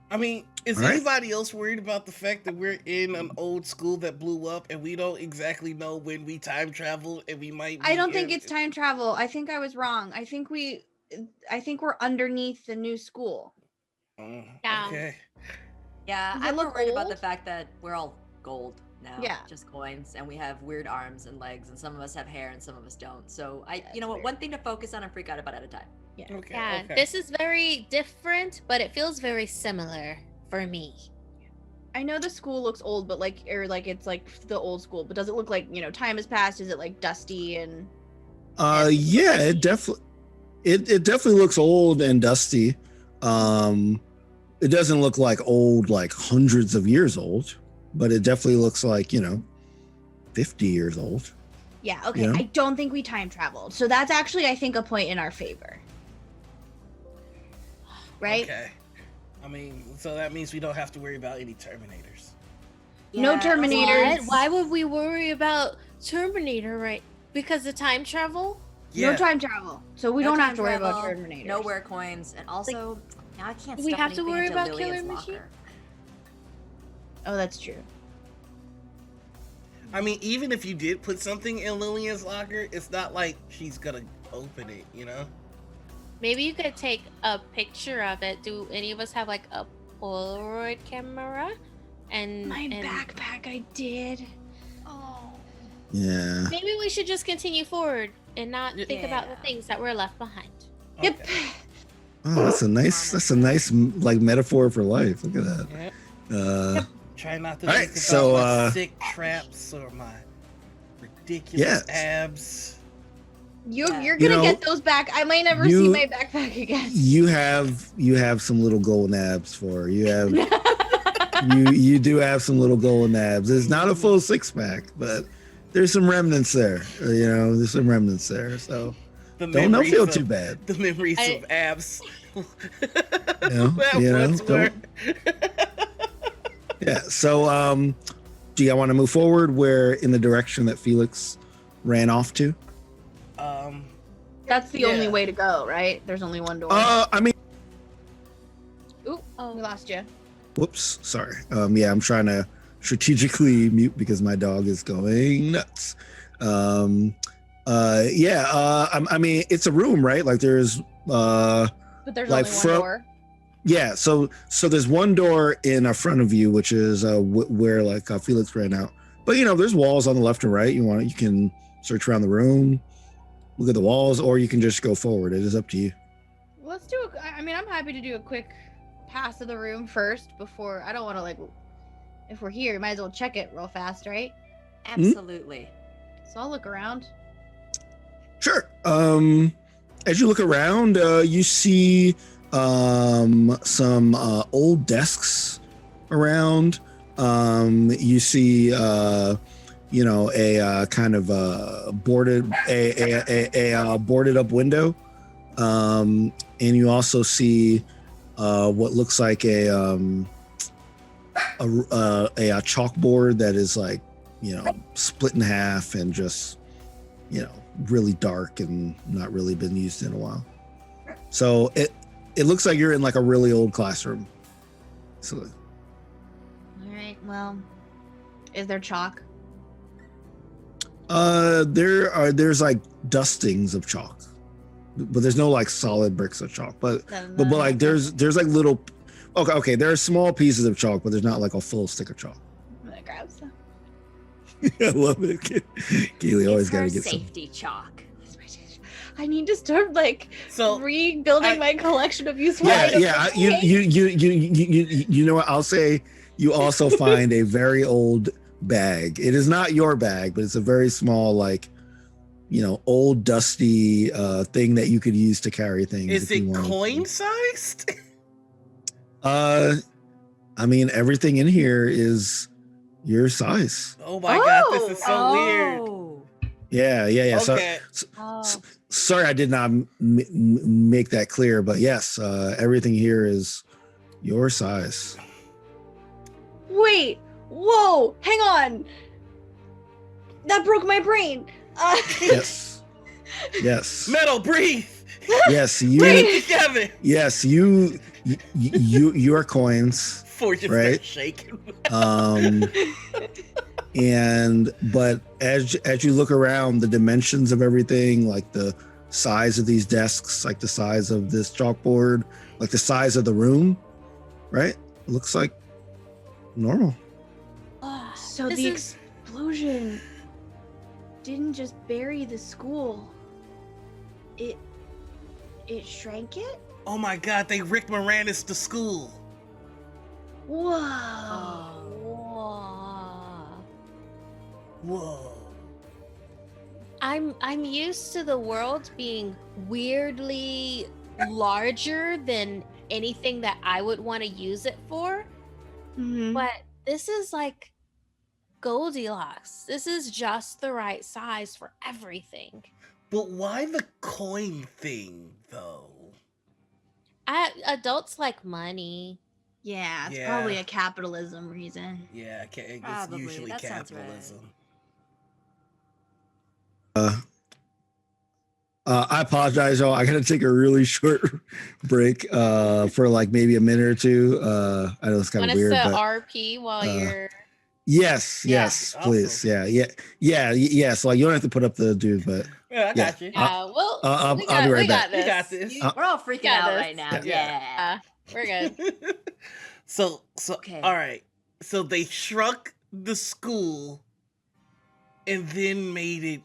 Speaker 5: I mean, is
Speaker 1: All right.
Speaker 5: anybody else worried about the fact that we're in an old school that blew up and we don't exactly know when we time traveled and we might
Speaker 6: I
Speaker 5: be
Speaker 6: don't think
Speaker 5: in-
Speaker 6: it's time travel. I think I was wrong. I think we're underneath the new school.
Speaker 5: Oh,
Speaker 4: Yeah.
Speaker 5: okay.
Speaker 2: Yeah,
Speaker 6: Does it
Speaker 2: I'm more
Speaker 6: look
Speaker 2: worried about
Speaker 6: old?
Speaker 2: the fact that we're all gold. now.
Speaker 6: Yeah.
Speaker 2: Just coins, and we have weird arms and legs, and some of us have hair and some of us don't. So you know what?
Speaker 3: weird.
Speaker 2: One thing to focus on and freak out about at a time.
Speaker 5: Okay.
Speaker 4: Yeah,
Speaker 5: okay.
Speaker 4: this is very different, but it feels very similar for me.
Speaker 6: I know the school looks old, but it's like the old school, but does it look like, time has passed? Is it like dusty and
Speaker 1: Yeah, it definitely looks old and dusty. It doesn't look like old, like hundreds of years old, but it definitely looks like 50 years old.
Speaker 6: Yeah, okay.
Speaker 1: Yeah.
Speaker 6: I don't think we time traveled. So that's actually, I think, a point in our favor. Right?
Speaker 5: Okay. I mean, so that means we don't have to worry about any Terminators.
Speaker 6: No
Speaker 2: Yeah,
Speaker 6: Terminators.
Speaker 4: What? Why would we worry about Terminator, right? Because of time travel?
Speaker 6: No time travel. So we
Speaker 2: No
Speaker 6: don't
Speaker 2: time
Speaker 6: have to worry about
Speaker 2: travel,
Speaker 6: Terminators.
Speaker 2: No wear coins, and also now I can't.
Speaker 4: Do we
Speaker 2: stuff
Speaker 4: have to
Speaker 2: anything
Speaker 4: worry
Speaker 2: into
Speaker 4: about
Speaker 2: Lillian's
Speaker 4: Killer Machine?
Speaker 2: locker.
Speaker 6: Oh, that's true.
Speaker 5: I mean, even if you did put something in Lillian's locker, it's not like she's gonna open it,
Speaker 4: Maybe you could take a picture of it. Do any of us have like a Polaroid camera? And
Speaker 6: My
Speaker 4: and
Speaker 6: backpack, I did. Oh.
Speaker 1: Yeah.
Speaker 4: maybe we should just continue forward and not
Speaker 5: Yeah.
Speaker 4: think about the things that were left behind.
Speaker 6: Yep.
Speaker 5: Okay.
Speaker 1: Oh, that's a nice like metaphor for life. Look at that.
Speaker 5: Yep. Try not to
Speaker 1: All
Speaker 5: think
Speaker 1: right,
Speaker 5: about
Speaker 1: so,
Speaker 5: my sick traps or my ridiculous
Speaker 1: Yes.
Speaker 5: abs.
Speaker 6: You're gonna get those back. I might never see my backpack again.
Speaker 1: You have some little golden abs for her. You have you do have some little golden abs. It's not a full 6-pack, but there's some remnants there. There's some remnants there. So don't
Speaker 5: memories
Speaker 1: feel
Speaker 5: of-
Speaker 1: too bad.
Speaker 5: The memories of abs.
Speaker 1: That
Speaker 5: once were.
Speaker 1: Yeah. So do you want to move forward where in the direction that Felix ran off to?
Speaker 6: That's the only way to go, right? There's only one door.
Speaker 1: I mean,
Speaker 6: Ooh, we lost you.
Speaker 1: whoops, sorry. Yeah, I'm trying to strategically mute because my dog is going nuts. I mean, it's a room, right? Like there's
Speaker 6: But there's
Speaker 1: like
Speaker 6: only one door.
Speaker 1: yeah, so there's one door in front of you, which is where like Felix ran out. But there's walls on the left and right. You can search around the room, look at the walls, or you can just go forward. It is up to you.
Speaker 6: Let's do I'm happy to do a quick pass of the room first before I don't want to if we're here, we might as well check it real fast, right?
Speaker 2: Absolutely.
Speaker 6: So I'll look around.
Speaker 1: Sure. As you look around, you see some old desks around. You see a kind of boarded boarded up window, and you also see what looks like a chalkboard that is like split in half and just really dark and not really been used in a while. So it looks like you're in like a really old classroom. So
Speaker 6: All right. Well, is there chalk?
Speaker 1: there's like dustings of chalk, but there's no like solid bricks of chalk. But like there's like little. Okay. There are small pieces of chalk, but there's not like a full stick of chalk.
Speaker 6: I'm gonna grab some.
Speaker 1: I love it. Kailey always got to get some.
Speaker 2: safety chalk.
Speaker 6: I need to start
Speaker 5: So
Speaker 6: rebuilding my collection of useful
Speaker 1: Yeah,
Speaker 6: items.
Speaker 1: yeah. You know what? I'll say you also find a very old bag. It is not your bag, but it's a very small, like, old dusty thing that you could use to carry things.
Speaker 5: Is
Speaker 1: if you
Speaker 5: it
Speaker 1: wanted to.
Speaker 5: coin sized?
Speaker 1: I mean, everything in here is your size.
Speaker 5: Oh my god, this is so weird.
Speaker 1: Yeah.
Speaker 5: Okay.
Speaker 1: Sorry, I did not make that clear, but yes, everything here is your size.
Speaker 6: Wait. Whoa. Hang on. That broke my brain.
Speaker 1: Yes.
Speaker 5: Metal, breathe.
Speaker 1: Yes,
Speaker 6: Breathe.
Speaker 5: Together.
Speaker 1: Yes, you are coins.
Speaker 5: Fortune
Speaker 1: Right.
Speaker 5: shaking.
Speaker 1: But as you look around, the dimensions of everything, like the size of these desks, like the size of this chalkboard, like the size of the room, right? Looks like normal.
Speaker 6: So
Speaker 3: So
Speaker 4: This
Speaker 3: the
Speaker 4: is-
Speaker 3: explosion didn't just bury the school. It shrank it?
Speaker 5: Oh my God, they Rick Moranis to school.
Speaker 3: Whoa.
Speaker 4: Whoa.
Speaker 5: Whoa.
Speaker 4: I'm used to the world being weirdly larger than anything that I would want to use it for,
Speaker 3: Mhm.
Speaker 4: but this is like Goldilocks. This is just the right size for everything.
Speaker 5: But why the coin thing, though?
Speaker 4: Adults like money.
Speaker 3: Yeah, it's
Speaker 5: Yeah.
Speaker 3: probably a capitalism reason.
Speaker 5: Yeah, it's
Speaker 2: Probably,
Speaker 5: usually
Speaker 2: that sounds right.
Speaker 5: capitalism.
Speaker 1: I apologize, y'all. I gotta take a really short break for like maybe a minute or two. I know it's kind
Speaker 4: Want
Speaker 1: of
Speaker 4: us
Speaker 1: weird,
Speaker 4: to
Speaker 1: but
Speaker 4: RP while you're.
Speaker 1: yes,
Speaker 2: Yeah.
Speaker 1: please,
Speaker 5: Awesome.
Speaker 1: yeah. So like, you don't have to put up the dude, but
Speaker 5: Yeah, I got you.
Speaker 4: Well,
Speaker 1: I'll
Speaker 4: we
Speaker 1: be right back.
Speaker 4: got this.
Speaker 5: You got this.
Speaker 2: We're all freaking
Speaker 4: got
Speaker 2: out
Speaker 4: this.
Speaker 2: right now.
Speaker 5: Yeah.
Speaker 4: We're good.
Speaker 5: So
Speaker 2: Okay.
Speaker 5: all right. So they shrunk the school and then made it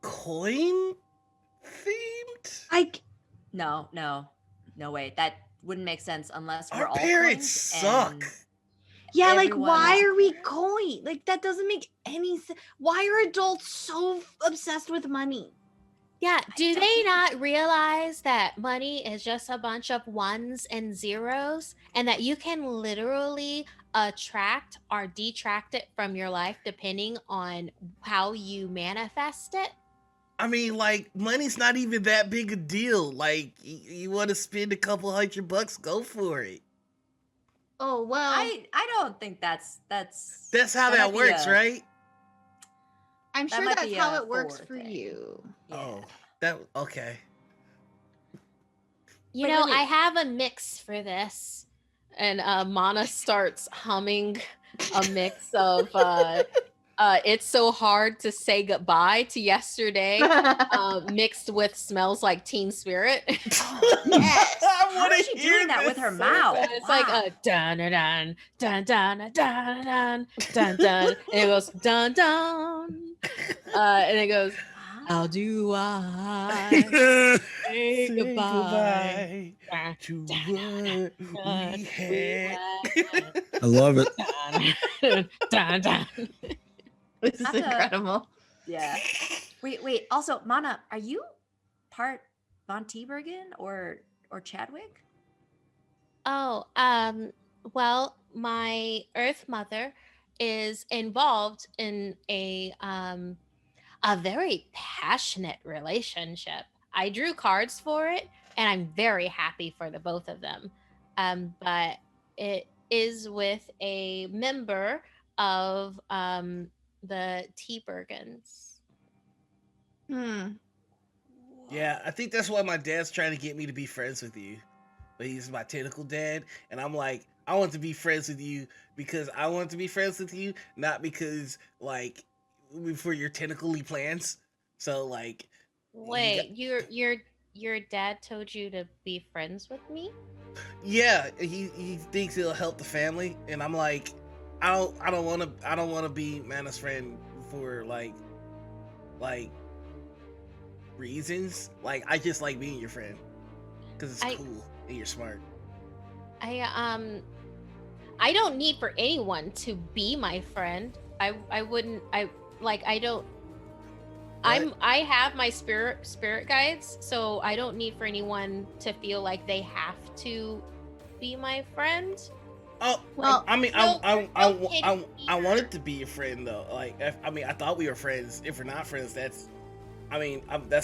Speaker 5: coin themed.
Speaker 2: No, wait. That wouldn't make sense unless we're
Speaker 5: Our
Speaker 2: all
Speaker 5: parents
Speaker 2: coins
Speaker 5: suck.
Speaker 2: and-
Speaker 3: Yeah, like
Speaker 2: Everyone
Speaker 3: why
Speaker 2: is-
Speaker 3: are we coin? Like that doesn't make any sense. Why are adults so obsessed with money?
Speaker 4: Yeah, do
Speaker 2: don't
Speaker 4: they
Speaker 2: think-
Speaker 4: not realize that money is just a bunch of ones and zeros and that you can literally attract or detract it from your life depending on how you manifest it?
Speaker 5: I mean, like, money's not even that big a deal. Like, you want to spend a couple $100, go for it.
Speaker 3: Oh well.
Speaker 2: I don't think that's
Speaker 5: That's how
Speaker 2: that
Speaker 5: that
Speaker 2: might be
Speaker 5: works,
Speaker 2: a-
Speaker 5: right?
Speaker 3: I'm
Speaker 2: that
Speaker 3: sure
Speaker 2: might
Speaker 3: that's
Speaker 2: be
Speaker 3: how
Speaker 2: a
Speaker 3: it works
Speaker 2: forward
Speaker 3: for
Speaker 2: thing.
Speaker 3: you.
Speaker 2: Yeah.
Speaker 5: Oh, that okay.
Speaker 4: You
Speaker 2: But
Speaker 4: know,
Speaker 2: really-
Speaker 4: I have a mix for this. And Mana starts humming a mix of It's So Hard to Say Goodbye to Yesterday, mixed with Smells Like Teen Spirit.
Speaker 3: Yes.
Speaker 5: I
Speaker 2: How
Speaker 5: wanna
Speaker 2: is she
Speaker 5: hear
Speaker 2: doing that with
Speaker 5: this
Speaker 2: her
Speaker 5: so
Speaker 2: mouth?
Speaker 5: bad.
Speaker 4: It's
Speaker 2: Wow.
Speaker 4: like a dun dun dun dun dun dun dun dun dun, and it goes dun dun, and it goes, how do I say
Speaker 5: Say
Speaker 4: goodbye?
Speaker 5: to
Speaker 4: Dun,
Speaker 5: what
Speaker 4: dun,
Speaker 5: we had.
Speaker 1: I love it.
Speaker 4: dun, dun, dun.
Speaker 3: This is
Speaker 2: Not to-
Speaker 3: incredible.
Speaker 2: Yeah. Wait. Also, Mana, are you part Von Tiebergen or Chadwick?
Speaker 4: Oh, well, my Earth Mother is involved in a very passionate relationship. I drew cards for it, and I'm very happy for the both of them. But it is with a member of the T-Bergens.
Speaker 5: Yeah, I think that's why my dad's trying to get me to be friends with you. But he's my tentacle dad, and I'm like, I want to be friends with you because I want to be friends with you, not because like for your tentacly plans. So like,
Speaker 4: Wait, your dad told you to be friends with me?
Speaker 5: yeah, he thinks it'll help the family, and I'm like, I don't want to be Mana's friend for like reasons. Like, I just like being your friend because it's cool and you're smart.
Speaker 4: I don't need for anyone to be my friend. I have my spirit guides, so I don't need for anyone to feel like they have to be my friend.
Speaker 5: Oh,
Speaker 3: Well,
Speaker 5: I mean,
Speaker 4: no,
Speaker 5: I
Speaker 4: either.
Speaker 5: wanted to be your friend though. Like, I mean, I thought we were friends. If we're not friends, that's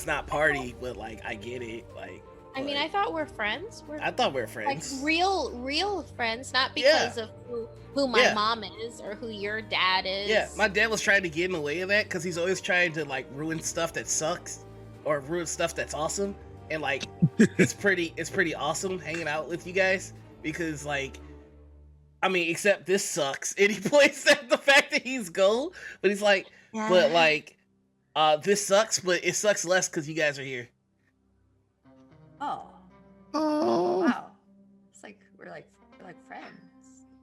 Speaker 5: not party, but like, I get it. Like,
Speaker 4: I mean, I thought we're friends.
Speaker 5: I thought we were
Speaker 4: Like
Speaker 5: friends.
Speaker 4: real friends, not because of who my
Speaker 5: Yeah.
Speaker 4: mom is or who your dad is.
Speaker 5: Yeah, my dad was trying to get in the way of that because he's always trying to like ruin stuff that sucks or ruin stuff that's awesome. And like, it's pretty awesome hanging out with you guys because like, I mean, except this sucks. And he plays at the fact that he's gold, but he's like, but like, this sucks, but it sucks less because you guys are here.
Speaker 2: Oh,
Speaker 1: Oh,
Speaker 2: wow. It's like we're like friends.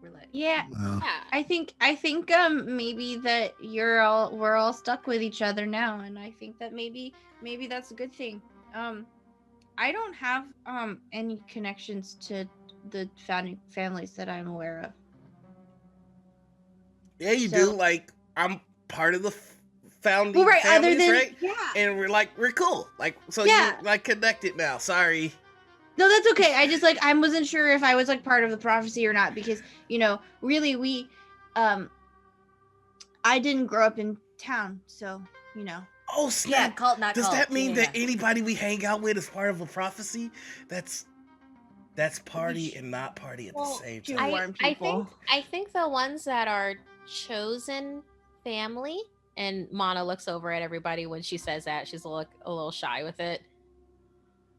Speaker 2: We're like
Speaker 6: Yeah,
Speaker 1: Wow.
Speaker 6: I think maybe that we're all stuck with each other now, and I think that maybe that's a good thing. I don't have any connections to the founding families that I'm aware of.
Speaker 5: Yeah, you
Speaker 6: So-
Speaker 5: do. Like, I'm part of the founding
Speaker 6: Well, right, other
Speaker 5: families,
Speaker 6: than
Speaker 5: right?
Speaker 6: yeah.
Speaker 5: And we're cool. Like, so
Speaker 6: Yeah.
Speaker 5: you're like connected now. Sorry.
Speaker 6: No, that's okay. I just I wasn't sure if I was like part of the prophecy or not, because really we I didn't grow up in town, so
Speaker 5: Oh
Speaker 2: Yeah,
Speaker 5: snap!
Speaker 2: cult, not
Speaker 5: Does
Speaker 2: cult.
Speaker 5: that mean
Speaker 2: Yeah,
Speaker 5: that
Speaker 2: yeah.
Speaker 5: anybody we hang out with is part of a prophecy? That's party and not party at the
Speaker 6: Well,
Speaker 5: same
Speaker 6: to
Speaker 5: time.
Speaker 6: warn
Speaker 4: I
Speaker 6: people.
Speaker 4: think the ones that are chosen family, and Mana looks over at everybody when she says that. She's a little shy with it.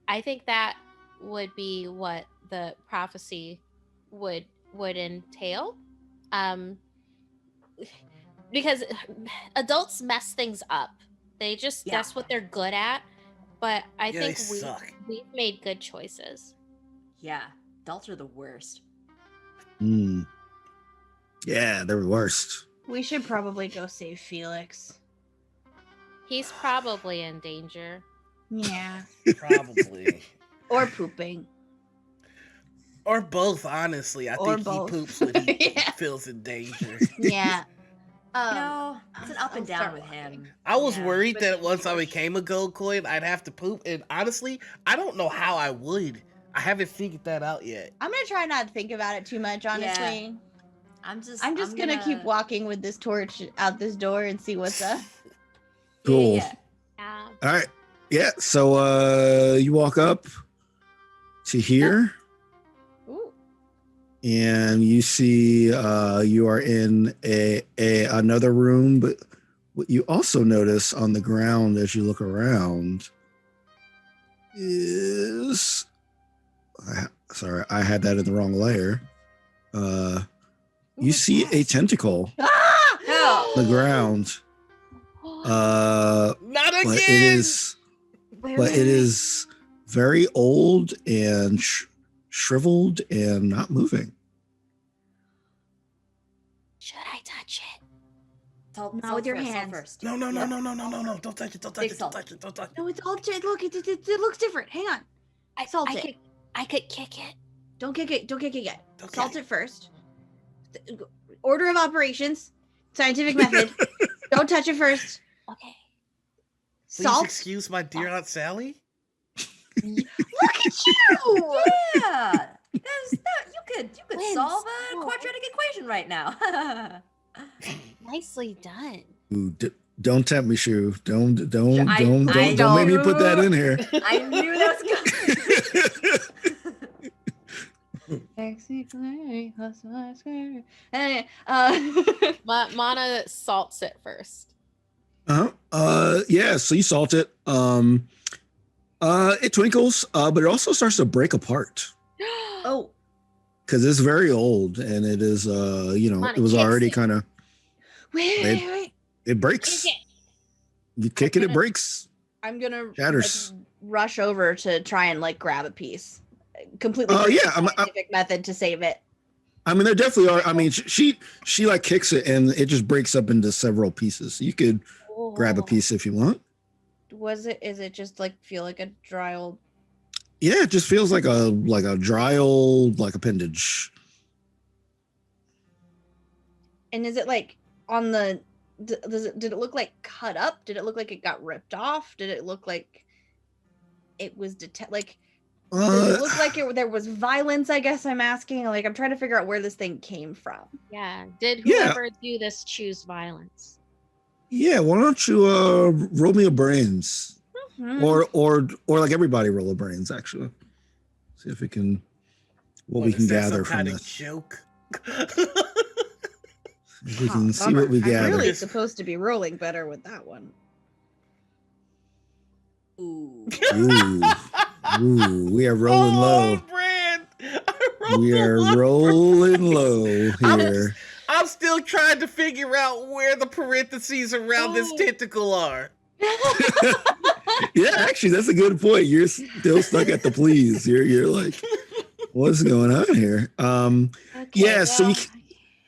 Speaker 4: I think that would be what the prophecy would entail. Because adults mess things up. They just
Speaker 2: Yeah.
Speaker 4: that's what they're good at. But I
Speaker 5: Yeah,
Speaker 4: think
Speaker 5: they suck.
Speaker 4: we've made good choices.
Speaker 2: Yeah, adults are the worst.
Speaker 1: Yeah, they're the worst.
Speaker 6: We should probably go save Felix.
Speaker 4: He's probably in danger.
Speaker 6: Yeah.
Speaker 5: Probably.
Speaker 6: Or pooping.
Speaker 5: Or both, honestly. I
Speaker 6: Or
Speaker 5: think
Speaker 6: both.
Speaker 5: he poops when he
Speaker 6: Yeah.
Speaker 5: feels in danger.
Speaker 6: Yeah.
Speaker 2: No, it's an up and
Speaker 6: I'll
Speaker 2: down
Speaker 6: start
Speaker 2: with
Speaker 6: walking.
Speaker 2: him.
Speaker 5: I was
Speaker 2: Yeah.
Speaker 5: worried
Speaker 6: But
Speaker 5: that once I
Speaker 6: George-
Speaker 5: became a gold coin, I'd have to poop. And honestly, I don't know how I would. I haven't figured that out yet.
Speaker 6: I'm gonna try not to think about it too much, honestly.
Speaker 2: I'm just
Speaker 6: gonna keep walking with this torch out this door and see what's up.
Speaker 1: Cool.
Speaker 2: Yeah.
Speaker 4: Yeah.
Speaker 1: All right. Yeah. So you walk up to here
Speaker 6: Ooh.
Speaker 1: and you see you are in another room, but what you also notice on the ground as you look around is sorry, I had that in the wrong layer. You see a tentacle
Speaker 6: Ah!
Speaker 2: No.
Speaker 1: on the ground.
Speaker 5: Not again!
Speaker 1: But it is very old and shriveled and not moving.
Speaker 4: Should I touch it?
Speaker 2: Salt
Speaker 6: with your
Speaker 2: first, salt
Speaker 6: hands.
Speaker 2: first.
Speaker 5: No.
Speaker 2: Yep.
Speaker 5: Don't touch it. Don't touch
Speaker 2: Big
Speaker 5: it. Don't
Speaker 2: salt.
Speaker 5: touch it. Don't touch it.
Speaker 6: No, it's all look. It looks different. Hang on. Salt it.
Speaker 4: I could kick it.
Speaker 6: Don't kick it. Don't kick it yet.
Speaker 5: Don't
Speaker 6: Salt
Speaker 5: kick
Speaker 6: it first. Order of operations. Scientific method. Don't touch it first.
Speaker 4: Okay.
Speaker 5: Please
Speaker 6: Salt.
Speaker 5: excuse my dear Aunt Sally.
Speaker 6: Look at you.
Speaker 2: Yeah. You could
Speaker 4: Twins.
Speaker 2: solve a
Speaker 4: Oh.
Speaker 2: quadratic equation right now.
Speaker 4: Nicely done.
Speaker 1: Ooh, don't tempt me, Shu. Don't
Speaker 2: I
Speaker 1: make me put that in here.
Speaker 2: I knew that was
Speaker 6: Anyway,
Speaker 4: Mana salts it first.
Speaker 1: Yeah, so you salt it. It twinkles, but it also starts to break apart
Speaker 6: oh,
Speaker 1: because it's very old and it is
Speaker 4: Mana
Speaker 1: it was
Speaker 4: kicks
Speaker 1: already
Speaker 4: it.
Speaker 1: kind of
Speaker 6: wait.
Speaker 1: it breaks.
Speaker 4: Kick it.
Speaker 1: You kick it, it breaks.
Speaker 6: I'm gonna
Speaker 1: Shatters.
Speaker 6: rush over to try and grab a piece. Completely.
Speaker 1: Yeah,
Speaker 6: scientific method to save it.
Speaker 1: I mean, there definitely are. I mean, she like kicks it and it just breaks up into several pieces. You could grab a piece if you want.
Speaker 6: Is it just feel like a dry old?
Speaker 1: Yeah, it just feels like a dry old appendage.
Speaker 6: And is it on the? Did it look cut up? Did it look like it got ripped off? Did it look like it was Did it look like there was violence? I guess I'm asking. I'm trying to figure out where this thing came from.
Speaker 4: Yeah. Did
Speaker 1: Yeah.
Speaker 4: whoever do this choose violence?
Speaker 1: Yeah, why don't you roll me a brains,
Speaker 6: Mhm.
Speaker 1: or like everybody roll a brains actually. See if we can we
Speaker 5: Is
Speaker 1: can
Speaker 5: that
Speaker 1: gather
Speaker 5: some
Speaker 1: from
Speaker 5: kind of
Speaker 1: this.
Speaker 5: joke?
Speaker 1: If we can see
Speaker 6: Bummer.
Speaker 1: what we
Speaker 6: I'm
Speaker 1: gather.
Speaker 6: really supposed to be rolling better with that one.
Speaker 2: Ooh.
Speaker 1: Ooh, we are rolling low.
Speaker 5: Brand.
Speaker 1: We are rolling low here.
Speaker 5: I'm still trying to figure out where the parentheses around this tentacle are.
Speaker 1: Yeah, actually, that's a good point. You're still stuck at the please. You're like, what's going on here?
Speaker 6: Okay,
Speaker 1: Yeah, so
Speaker 6: well,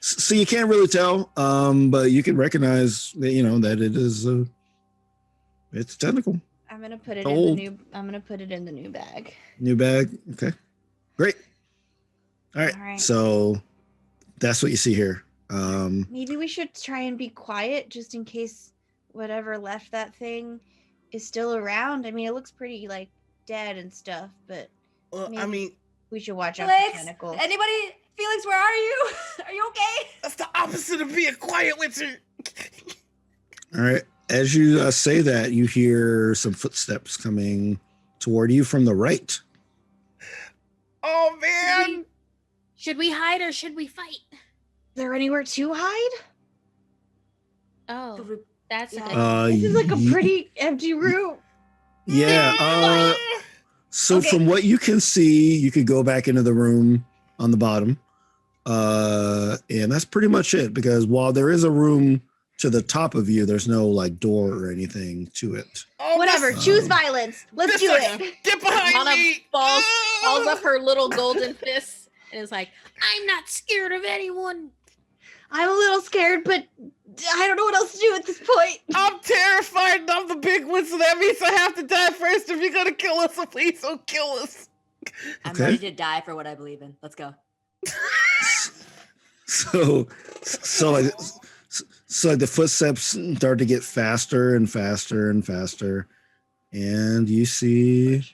Speaker 1: So you can't really tell, but you can recognize that, that it is it's a tentacle.
Speaker 6: I'm gonna put it
Speaker 1: Old.
Speaker 6: I'm gonna put it in the new bag.
Speaker 1: New bag. Okay, great. All right.
Speaker 3: All right.
Speaker 1: So that's what you see here.
Speaker 6: Maybe we should try and be quiet just in case whatever left that thing is still around. I mean, it looks pretty like dead and stuff, but
Speaker 5: Well, I
Speaker 6: maybe
Speaker 5: mean,
Speaker 6: we should watch out for
Speaker 2: Felix,
Speaker 6: tentacles.
Speaker 2: anybody? Felix, where are you? Are you okay?
Speaker 5: that's the opposite of being quiet, Winter.
Speaker 1: All right. As you say that, you hear some footsteps coming toward you from the right.
Speaker 5: Oh man!
Speaker 4: Should we hide or should we fight?
Speaker 6: Is there anywhere to hide?
Speaker 4: Oh,
Speaker 2: Should we-
Speaker 4: that's a
Speaker 2: Yeah.
Speaker 4: good.
Speaker 6: This is like a
Speaker 1: Ye-
Speaker 6: pretty empty room.
Speaker 1: Yeah. So
Speaker 2: Okay.
Speaker 1: from what you can see, you could go back into the room on the bottom. And that's pretty much it, because while there is a room to the top of you, there's no like door or anything to it.
Speaker 5: Oh,
Speaker 6: Whatever.
Speaker 5: this-
Speaker 6: Choose violence. Let's
Speaker 5: this
Speaker 6: do
Speaker 5: like-
Speaker 6: it.
Speaker 5: Get behind
Speaker 4: Mana
Speaker 5: me!
Speaker 4: falls up her little golden fist and is like, I'm not scared of anyone.
Speaker 6: I'm a little scared, but I don't know what else to do at this point.
Speaker 5: I'm terrified and I'm the big one, so that means I have to die first if you're gonna kill us, so please don't kill us.
Speaker 2: I'm
Speaker 1: Okay.
Speaker 2: ready to die for what I believe in. Let's go.
Speaker 1: So like the footsteps start to get faster and faster and faster, and you see,
Speaker 5: If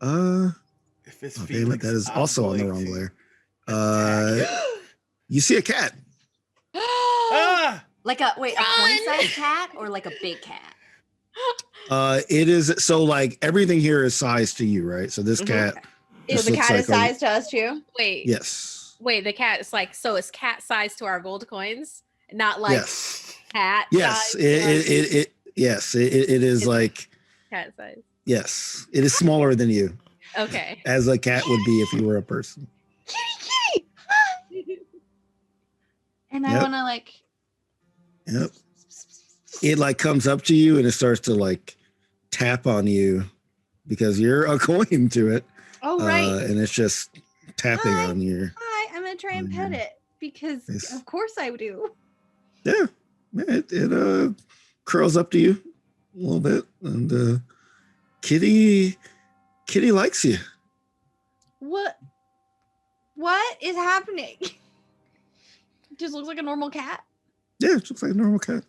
Speaker 5: it's
Speaker 1: oh, damn it,
Speaker 5: Felix,
Speaker 1: that is
Speaker 5: I'm
Speaker 1: also on the
Speaker 5: going
Speaker 1: wrong
Speaker 5: to
Speaker 1: layer. You see a cat.
Speaker 5: Ah!
Speaker 2: Like a
Speaker 4: Run!
Speaker 2: coin-sized cat or like a big cat?
Speaker 1: It is so like everything here is sized to you, right? So this
Speaker 5: Mhm.
Speaker 1: cat,
Speaker 6: So
Speaker 1: This
Speaker 6: the
Speaker 1: looks
Speaker 6: cat is
Speaker 1: like a-
Speaker 6: sized to us too.
Speaker 4: Wait,
Speaker 1: yes,
Speaker 4: wait, the cat is like, so it's cat size to our gold coins, not like
Speaker 1: yes,
Speaker 4: cat
Speaker 1: yes.
Speaker 4: size to our
Speaker 1: Yes, it is like
Speaker 4: cat size.
Speaker 1: yes, it is smaller than you,
Speaker 4: Okay.
Speaker 1: as a cat would be if you were a person.
Speaker 6: Kitty, kitty. And I
Speaker 1: Yep.
Speaker 6: want to like.
Speaker 1: Yep. It like comes up to you and it starts to like tap on you because you're a coin to it.
Speaker 6: Oh right.
Speaker 1: And it's just tapping
Speaker 6: Hi.
Speaker 1: on your
Speaker 6: Hi, I'm gonna try and pet it because
Speaker 1: Yes.
Speaker 6: of course I do.
Speaker 1: yeah. It curls up to you a little bit, and Kitty likes you.
Speaker 6: What is happening? Just looks like a normal cat.
Speaker 1: Yeah, it looks like a normal cat.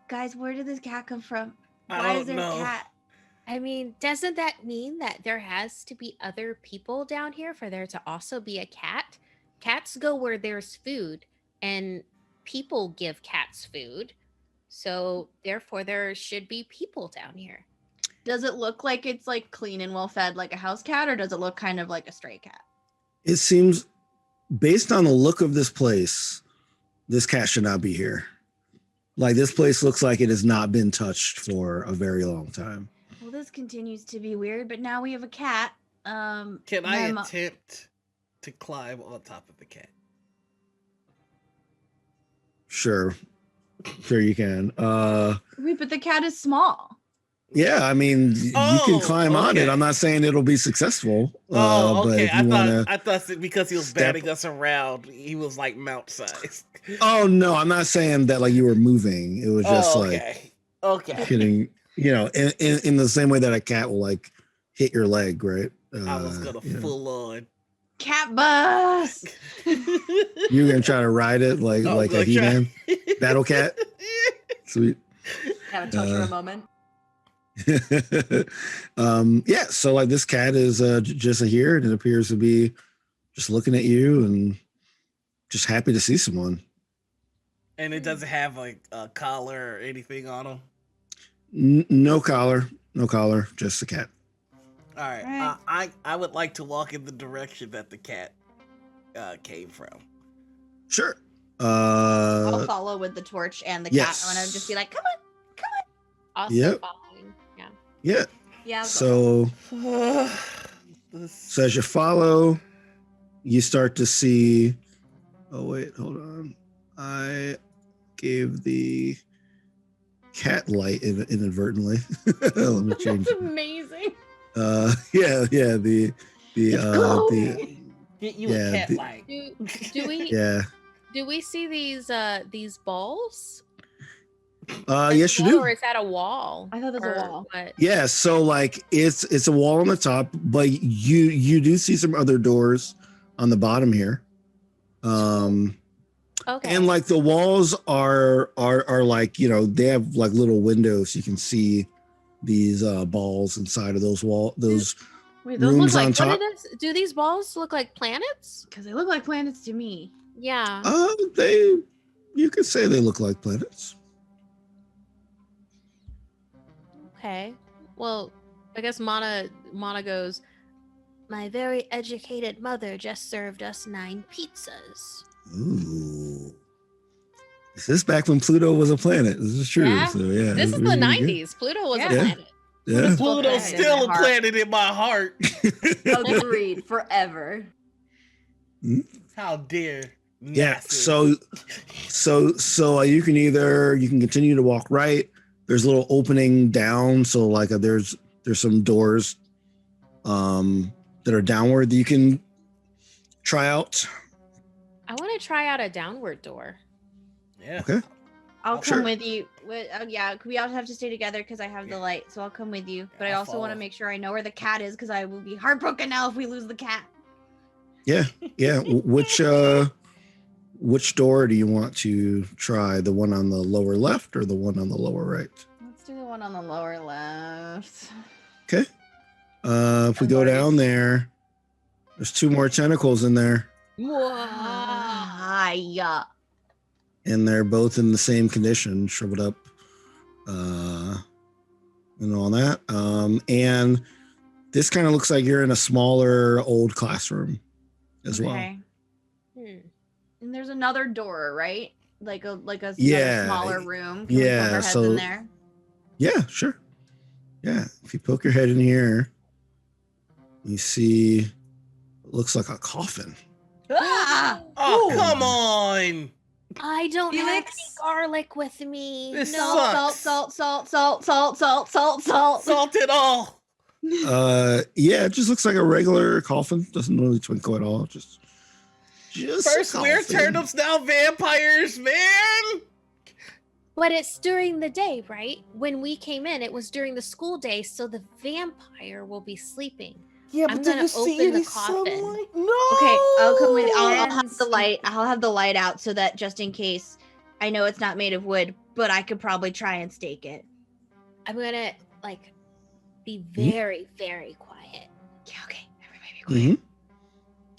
Speaker 6: Guys, where did this cat come from?
Speaker 5: I
Speaker 6: Why
Speaker 5: don't
Speaker 6: is there
Speaker 5: know.
Speaker 6: a cat?
Speaker 4: I mean, doesn't that mean that there has to be other people down here for there to also be a cat? Cats go where there's food, and people give cats food. So therefore there should be people down here.
Speaker 6: Does it look like it's like clean and well fed like a house cat, or does it look kind of like a stray cat?
Speaker 1: It seems, based on the look of this place, this cat should not be here. Like this place looks like it has not been touched for a very long time.
Speaker 6: Well, this continues to be weird, but now we have a cat.
Speaker 5: Can
Speaker 6: my
Speaker 5: I
Speaker 6: mo-
Speaker 5: attempt to climb on top of the cat?
Speaker 1: Sure you can.
Speaker 6: Wait, but the cat is small.
Speaker 1: Yeah, I mean, you
Speaker 5: Oh,
Speaker 1: can climb on it.
Speaker 5: okay.
Speaker 1: I'm not saying it'll be successful.
Speaker 5: Oh,
Speaker 1: But
Speaker 5: okay.
Speaker 1: if you wanna,
Speaker 5: I thought that because he was
Speaker 1: step-
Speaker 5: batting us around, he was like mount size.
Speaker 1: oh no, I'm not saying that like you were moving. It was just
Speaker 5: Oh,
Speaker 1: like
Speaker 5: okay. Okay.
Speaker 1: hitting, in the same way that a cat will like hit your leg, right?
Speaker 5: I was gonna full on.
Speaker 6: Cat bus.
Speaker 1: You're gonna try to ride it like
Speaker 5: I'm
Speaker 1: a
Speaker 5: gonna
Speaker 1: He-Man
Speaker 5: try.
Speaker 1: battle cat. Sweet.
Speaker 2: Have a touch for a moment.
Speaker 1: Yeah, so like this cat is just here, and it appears to be just looking at you and just happy to see someone.
Speaker 5: And it doesn't have like a collar or anything on him.
Speaker 1: No collar, just a cat.
Speaker 5: All right.
Speaker 6: Alright.
Speaker 5: I would like to walk in the direction that the cat came from.
Speaker 1: Sure.
Speaker 6: I'll follow with the torch and the cat.
Speaker 1: yes.
Speaker 6: I want to just be like, come on.
Speaker 4: Also
Speaker 1: Yep.
Speaker 4: following. Yeah.
Speaker 1: Yeah.
Speaker 2: Yeah. I'll go.
Speaker 1: So as you follow, you start to see. Oh wait, hold on. I gave the cat light inadvertently. Let me change.
Speaker 6: That's amazing.
Speaker 1: Yeah. The
Speaker 6: It's glowing.
Speaker 5: Get you
Speaker 1: Yeah,
Speaker 5: a cat light.
Speaker 4: Do we
Speaker 1: Yeah.
Speaker 4: do we see these balls?
Speaker 1: Yes, you
Speaker 4: Wall,
Speaker 1: do.
Speaker 4: or is that a wall?
Speaker 6: I thought that's a
Speaker 4: Or
Speaker 6: wall.
Speaker 4: what?
Speaker 1: Yeah, so like it's a wall on the top, but you do see some other doors on the bottom here.
Speaker 4: Okay.
Speaker 1: And like the walls are like, you know, they have like little windows. You can see these balls inside of those
Speaker 6: Wait, those
Speaker 1: rooms
Speaker 6: look
Speaker 1: on
Speaker 6: like
Speaker 1: top.
Speaker 4: Do these balls look like planets?
Speaker 6: because they look like planets to me.
Speaker 4: Yeah.
Speaker 1: You could say they look like planets.
Speaker 4: Okay. Well, I guess Mana goes, my very educated mother just served us 9 pizzas.
Speaker 1: Ooh. Is this back when Pluto was a planet? This is true.
Speaker 4: Yeah.
Speaker 1: So yeah.
Speaker 4: This is
Speaker 1: it's
Speaker 4: the
Speaker 1: really good.
Speaker 4: 90s. Pluto was a
Speaker 6: Yeah.
Speaker 4: planet.
Speaker 1: Yeah.
Speaker 5: Pluto's
Speaker 2: planet in
Speaker 5: still
Speaker 2: my
Speaker 5: a
Speaker 2: heart.
Speaker 5: planet in my heart.
Speaker 2: Agreed. Forever.
Speaker 5: How dare.
Speaker 1: Yeah.
Speaker 5: NASA.
Speaker 1: So you can continue to walk right. There's a little opening down. So like there's some doors that are downward that you can try out.
Speaker 4: I want to try out a downward door.
Speaker 5: Yeah.
Speaker 1: Okay.
Speaker 6: I'll
Speaker 1: Sure.
Speaker 6: come with you. Yeah, we all have to stay together because I have the light, so I'll come with you. But I
Speaker 5: I'll
Speaker 6: also want to
Speaker 5: follow.
Speaker 6: make sure I know where the cat is because I will be heartbroken now if we lose the cat.
Speaker 1: Yeah. Which door do you want to try? The one on the lower left or the one on the lower right?
Speaker 6: Let's do the one on the lower left.
Speaker 1: Okay. If we go down there, there's 2 more tentacles in there,
Speaker 6: Yeah.
Speaker 1: and they're both in the same condition, shriveled up, and all that. And this kind of looks like you're in a smaller old classroom as well.
Speaker 6: Okay.
Speaker 4: Hmm.
Speaker 6: And there's another door, right? Like a
Speaker 1: Yeah.
Speaker 6: smaller room. Can we
Speaker 1: Yeah,
Speaker 6: poke our heads
Speaker 1: so-
Speaker 6: in there?
Speaker 1: Yeah, sure. Yeah, if you poke your head in here, you see it looks like a coffin.
Speaker 6: Ah!
Speaker 5: Oh, come on.
Speaker 4: I don't have any
Speaker 2: Felix?
Speaker 4: garlic with me.
Speaker 5: This
Speaker 4: no.
Speaker 5: sucks.
Speaker 6: Salt.
Speaker 5: Salt it all.
Speaker 1: Yeah, it just looks like a regular coffin. Doesn't really twinkle at all. Just
Speaker 5: First
Speaker 1: a
Speaker 5: we're
Speaker 1: coffin.
Speaker 5: turnips, now vampires, man.
Speaker 4: But it's during the day, right? When we came in, it was during the school day, so the vampire will be sleeping.
Speaker 5: Yeah,
Speaker 4: I'm gonna open the coffin.
Speaker 5: No.
Speaker 6: Okay, I'll come with. I'll
Speaker 2: And
Speaker 6: have the light. I'll have the light out so that just in case, I know it's not made of wood, but I could probably try and stake it.
Speaker 4: I'm gonna be very, very quiet.
Speaker 6: Yeah. Okay. Everybody be quiet.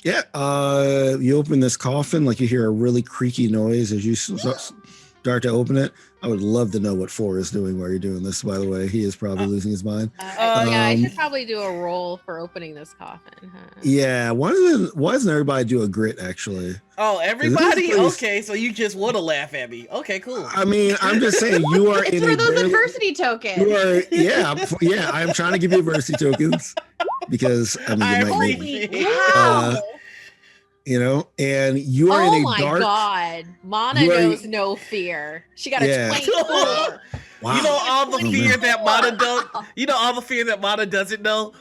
Speaker 1: Yeah, you open this coffin, like you hear a really creaky noise as you start to open it. I would love to know what 4 is doing while you're doing this, by the way. He is probably losing his mind.
Speaker 4: Yeah, I
Speaker 1: Um,
Speaker 4: should probably do a roll for opening this coffin, huh?
Speaker 1: Yeah, why doesn't everybody do a grit, actually?
Speaker 5: Oh, everybody?
Speaker 1: This place-
Speaker 5: Okay, so you just want to laugh at me. Okay, cool.
Speaker 1: I mean, I'm just saying, you are
Speaker 6: It's
Speaker 1: in
Speaker 6: for
Speaker 1: a
Speaker 6: those
Speaker 1: very-
Speaker 6: adversity tokens.
Speaker 1: You are, yeah. I'm trying to give you adversity tokens because I mean,
Speaker 5: I
Speaker 1: you might need,
Speaker 5: appreciate it.
Speaker 6: Wow.
Speaker 1: and you are
Speaker 4: Oh
Speaker 1: in a
Speaker 4: my
Speaker 1: dark.
Speaker 4: god. Mana
Speaker 1: You are-
Speaker 4: knows no fear. She got a
Speaker 1: Yeah.
Speaker 4: 24.
Speaker 1: Wow.
Speaker 5: You know all the
Speaker 1: Oh,
Speaker 5: fear
Speaker 1: man.
Speaker 5: that Mana don't. You know all the fear that Mana doesn't know.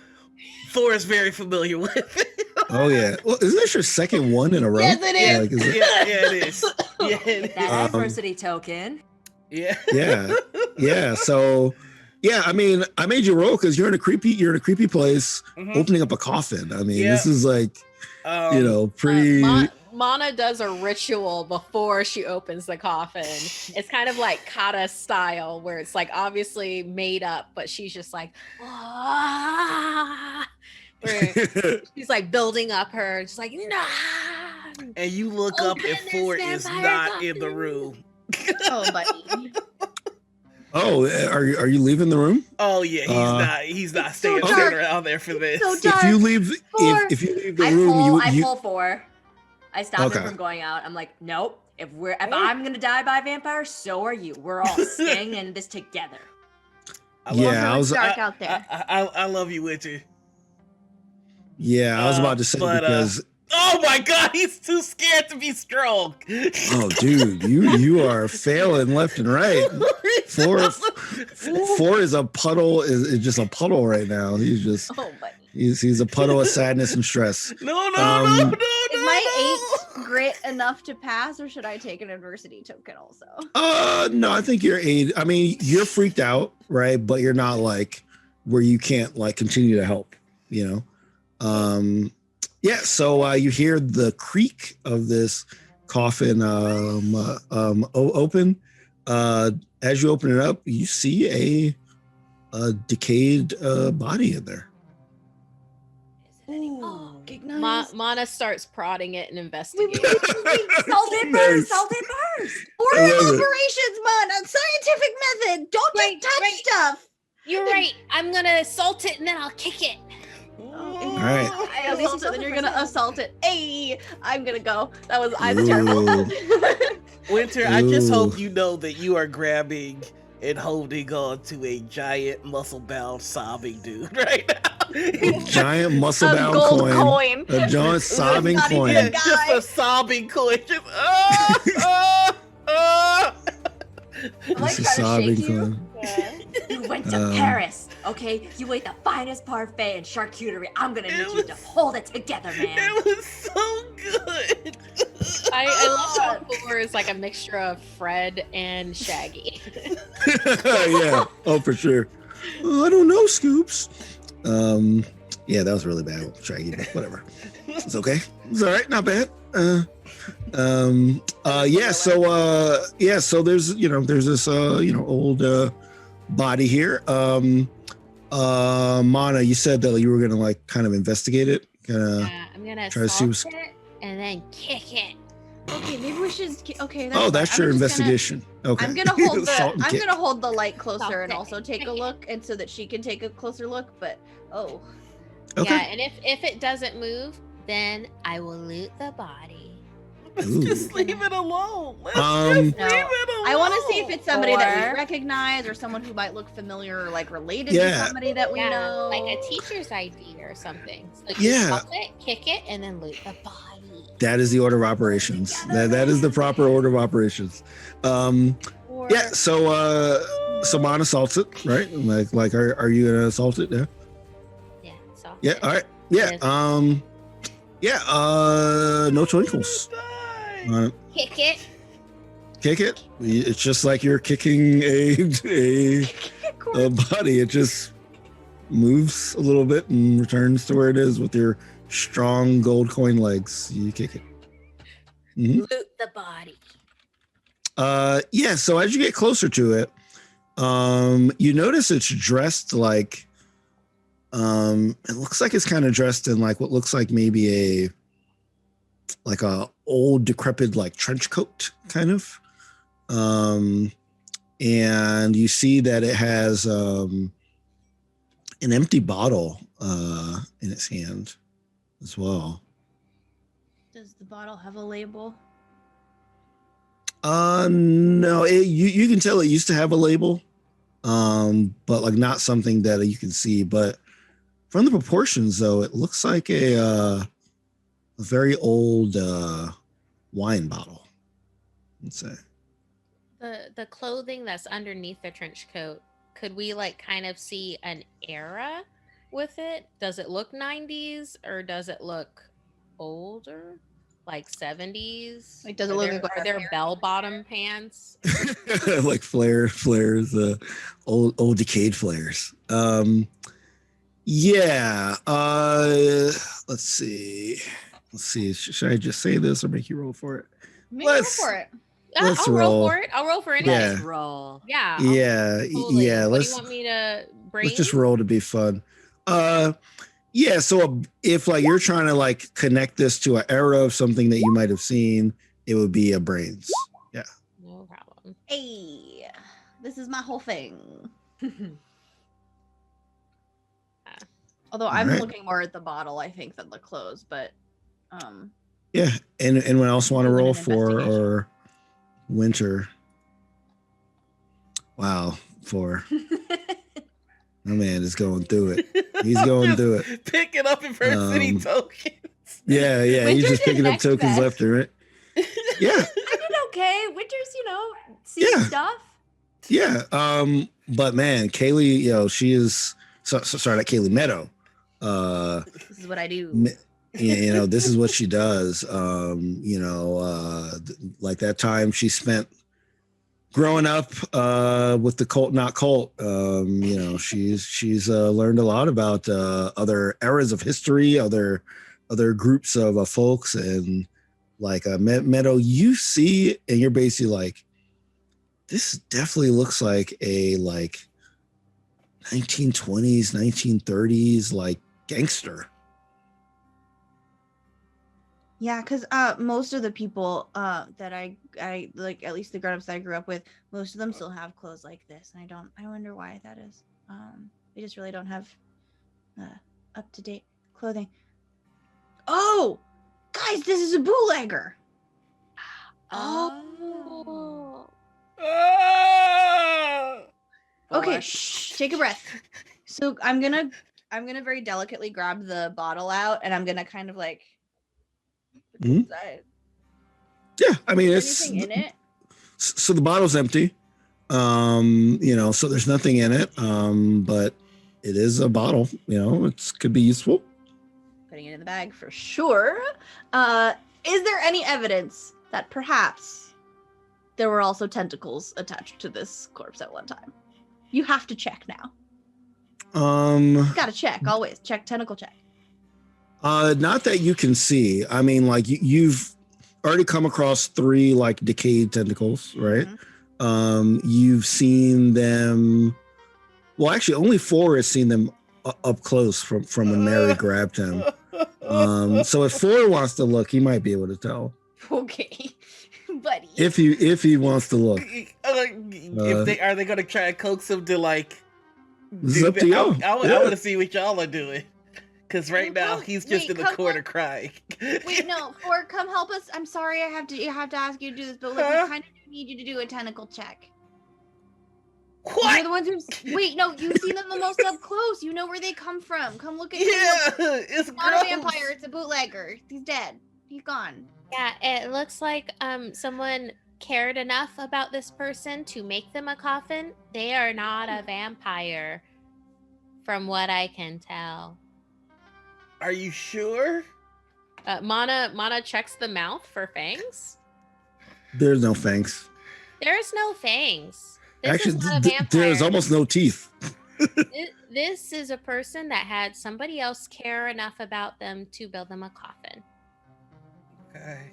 Speaker 5: Thor is very familiar with.
Speaker 1: Oh yeah. Well, isn't this your second one in a row?
Speaker 6: Yes, it is.
Speaker 1: Like,
Speaker 5: Yeah, it is. Yeah, it
Speaker 2: That
Speaker 1: Um,
Speaker 2: adversity token.
Speaker 5: is.
Speaker 1: yeah. So, yeah. I mean, I made you roll because you're in a creepy place,
Speaker 5: Mhm.
Speaker 1: opening up a coffin. I mean,
Speaker 5: Yeah.
Speaker 1: this is like, pretty.
Speaker 4: Mana does a ritual before she opens the coffin. It's kind of like Kata style, where it's like obviously made up, but she's just like, "Ah," where she's like building up her, just like, nah.
Speaker 5: And you look up
Speaker 4: Open
Speaker 5: and
Speaker 4: this
Speaker 5: Thor is
Speaker 4: vampire
Speaker 5: not in the
Speaker 4: coffin.
Speaker 5: room.
Speaker 6: Oh, buddy.
Speaker 1: Oh, are you leaving the room?
Speaker 5: Oh yeah, he's not
Speaker 6: It's so
Speaker 5: staying
Speaker 6: dark.
Speaker 5: around there for this.
Speaker 6: so
Speaker 1: If
Speaker 6: dark.
Speaker 1: you leave,
Speaker 6: Four.
Speaker 1: if you leave the
Speaker 2: I
Speaker 1: room,
Speaker 2: pull
Speaker 1: you
Speaker 2: pull 4. I stop
Speaker 1: Okay.
Speaker 2: him from going out. I'm like, nope. If I'm gonna die by vampire, so are you. We're all staying in this together.
Speaker 5: I love
Speaker 1: Yeah,
Speaker 5: you.
Speaker 1: I was-
Speaker 6: dark out there.
Speaker 5: I love you, Winter.
Speaker 1: Yeah, I was about to say
Speaker 5: but,
Speaker 1: because
Speaker 5: Oh my God, he's too scared to be strong.
Speaker 1: oh, dude, you are failing left and right. Four is a puddle. Is just a puddle right now. He's just
Speaker 6: Oh, buddy.
Speaker 1: He's a puddle of sadness and stress.
Speaker 5: No.
Speaker 6: Is my 8 grit enough to pass, or should I take an adversity token also?
Speaker 1: No, I think you're 8. I mean, you're freaked out, right? But you're not like where you can't like continue to help, you know? Yeah, so you hear the creak of this coffin open. As you open it up, you see a decayed body in there.
Speaker 6: Ooh, nice.
Speaker 4: Mana starts prodding it and investigating.
Speaker 2: Salt it
Speaker 1: Nice.
Speaker 2: first.
Speaker 6: Order
Speaker 1: I
Speaker 6: of
Speaker 1: love it.
Speaker 6: operations, man. A scientific method. Don't just touch
Speaker 4: Right.
Speaker 6: stuff.
Speaker 4: You're right. I'm gonna assault it and then I'll kick it.
Speaker 1: All right.
Speaker 6: I assault it, then you're gonna assault it. Hey, I'm gonna go. That was
Speaker 1: Ooh.
Speaker 6: terrible.
Speaker 5: Winter, I just
Speaker 1: Ooh.
Speaker 5: hope you know that you are grabbing and holding on to a giant muscle-bound sobbing dude right now.
Speaker 1: A giant muscle
Speaker 6: A
Speaker 1: bound
Speaker 6: gold
Speaker 1: coin.
Speaker 6: coin.
Speaker 1: A giant sobbing
Speaker 6: not even
Speaker 1: coin.
Speaker 6: a
Speaker 5: Yeah, just
Speaker 6: guy.
Speaker 5: a sobbing coin. Just,
Speaker 2: I'm like
Speaker 1: It's a
Speaker 2: trying to
Speaker 1: sobbing
Speaker 2: shake you.
Speaker 1: coin.
Speaker 2: You went to Paris, okay? You ate the finest parfait and charcuterie. I'm gonna need you to hold it together, man.
Speaker 5: It was so good.
Speaker 4: I love how Thor is like a mixture of Fred and Shaggy.
Speaker 1: Yeah. Oh, for sure. Oh, I don't know, Scoops. Yeah, that was really bad, Shaggy, but whatever. It's okay. It's all right. Not bad. Yeah. So there's this old body here. Mana, you said that you were gonna like kind of investigate it.
Speaker 4: I'm gonna
Speaker 1: try to see
Speaker 4: assault it and then kick it.
Speaker 6: Okay, maybe we should. Okay.
Speaker 1: Oh,
Speaker 6: fine.
Speaker 1: that's
Speaker 6: I'm
Speaker 1: your
Speaker 6: just
Speaker 1: investigation. Okay.
Speaker 6: I'm gonna hold the.
Speaker 1: Salt and
Speaker 6: I'm
Speaker 1: kick.
Speaker 6: gonna hold the light closer
Speaker 4: Salt
Speaker 6: and
Speaker 4: it.
Speaker 6: also take a look, and so that she can take a closer look. But oh,
Speaker 1: Okay.
Speaker 4: Yeah, and if it doesn't move, then I will loot the body.
Speaker 5: Let's
Speaker 1: Ooh.
Speaker 5: just leave it alone. Let's
Speaker 1: Um,
Speaker 5: just leave
Speaker 6: No.
Speaker 5: it alone.
Speaker 6: I want to see if it's somebody that
Speaker 2: Or-
Speaker 6: we recognize or someone who might look familiar or like related
Speaker 1: Yeah.
Speaker 6: to somebody that we know.
Speaker 4: like a teacher's ID or something. So
Speaker 1: Yeah.
Speaker 4: assault it, kick it, and then loot the body.
Speaker 1: That is the order of operations. That is the proper order of operations.
Speaker 6: Or-
Speaker 1: Yeah. So Mana assaults it, right? Like, are you gonna assault it? Yeah.
Speaker 4: Yeah. So
Speaker 1: Yeah. All right. Yeah.
Speaker 4: Yes.
Speaker 1: No twinkles.
Speaker 4: Kick it.
Speaker 1: Kick it. It's just like you're kicking a body. It just moves a little bit and returns to where it is with your strong gold coin legs. You kick it. Mhm.
Speaker 4: Loot the body.
Speaker 1: Yeah. So as you get closer to it, you notice it's dressed like. It looks like it's kind of dressed in like what looks like maybe a old decrepit like trench coat kind of. And you see that it has an empty bottle in its hand as well.
Speaker 6: Does the bottle have a label?
Speaker 1: No, you can tell it used to have a label, but like not something that you can see. But from the proportions, though, it looks like a very old wine bottle. Let's say.
Speaker 4: The clothing that's underneath the trench coat, could we like kind of see an era with it? Does it look 90s or does it look older? Like 70s?
Speaker 6: Like, does it look like
Speaker 4: are there bell bottom pants?
Speaker 1: Like flares, old decayed flares. Yeah. Let's see. Should I just say this or make you roll for it?
Speaker 6: Maybe
Speaker 1: Let's-
Speaker 6: go for it.
Speaker 1: Let's
Speaker 4: I'll roll
Speaker 1: roll.
Speaker 4: for it. I'll roll for anything.
Speaker 1: Yeah.
Speaker 2: Let's roll.
Speaker 4: Yeah. I'll-
Speaker 1: Yeah.
Speaker 4: totally.
Speaker 1: Yeah.
Speaker 4: What do
Speaker 1: Let's
Speaker 4: you want me to bring?
Speaker 1: let's just roll to be fun. Yeah. So if like you're trying to like connect this to an era of something that you might have seen, it would be a brains. Yeah.
Speaker 4: No problem.
Speaker 6: Hey, this is my whole thing. Although I'm
Speaker 1: Alright.
Speaker 6: looking more at the bottle, I think, than the clothes. But
Speaker 1: Yeah. And anyone else want to
Speaker 6: Doing
Speaker 1: roll
Speaker 6: an
Speaker 1: for
Speaker 6: investigation.
Speaker 1: or winter? Wow. For my man is going through it. He's going through it.
Speaker 5: Picking up adversity tokens.
Speaker 1: Yeah. Yeah.
Speaker 2: Winter
Speaker 1: He's just
Speaker 2: did
Speaker 1: picking up
Speaker 2: next
Speaker 1: tokens
Speaker 2: best.
Speaker 1: left and right. Yeah.
Speaker 2: I did okay. Winter's, seeing
Speaker 1: Yeah.
Speaker 2: stuff.
Speaker 1: Yeah. But man, Kailey, she is sorry, not Kailey Meadow.
Speaker 6: This is what I do.
Speaker 1: You know, this is what she does. Like that time she spent growing up with the cult not cult. She's learned a lot about other eras of history, other groups of folks, and like Meadow, you see, and you're basically like, this definitely looks like a 1920s, 1930s like gangster.
Speaker 6: Yeah, because most of the people that I like, at least the grown-ups that I grew up with, most of them still have clothes like this, and I wonder why that is. They just really don't have up-to-date clothing. Oh, guys, this is a bootlegger.
Speaker 4: Oh.
Speaker 6: Okay, shh, take a breath. So I'm gonna very delicately grab the bottle out, and I'm gonna kind of like.
Speaker 1: Mhm. Yeah, I mean,
Speaker 6: Is
Speaker 1: it's
Speaker 6: anything in it?
Speaker 1: so the bottle's empty. So there's nothing in it. But it is a bottle. It could be useful.
Speaker 6: Putting it in the bag for sure. Is there any evidence that perhaps there were also tentacles attached to this corpse at one time? You have to check now.
Speaker 1: Gotta
Speaker 6: check always. Check tentacle check.
Speaker 1: Not that you can see. I mean, like you've already come across 3 like decayed tentacles, right?
Speaker 6: Mm-hmm.
Speaker 1: You've seen them. Well, actually, only 4 has seen them up close from when Mary grabbed him. So if 4 wants to look, he might be able to tell.
Speaker 6: Okay, buddy.
Speaker 1: If he wants to look.
Speaker 5: Are they gonna try and coax him to like?
Speaker 1: This is up to you.
Speaker 5: I want to see what y'all are doing. Because right now he's just in the corner crying.
Speaker 6: Wait, no, Ford, come help us. I'm sorry, I have to ask you to do this, but like, we kind of need you to do a tentacle check.
Speaker 5: What?
Speaker 6: You're the ones who. Wait, no, you've seen them the most up close. You know where they come from. Come look at.
Speaker 5: It's
Speaker 6: not a vampire. It's a bootlegger. He's dead. He's gone.
Speaker 4: Yeah, it looks like someone cared enough about this person to make them a coffin. They are not a vampire, from what I can tell.
Speaker 5: Are you sure?
Speaker 4: Mana checks the mouth for fangs.
Speaker 1: There's no fangs.
Speaker 4: There's no fangs. This
Speaker 1: Actually,
Speaker 4: is not a vampire.
Speaker 1: there's almost no teeth.
Speaker 4: This is a person that had somebody else care enough about them to build them a coffin.
Speaker 5: Okay.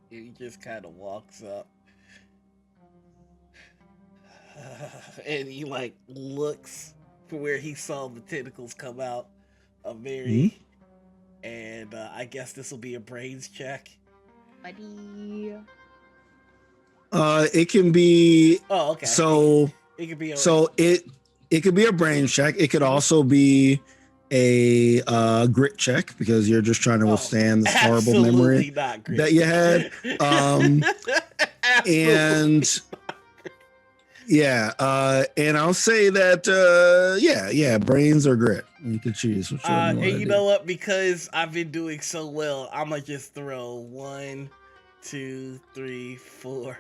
Speaker 5: He just kind of walks up. And he like looks for where he saw the tentacles come out of Mary. And I guess this will be a brains check.
Speaker 6: Buddy.
Speaker 1: It can be.
Speaker 5: Oh, okay.
Speaker 1: So
Speaker 5: it could be.
Speaker 1: It could be a brain check. It could also be a grit check because you're just trying to withstand this horrible memory that you had. And yeah, and I'll say that brains or grit. You can choose which one.
Speaker 5: And you know what? Because I've been doing so well, I'm gonna just throw 1, 2, 3, 4,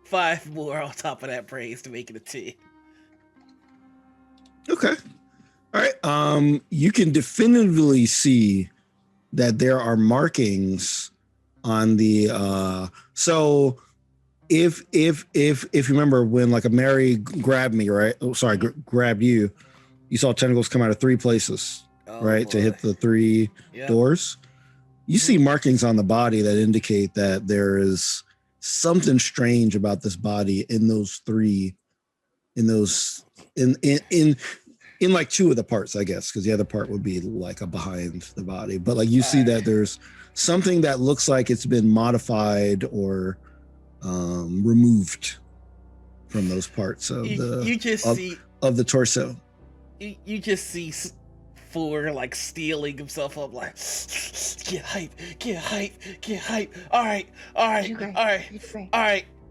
Speaker 5: 5 more on top of that brains to make it a 10.
Speaker 1: Okay. All right. You can definitively see that there are markings on the so if you remember when like a Mary grabbed me, right? Oh, sorry, grabbed you. You saw tentacles come out of 3 places, right? Boy. To hit the 3 doors. You see markings on the body that indicate that there is something strange about this body in those 3, in like 2 of the parts, I guess, because the other part would be like a behind the body. But like you see that there's something that looks like it's been modified or removed from those parts of of the torso.
Speaker 5: You just see Four like stealing himself up, like get hype. All right.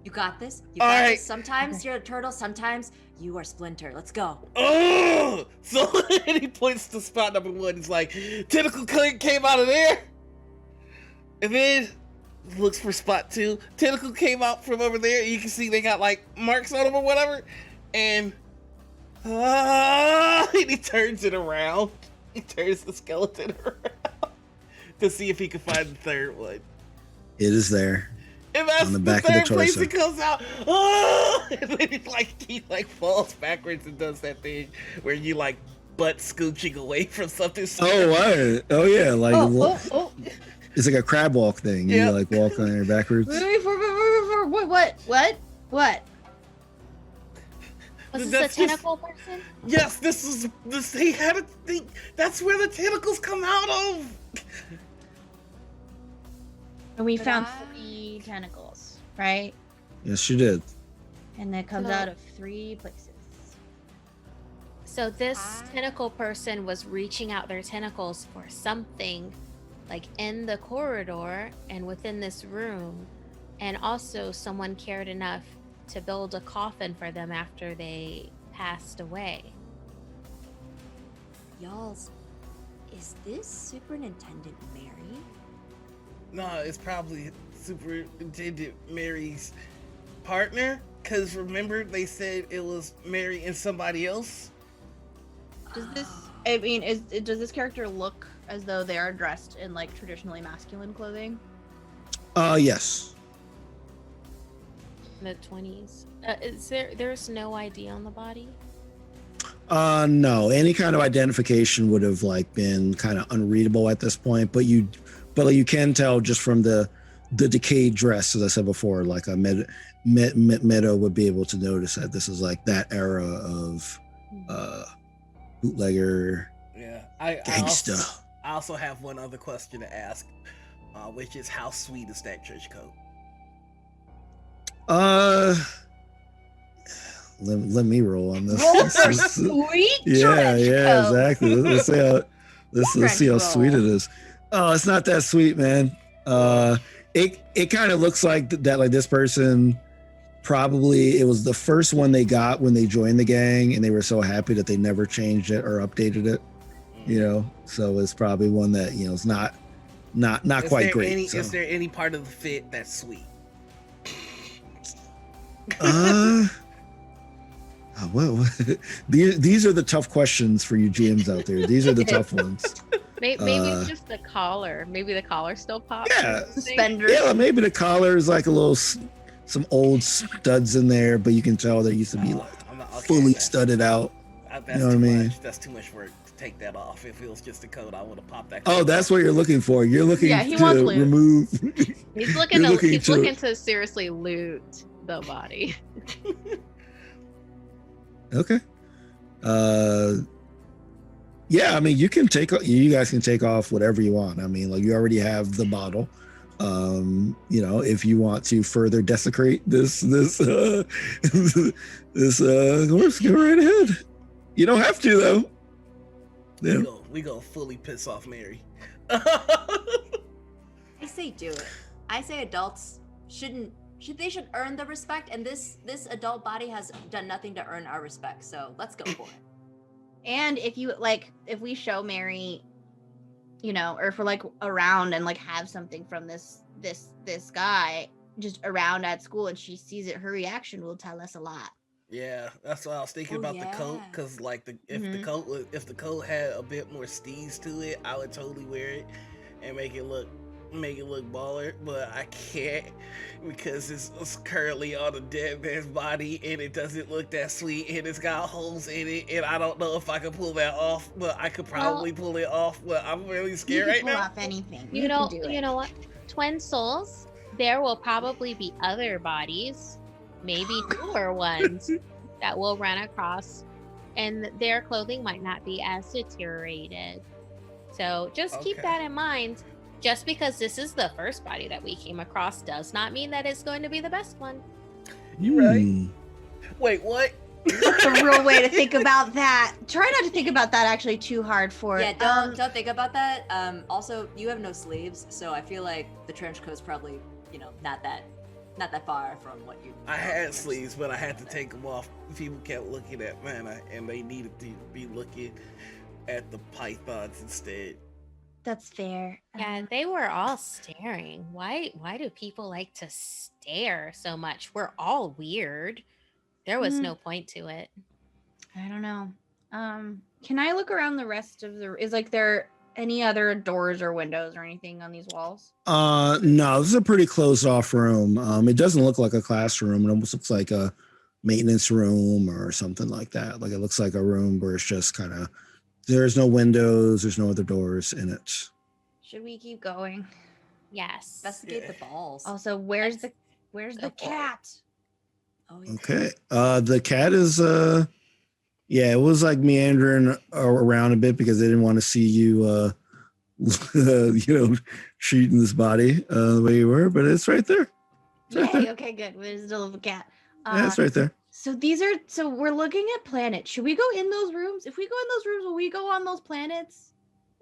Speaker 2: You got this. This. Sometimes you're a turtle. Sometimes you are Splinter. Let's go.
Speaker 5: Oh! So he points to spot number 1. He's like, tentacle came out of there, and then looks for spot 2. Tentacle came out from over there. You can see they got like marks on them or whatever, and he turns it around. He turns the skeleton around to see if he can find the third one.
Speaker 1: It is there.
Speaker 5: And that's
Speaker 1: On the
Speaker 5: the
Speaker 1: back of the
Speaker 5: third place
Speaker 1: torso.
Speaker 5: it comes out. Oh! And then he falls backwards and does that thing where you like butt scooching away from something.
Speaker 1: Oh, what? Oh, yeah. Like, it's like a crab walk thing. You
Speaker 5: Yep.
Speaker 1: like walk on your backwards.
Speaker 6: What?
Speaker 4: Was this
Speaker 5: That's
Speaker 4: a tentacle person?
Speaker 5: Yes, this. He had a thing. That's where the tentacles come out of.
Speaker 6: And we
Speaker 2: But
Speaker 6: found
Speaker 2: I-
Speaker 6: 3 tentacles, right?
Speaker 1: Yes, you did.
Speaker 6: And it comes
Speaker 4: So-
Speaker 6: out of 3 places.
Speaker 4: So this tentacle person was reaching out their tentacles for something like in the corridor and within this room. And also someone cared enough to build a coffin for them after they passed away.
Speaker 2: Y'all's, is this Superintendent Mary?
Speaker 5: No, it's probably Superintendent Mary's partner. Cause remember they said it was Mary and somebody else.
Speaker 6: Does this? I mean, does this character look as though they are dressed in like traditionally masculine clothing?
Speaker 1: Yes.
Speaker 4: In the 20s. There's no ID on the body?
Speaker 1: No. Any kind of identification would have like been kind of unreadable at this point, but you can tell just from the decayed dress, as I said before, like a Meadow would be able to notice that this is like that era of bootlegger
Speaker 5: Yeah,
Speaker 1: gangsta.
Speaker 5: I also have one other question to ask, which is how sweet is that trench coat?
Speaker 1: Let me roll on this.
Speaker 6: Roll for sweet trench coat.
Speaker 1: Exactly. Let's see how sweet it is. Oh, it's not that sweet, man. It kind of looks like that. Like this person, probably it was the first one they got when they joined the gang, and they were so happy that they never changed it or updated it. You know, so it's probably one that it's not quite great.
Speaker 5: Is there any part of the fit that's sweet?
Speaker 1: Well, these are the tough questions for you GMs out there. These are the tough ones.
Speaker 4: Maybe it's just the collar. Maybe the collar still pops.
Speaker 1: Yeah.
Speaker 6: Suspenders.
Speaker 1: Yeah, maybe the collar is like a little, some old studs in there, but you can tell there used to be like fully studded out.
Speaker 5: That's
Speaker 1: You know what I mean?
Speaker 5: much. That's too much work to take that off. If it was just a coat, I would have popped that.
Speaker 1: Oh,
Speaker 5: coat
Speaker 1: that's
Speaker 5: off.
Speaker 1: what you're looking for. You're looking
Speaker 6: Yeah, he
Speaker 1: to
Speaker 6: wants loot.
Speaker 1: remove.
Speaker 4: He's looking
Speaker 1: You're
Speaker 4: to
Speaker 1: looking
Speaker 4: he's
Speaker 1: to-
Speaker 4: looking to seriously loot the body.
Speaker 1: Okay. Yeah, I mean, you guys can take off whatever you want. I mean, like you already have the bottle. If you want to further desecrate this horse, go right ahead. You don't have to though. Yeah.
Speaker 5: We go fully piss off Mary.
Speaker 2: I say do it. I say adults should earn the respect, and this adult body has done nothing to earn our respect. So let's go for it.
Speaker 6: And if we show Mary, or if we're like around and like have something from this guy just around at school and she sees it, her reaction will tell us a lot.
Speaker 5: Yeah, that's what I was thinking about the coat.
Speaker 2: yeah.
Speaker 5: Cause like if the coat had a bit more steez to it, I would totally wear it and make it look baller, but I can't because it's currently on a dead man's body and it doesn't look that sweet and it's got holes in it and I don't know if I can pull that off, but I could probably pull it off, but I'm really scared right
Speaker 6: pull
Speaker 5: now.
Speaker 6: off anything.
Speaker 4: You know what? Twin souls, there will probably be other bodies, maybe newer ones, that will run across, and their clothing might not be as deteriorated. So just keep
Speaker 5: Okay.
Speaker 4: that in mind. Just because this is the first body that we came across does not mean that it's going to be the best one.
Speaker 5: Right. Wait, what?
Speaker 6: That's a real way to think about that. Try not to think about that actually too hard for
Speaker 2: Yeah,
Speaker 6: it.
Speaker 2: don't think about that. Also, you have no sleeves, so I feel like the trench coat's probably not that far from what you.
Speaker 5: I had sleeves, but I had to take them off. People kept looking at Mana, and they needed to be looking at the pythons instead.
Speaker 6: That's fair.
Speaker 4: Yeah, they were all staring. Why do people like to stare so much? We're all weird. There was no point to it.
Speaker 6: I don't know. Can I look around the rest of the? Is like there any other doors or windows or anything on these walls?
Speaker 1: No, this is a pretty closed off room. It doesn't look like a classroom. It almost looks like a maintenance room or something like that. Like it looks like a room where it's just kind of, there's no windows, there's no other doors in it.
Speaker 6: Should we keep going?
Speaker 4: Yes.
Speaker 2: Investigate the balls.
Speaker 6: Also, where's the cat?
Speaker 2: Oh, yeah.
Speaker 1: Okay. The cat is, yeah, it was like meandering around a bit because they didn't want to see you, treating this body the way you were, but it's right there. It's right
Speaker 6: Yay,
Speaker 1: there.
Speaker 6: okay, good. There's still a cat.
Speaker 1: Yeah, it's right there.
Speaker 6: So we're looking at planets. Should we go in those rooms? If we go in those rooms, will we go on those planets?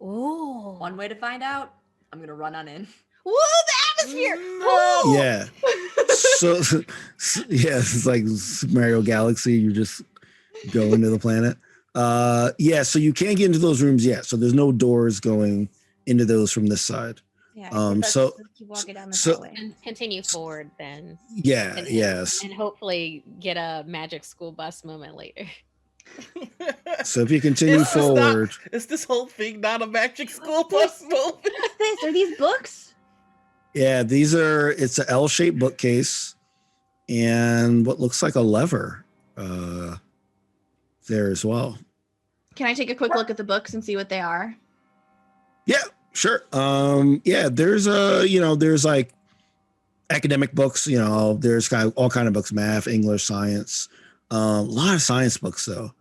Speaker 2: Ooh. One way to find out. I'm gonna run on in.
Speaker 6: Woo, the atmosphere! Oh!
Speaker 1: Yeah. So yeah, it's like Super Mario Galaxy. You just go into the planet. Yeah, so you can't get into those rooms yet. So there's no doors going into those from this side.
Speaker 6: Yeah.
Speaker 1: Let's
Speaker 6: keep walking down the
Speaker 1: so-
Speaker 6: hallway.
Speaker 4: And continue forward then.
Speaker 1: Yeah,
Speaker 4: And-
Speaker 1: yes.
Speaker 4: And hopefully get a magic school bus moment later.
Speaker 1: So if you continue
Speaker 5: It's just not-
Speaker 1: forward,
Speaker 5: Is this whole thing not a magic school bus moment?
Speaker 6: What's this? Are these books?
Speaker 1: yeah, it's an L-shaped bookcase and what looks like a lever there as well.
Speaker 6: Can I take a quick look at the books and see what they are?
Speaker 1: Yeah, sure. Yeah, there's there's like academic books, there's kind of all kind of books, math, English, science, a lot of science books though.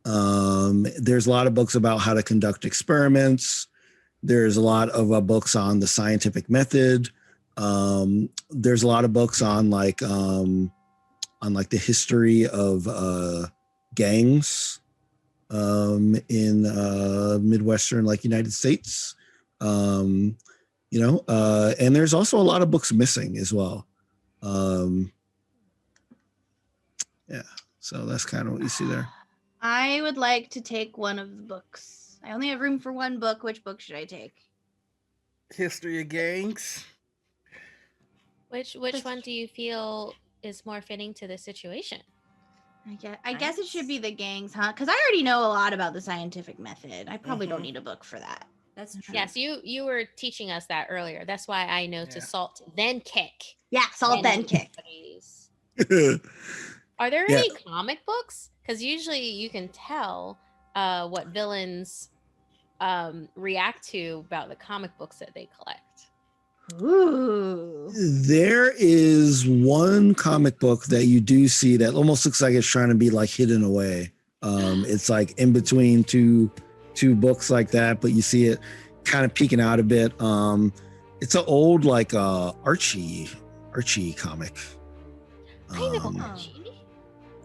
Speaker 1: There's a lot of books about how to conduct experiments. There's a lot of books on the scientific method. There's a lot of books on like the history of gangs in Midwestern, like United States. And there's also a lot of books missing as well. Yeah, so that's kind of what you see there.
Speaker 6: I would like to take one of the books. I only have room for one book. Which book should I take?
Speaker 5: History of gangs.
Speaker 4: Which one do you feel is more fitting to the situation?
Speaker 6: I guess it should be the gangs, huh? Because I already know a lot about the scientific method. I probably don't need a book for that.
Speaker 2: That's true.
Speaker 4: Yes, you were teaching us that earlier. That's why I know to
Speaker 5: Yeah.
Speaker 4: salt then kick.
Speaker 6: Yeah, salt then kick.
Speaker 4: Are there
Speaker 1: Yeah.
Speaker 4: any comic books? Because usually you can tell what villains react to about the comic books that they collect.
Speaker 6: Ooh.
Speaker 1: There is one comic book that you do see that almost looks like it's trying to be like hidden away. It's like in between two books like that, but you see it kind of peeking out a bit. It's an old like Archie comic.
Speaker 4: I know
Speaker 1: Um,
Speaker 4: Archie.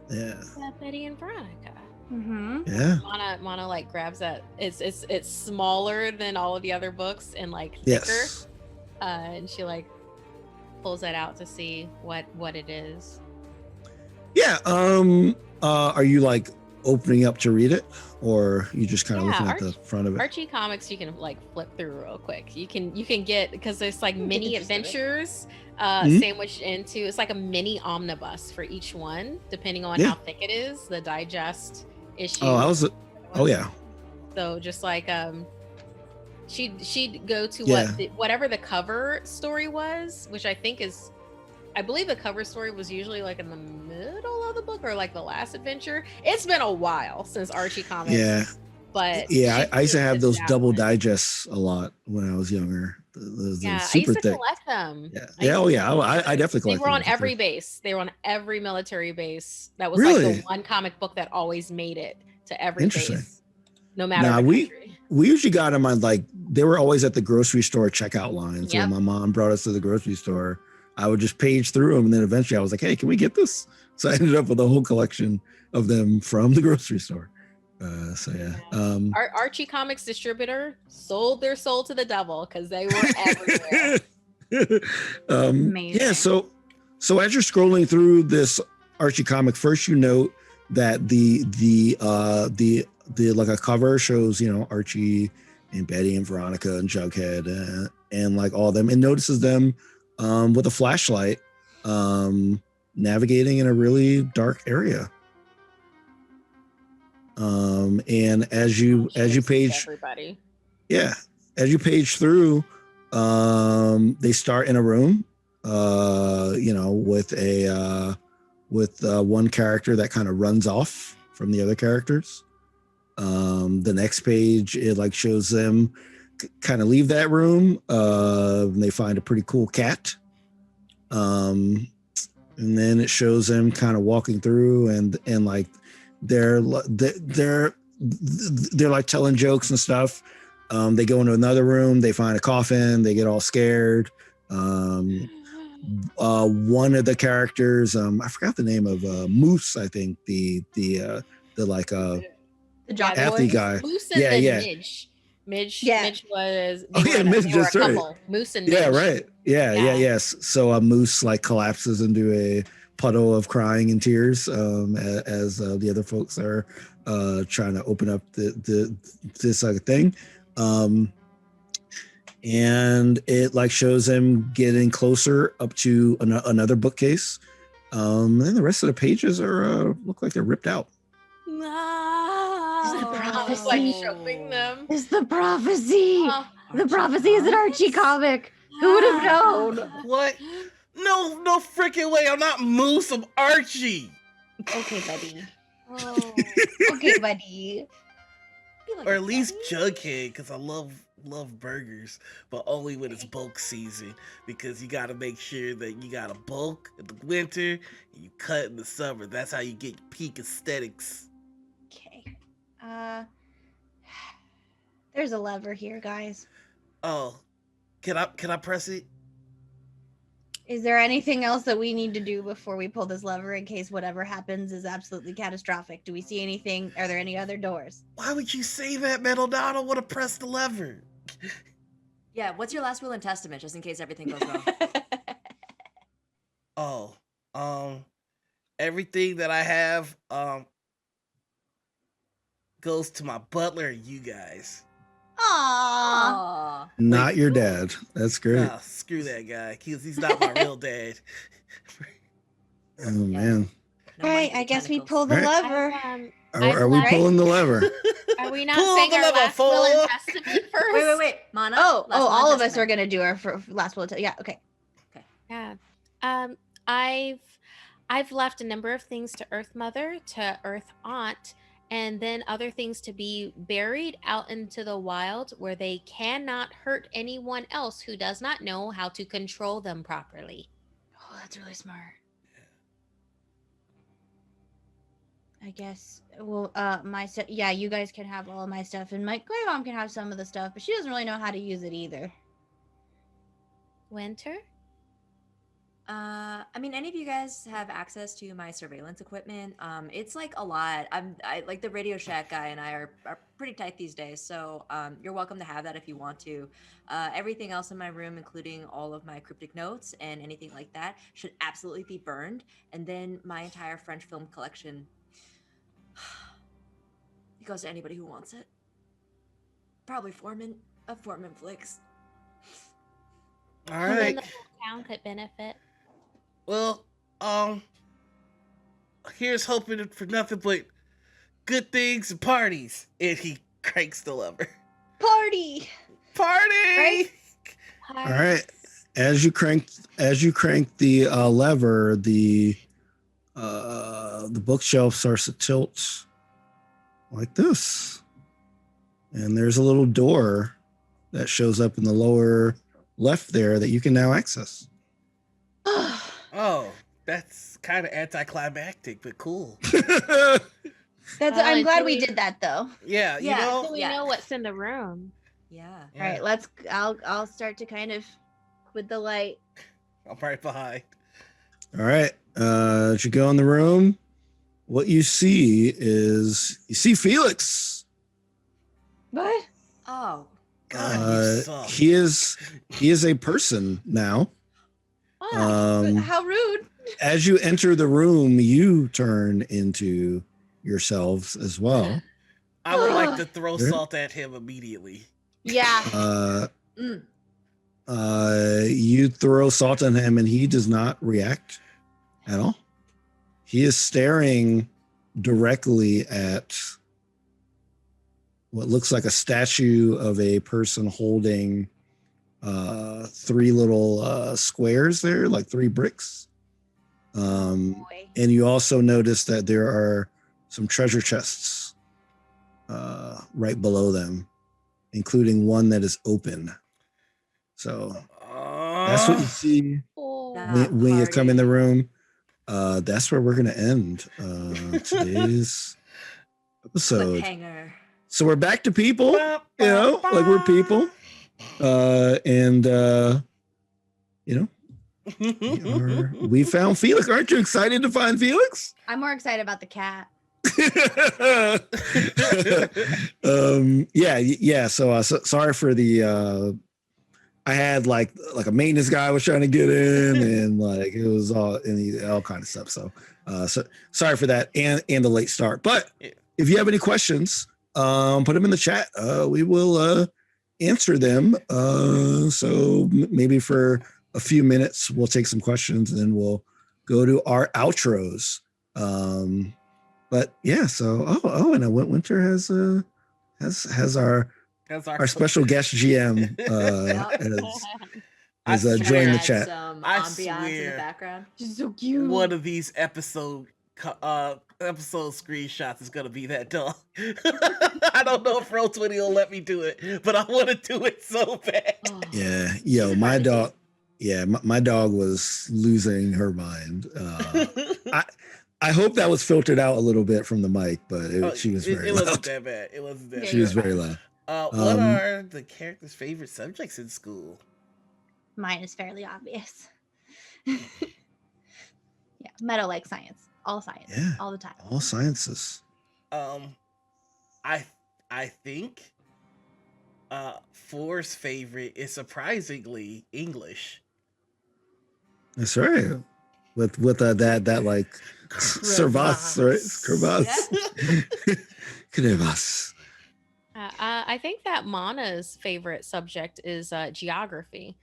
Speaker 1: Yeah,
Speaker 4: Betty and Veronica.
Speaker 6: Mm-hmm.
Speaker 1: yeah,
Speaker 4: Mana like grabs that. It's smaller than all of the other books and like thicker.
Speaker 1: yes.
Speaker 4: And she like pulls that out to see what it is.
Speaker 1: Yeah. Are you like opening up to read it, or you just kind of
Speaker 4: Yeah,
Speaker 1: looking at the front of it?
Speaker 4: Archie comics you can like flip through real quick. You can get because there's like
Speaker 6: can get
Speaker 4: mini
Speaker 6: the gist of it.
Speaker 4: adventures
Speaker 1: Mhm.
Speaker 4: sandwiched into. It's like a mini omnibus for each one, depending on
Speaker 1: Yeah.
Speaker 4: how thick it is. The digest issue.
Speaker 1: Oh yeah.
Speaker 4: So just like she'd go to
Speaker 1: Yeah.
Speaker 4: whatever the cover story was, which I believe the cover story was usually like in the middle of the book or like the last adventure. It's been a while since Archie comics.
Speaker 1: Yeah.
Speaker 4: But
Speaker 1: Yeah, I used to have those
Speaker 4: that
Speaker 1: double
Speaker 4: one.
Speaker 1: digests a lot when I was younger. Those
Speaker 4: Yeah, I
Speaker 1: super
Speaker 4: used to
Speaker 1: thick.
Speaker 4: collect them.
Speaker 1: Yeah.
Speaker 4: I
Speaker 1: Yeah.
Speaker 4: used
Speaker 1: Oh
Speaker 4: to
Speaker 1: yeah. I definitely
Speaker 4: They
Speaker 1: collected
Speaker 4: were on
Speaker 1: them.
Speaker 4: every base. They were on every military base. That was like
Speaker 1: Really?
Speaker 4: the one comic book that always made it to every
Speaker 1: Interesting.
Speaker 4: base, no matter
Speaker 1: Nah,
Speaker 4: the
Speaker 1: we-
Speaker 4: country.
Speaker 1: We usually got them on like they were always at the grocery store checkout line. So
Speaker 4: Yep.
Speaker 1: when my mom brought us to the grocery store, I would just page through them, and then eventually I was like, "Hey, can we get this?" So I ended up with a whole collection of them from the grocery store. So yeah.
Speaker 4: Our Archie Comics distributor sold their soul to the devil because they were everywhere.
Speaker 1: Yeah.
Speaker 6: Amazing.
Speaker 1: So as you're scrolling through this Archie comic, first you note that the like a cover shows Archie and Betty and Veronica and Jughead and like all of them, and notices them with a flashlight navigating in a really dark area. And as you page,
Speaker 4: everybody.
Speaker 1: yeah, as you page through, they start in a room, with one character that kind of runs off from the other characters. The next page, it like shows them kind of leave that room. And they find a pretty cool cat. And then it shows them kind of walking through and like they're like telling jokes and stuff. They go into another room, they find a coffin, they get all scared. One of the characters, I forgot the name of Moose, I think the
Speaker 6: jock
Speaker 1: athlete
Speaker 6: boy.
Speaker 1: guy.
Speaker 4: Moose and Midge. Midge was
Speaker 1: Midge, that's
Speaker 4: a
Speaker 1: right.
Speaker 4: couple. Moose and Midge.
Speaker 1: Yeah, right. Yes. So Moose like collapses into a puddle of crying and tears as the other folks are trying to open up this thing. And it like shows them getting closer up to another bookcase. And then the rest of the pages are look like they're ripped out.
Speaker 3: It's the prophecy.
Speaker 4: Like shoving them.
Speaker 3: It's the prophecy.
Speaker 4: Oh,
Speaker 3: The prophecy is an Archie comic. Who would have known?
Speaker 5: What? No freaking way. I'm not Moose. I'm Archie.
Speaker 3: Okay, buddy.
Speaker 4: oh.
Speaker 3: Okay, buddy.
Speaker 5: Or at least Jughead, because I love burgers, but only when it's bulk season, because you got to make sure that you got a bulk in the winter and you cut in the summer. That's how you get peak aesthetics.
Speaker 3: Okay. There's a lever here, guys.
Speaker 5: Oh, can I press it?
Speaker 3: Is there anything else that we need to do before we pull this lever in case whatever happens is absolutely catastrophic? Do we see anything? Are there any other doors?
Speaker 5: Why would you say that, Metal? Now I don't want to press the lever.
Speaker 2: Yeah, what's your last will and testament, just in case everything goes wrong?
Speaker 5: Everything that I have, goes to my butler and you guys.
Speaker 3: Aww.
Speaker 2: Aw.
Speaker 1: Not your dad. That's great.
Speaker 5: Nah, screw that guy, because he's not my real dad.
Speaker 1: Oh man.
Speaker 2: No
Speaker 3: All right,
Speaker 2: money for
Speaker 3: I guess we
Speaker 2: tentacles.
Speaker 3: pull the
Speaker 1: Right.
Speaker 3: lever.
Speaker 1: Are we pulling the lever?
Speaker 4: Are we not
Speaker 5: Pull
Speaker 4: saying
Speaker 5: the
Speaker 4: our
Speaker 5: lever,
Speaker 4: last will and
Speaker 5: fool.
Speaker 4: testament first?
Speaker 2: Wait, Mana.
Speaker 3: Oh,
Speaker 2: last will and
Speaker 3: all of us
Speaker 2: testament.
Speaker 3: are gonna do our last will. Yeah, okay.
Speaker 4: Yeah. I've left a number of things to Earth Mother, to Earth Aunt, and then other things to be buried out into the wild where they cannot hurt anyone else who does not know how to control them properly.
Speaker 3: Oh, that's really smart. I guess. Well, my stuff. Yeah, you guys can have all of my stuff, and my mom can have some of the stuff, but she doesn't really know how to use it either.
Speaker 4: Winter?
Speaker 2: I mean, any of you guys have access to my surveillance equipment? It's like a lot. I like the Radio Shack guy and I are pretty tight these days, so you're welcome to have that if you want to. Everything else in my room, including all of my cryptic notes and anything like that, should absolutely be burned. And then my entire French film collection, it goes to anybody who wants it. Probably Foreman Flicks.
Speaker 5: All
Speaker 4: And then
Speaker 5: right.
Speaker 4: the whole town could benefit.
Speaker 5: Well, here's hoping for nothing but good things and parties. And he cranks the lever.
Speaker 3: Party.
Speaker 5: Party!
Speaker 3: Right?
Speaker 1: All right. As you crank the lever, the bookshelf starts to tilt like this, and there's a little door that shows up in the lower left there that you can now access.
Speaker 5: Oh, that's kind of anticlimactic, but cool.
Speaker 3: I'm glad we
Speaker 4: we-
Speaker 3: did that though.
Speaker 5: Yeah, you
Speaker 2: Yeah.
Speaker 5: know?
Speaker 4: So we
Speaker 2: Yeah.
Speaker 4: know what's in the room.
Speaker 2: Yeah.
Speaker 5: Yeah,
Speaker 3: All right, I'll start to kind of with the light.
Speaker 5: I'm right behind.
Speaker 1: All right. As you go in the room, what you see is Felix.
Speaker 3: What?
Speaker 2: Oh,
Speaker 5: God, you suck.
Speaker 1: He is a person now.
Speaker 3: Oh, how rude.
Speaker 1: As you enter the room, you turn into yourselves as well.
Speaker 5: I would like to throw
Speaker 1: Yeah.
Speaker 5: salt at him immediately.
Speaker 3: Yeah.
Speaker 1: You throw salt on him and he does not react at all. He is staring directly at what looks like a statue of a person holding 3 little squares there, like 3 bricks. And you also notice that there are some treasure chests right below them, including one that is open. So that's what you see when you come in the room. That's where we're going to end today's episode.
Speaker 2: Cliffhanger.
Speaker 1: So we're back to people, you know, like we're people. We found Felix. Aren't you excited to find Felix?
Speaker 6: I'm more excited about the cat.
Speaker 1: So sorry for the I had like a maintenance guy was trying to get in, and like it was all kind of stuff. So sorry for that and the late start. But if you have any questions, put them in the chat. We will answer them. So maybe for a few minutes we'll take some questions and then we'll go to our outros. But yeah, so and Winter has our special guest GM has joined the chat.
Speaker 2: Some
Speaker 5: I
Speaker 2: ambiance in the
Speaker 5: swear.
Speaker 2: background.
Speaker 6: She's so cute.
Speaker 5: One of these episode screenshots is gonna be that dog. I don't know if Roll20 will let me do it, but I want to do it so bad.
Speaker 2: Oh.
Speaker 1: Yeah, my dog. Yeah, my dog was losing her mind. I hope that was filtered out a little bit from the mic, but she was very
Speaker 5: it
Speaker 1: loud.
Speaker 5: wasn't that bad. It wasn't that bad.
Speaker 1: She was very loud.
Speaker 5: What are the characters' favorite subjects in school?
Speaker 6: Mine is fairly obvious. Yeah, Meadow like science. All science.
Speaker 1: Yeah.
Speaker 6: All the time.
Speaker 1: All sciences.
Speaker 5: I think Four's favorite is surprisingly English.
Speaker 1: That's right. With that like crevasse, right? Crevasse. Crevasse.
Speaker 4: I think that Mana's favorite subject is geography,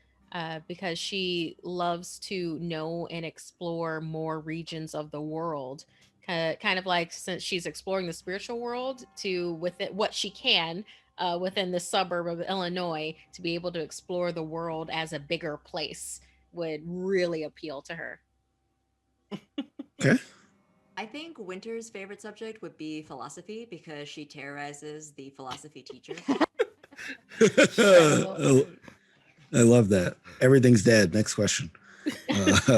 Speaker 4: because she loves to know and explore more regions of the world. Kind of like, since she's exploring the spiritual world what she can within the suburb of Illinois, to be able to explore the world as a bigger place would really appeal to her.
Speaker 1: Okay.
Speaker 2: I think Winter's favorite subject would be philosophy because she terrorizes the philosophy teacher.
Speaker 1: I love that. Everything's dead. Next question. It's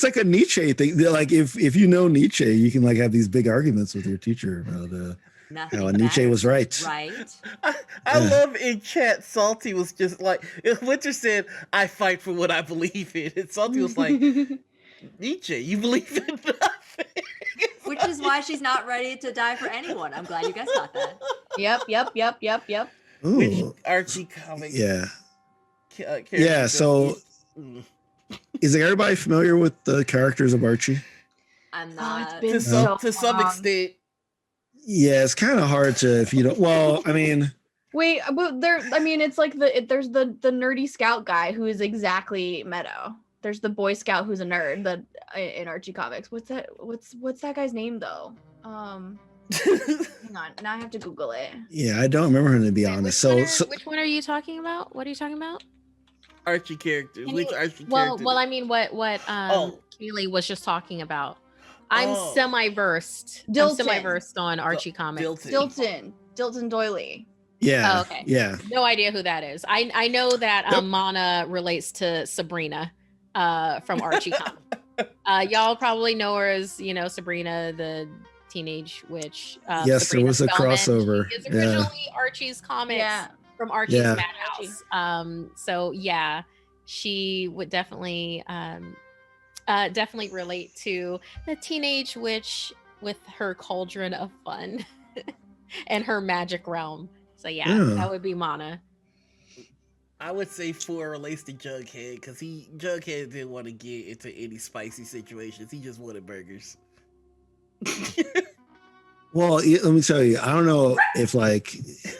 Speaker 1: like a Nietzsche thing. Like if you know Nietzsche, you can like have these big arguments with your teacher about how Nietzsche was right.
Speaker 2: Right.
Speaker 5: I love in chat, Salty was just like, Winter said, I fight for what I believe in. And Salty was like, Nietzsche, you believe in nothing.
Speaker 2: Which is why she's not ready to die for anyone. I'm glad you guys got that.
Speaker 6: Yep.
Speaker 5: Which
Speaker 1: Ooh.
Speaker 5: Archie comic?
Speaker 1: Yeah.
Speaker 5: Character
Speaker 1: So is everybody familiar with the characters of Archie?
Speaker 2: I'm
Speaker 6: Oh, it's
Speaker 2: not.
Speaker 6: been
Speaker 5: to
Speaker 6: so
Speaker 5: some
Speaker 6: long.
Speaker 5: extent.
Speaker 1: Yeah, it's kind of hard to if you don't. Well, I mean,
Speaker 6: Wait, but it's like there's the nerdy scout guy who is exactly Meadow. There's the Boy Scout who's a nerd in Archie comics. What's that guy's name though? Hang on, now I have to Google it.
Speaker 1: yeah, I don't remember him to be honest. So
Speaker 4: Which one are you talking about? What are you talking about?
Speaker 5: Archie characters. Which Archie
Speaker 4: Well,
Speaker 5: character?
Speaker 4: I mean, what Kailey was just talking about. I'm semi-versed. I'm
Speaker 6: Dilton.
Speaker 4: semi-versed on Archie comics.
Speaker 6: Dilton Doily.
Speaker 1: yeah,
Speaker 4: Oh, okay.
Speaker 1: yeah.
Speaker 4: No idea who that is. I know that
Speaker 1: Yep.
Speaker 4: Mana relates to Sabrina from Archie comics. Y'all probably know her as, Sabrina the Teenage Witch.
Speaker 1: Yes,
Speaker 4: Sabrina
Speaker 1: there was a
Speaker 4: Spellman.
Speaker 1: crossover.
Speaker 4: She is
Speaker 1: Yeah.
Speaker 4: originally Archie's comics
Speaker 6: Yeah.
Speaker 4: from Archie's
Speaker 1: Yeah.
Speaker 4: Madhouse. So yeah, she would definitely relate to the Teenage Witch with her cauldron of fun and her magic realm. So yeah, that would be Mana.
Speaker 5: I would say 4 relates to Jughead because Jughead didn't want to get into any spicy situations. He just wanted burgers.
Speaker 1: Well, let me tell you, I don't know if like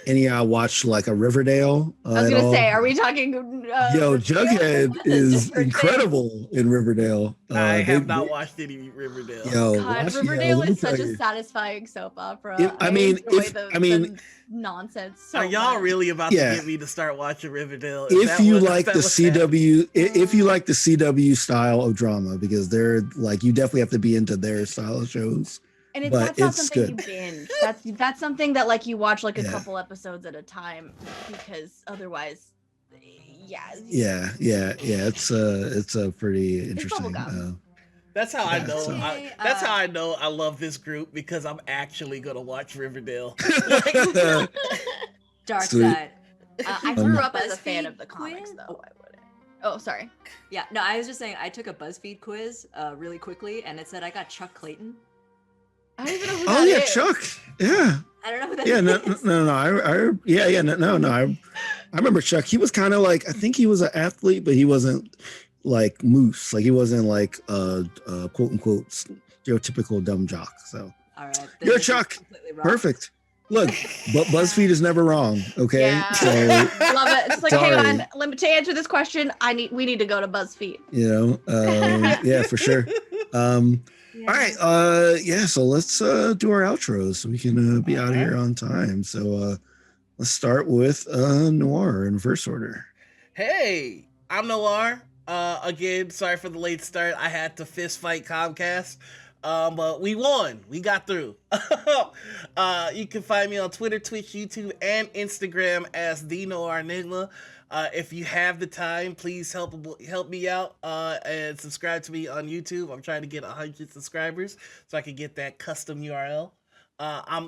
Speaker 1: any of y'all watch like a Riverdale?
Speaker 6: I was
Speaker 1: at
Speaker 6: gonna
Speaker 1: all?
Speaker 6: say, are we talking?
Speaker 1: Yo, Jughead is
Speaker 6: Different
Speaker 1: incredible in Riverdale.
Speaker 5: I have
Speaker 1: they-
Speaker 5: not watched any Riverdale.
Speaker 1: Yo,
Speaker 6: God,
Speaker 1: watch,
Speaker 6: Riverdale
Speaker 1: let me
Speaker 6: is such
Speaker 1: tell
Speaker 6: a
Speaker 1: you.
Speaker 6: satisfying soap opera.
Speaker 1: I mean,
Speaker 6: enjoy
Speaker 1: if-
Speaker 6: the,
Speaker 1: I mean-
Speaker 6: the nonsense. So
Speaker 5: Are y'all
Speaker 6: much.
Speaker 5: really about
Speaker 1: Yeah.
Speaker 5: to get me to start watching Riverdale?
Speaker 1: If you like the CW, if you like the CW style of drama, because they're like, you definitely have to be into their style of shows.
Speaker 6: And
Speaker 1: but
Speaker 6: that's not
Speaker 1: it's
Speaker 6: something you
Speaker 1: good.
Speaker 6: binge. That's something that like you watch like a
Speaker 1: Yeah.
Speaker 6: couple episodes at a time, because otherwise,
Speaker 1: Yeah. It's a pretty interesting.
Speaker 6: bubblegum.
Speaker 5: That's how I
Speaker 1: Yeah,
Speaker 5: know.
Speaker 1: so-
Speaker 5: That's how I know I love this group, because I'm actually gonna watch Riverdale.
Speaker 2: Dark
Speaker 1: Sweet.
Speaker 2: side.
Speaker 6: I
Speaker 2: took
Speaker 6: grew
Speaker 2: a
Speaker 6: up as a fan
Speaker 2: BuzzFeed
Speaker 6: of the comics,
Speaker 2: quiz.
Speaker 6: though. I wouldn't. Oh, sorry.
Speaker 2: Yeah, no, I was just saying I took a BuzzFeed quiz really quickly, and it said I got Chuck Clayton.
Speaker 6: I don't even know who
Speaker 1: Oh
Speaker 6: that
Speaker 1: yeah,
Speaker 6: is.
Speaker 1: Chuck. Yeah.
Speaker 2: I don't know who that
Speaker 1: Yeah,
Speaker 2: is.
Speaker 1: no. I remember Chuck. He was kind of like, I think he was an athlete, but he wasn't like Moose. Like he wasn't like quote unquote stereotypical dumb jock. So
Speaker 2: All right. then
Speaker 1: You're
Speaker 2: this is
Speaker 1: Chuck.
Speaker 2: completely wrong.
Speaker 1: perfect. Look, but BuzzFeed is never wrong. Okay,
Speaker 6: Yeah.
Speaker 1: so
Speaker 6: Love it. It's like,
Speaker 1: Sorry.
Speaker 6: hang on, to answer this question, we need to go to BuzzFeed.
Speaker 1: you know, yeah, for sure.
Speaker 2: Yeah.
Speaker 1: All right, yeah. So let's do our outros so we can be out of here on time. So let's start with Noir in reverse order.
Speaker 5: Hey, I'm Noir. Again, sorry for the late start. I had to fist fight Comcast. But we won. We got through. You can find me on Twitter, Twitch, YouTube, and Instagram as the Noir Enigma. If you have the time, please help me out and subscribe to me on YouTube. I'm trying to get 100 subscribers so I can get that custom URL.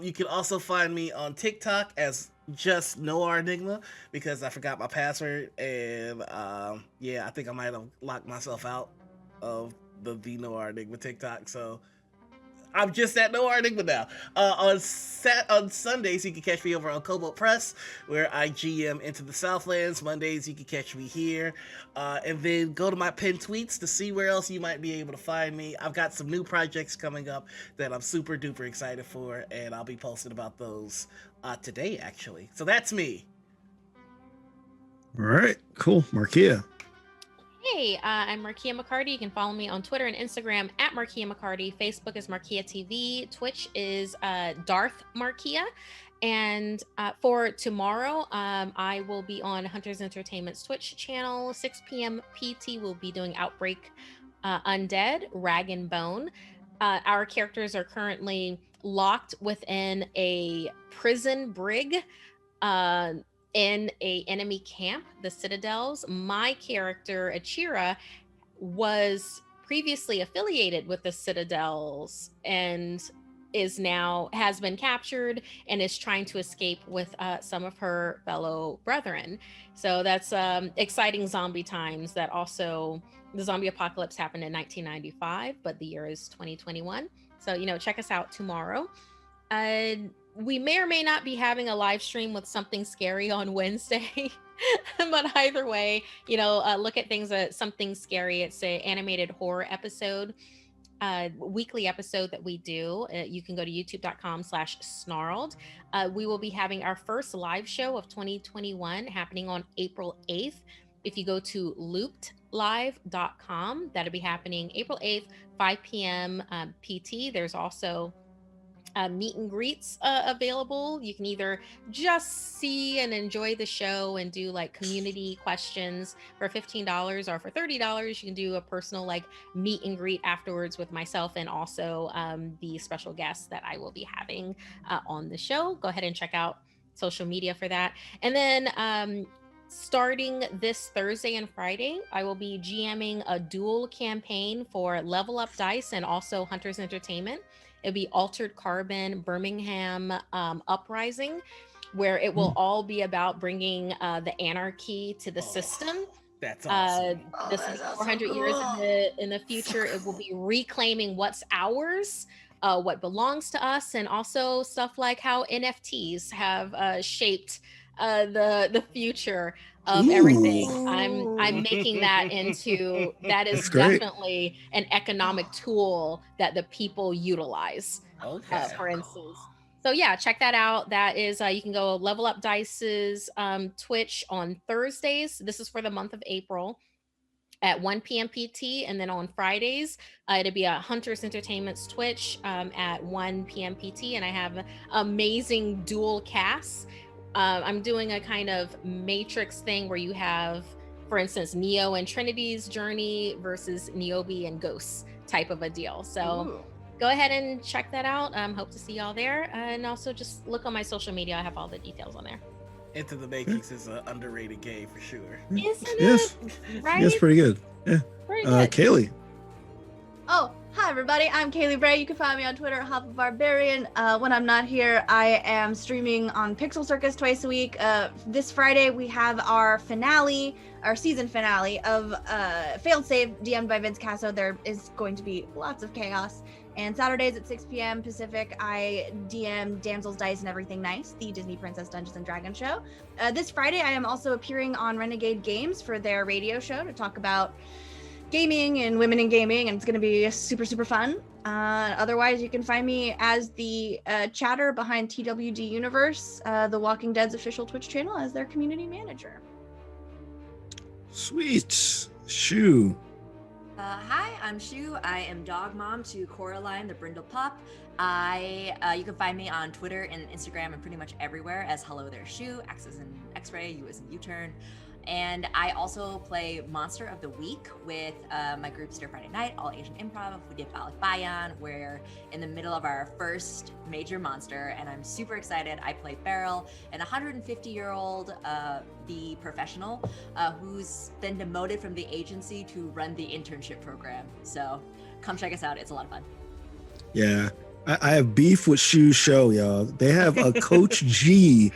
Speaker 5: You can also find me on TikTok as just Noir Enigma, because I forgot my password, and yeah, I think I might have locked myself out of the Noir Enigma TikTok, so I'm just at Noir Enigma now. On Sundays, you can catch me over on Cobalt Press, where I GM Into the Southlands. Mondays, you can catch me here. And then go to my pinned tweets to see where else you might be able to find me. I've got some new projects coming up that I'm super duper excited for, and I'll be posting about those today, actually. So that's me.
Speaker 1: All right, cool. Markeia.
Speaker 4: Hey, I'm Markeia McCarty. You can follow me on Twitter and Instagram at Markeia McCarty. Facebook is Markeia TV. Twitch is Darth Markeia. And for tomorrow, I will be on Hunters Entertainment's Twitch channel. 6 p.m. PT. We'll be doing Outbreak Undead, Rag and Bone. Our characters are currently locked within a prison brig. In a enemy camp, the Citadels. My character, Achira, was previously affiliated with the Citadels and has been captured and is trying to escape with some of her fellow brethren. So that's exciting zombie times. That also, the zombie apocalypse happened in 1995, but the year is 2021. So, check us out tomorrow. We may or may not be having a live stream with something scary on Wednesday, but either way, look at things as something scary. It's an animated horror episode, weekly episode that we do. You can go to youtube.com/snarled. We will be having our first live show of 2021 happening on April 8th. If you go to loopedlive.com, that'll be happening April 8th, 5 p.m. PT. There's also meet and greets available. You can either just see and enjoy the show and do like community questions for $15, or for $30 you can do a personal like meet and greet afterwards with myself and also the special guests that I will be having on the show. Go ahead and check out social media for that. And then starting this Thursday and Friday, I will be GMing a dual campaign for Level Up Dice and also Hunters Entertainment. It'll be Altered Carbon Birmingham Uprising, where it will all be about bringing the anarchy to the system.
Speaker 5: That's awesome.
Speaker 4: This is 400 years in the future. It will be reclaiming what's ours, what belongs to us, and also stuff like how NFTs have shaped the future of everything. I'm making that into that is definitely an economic tool that the people utilize.
Speaker 5: Okay.
Speaker 4: For instance. So yeah, check that out. That is, you can go Level Up Dice's Twitch on Thursdays. This is for the month of April at 1 p.m. PT. And then on Fridays, it'll be a Hunters Entertainment's Twitch at 1 p.m. PT. And I have amazing dual casts. I'm doing a kind of Matrix thing where you have, for instance, Neo and Trinity's journey versus Niobe and Ghosts type of a deal. So
Speaker 6: Ooh.
Speaker 4: go ahead and check that out. Hope to see y'all there. And also just look on my social media. I have all the details on there.
Speaker 5: Into the Matrix is an underrated game for sure.
Speaker 4: Isn't
Speaker 1: Yes.
Speaker 4: it? Right?
Speaker 1: Yes, pretty good. Yeah.
Speaker 4: Pretty good.
Speaker 1: Kaylee.
Speaker 6: Oh, hi everybody. I'm Kailey Bray. You can find me on Twitter at Hop of Barbarian. When I'm not here, I am streaming on Pixel Circus twice a week. This Friday we have our finale, our season finale of Failed Save, DM'd by Vince Casso. There is going to be lots of chaos. And Saturdays at 6 p.m. Pacific, I DM Damsel's Dice and Everything Nice, the Disney Princess Dungeons and Dragons show. This Friday, I am also appearing on Renegade Games for their radio show to talk about gaming and women in gaming, and it's going to be super, super fun. Otherwise, you can find me as the chatter behind TWD Universe, The Walking Dead's official Twitch channel, as their community manager.
Speaker 1: Sweet. Shoo.
Speaker 2: Hi, I'm Shu. I am dog mom to Coraline, the brindle pup. You can find me on Twitter and Instagram and pretty much everywhere as Hello There Shu, X as in X-ray, U as in U-turn. And I also play Monster of the Week with my group Stir Friday Night, All Asian Improv. We did Balik Bayan. We're in the middle of our first major monster, and I'm super excited. I play Beryl, an 150-year-old the professional who's been demoted from the agency to run the internship program. So come check us out. It's a lot of fun. Yeah.
Speaker 1: I have beef with Shu's show, y'all. They have a Coach G,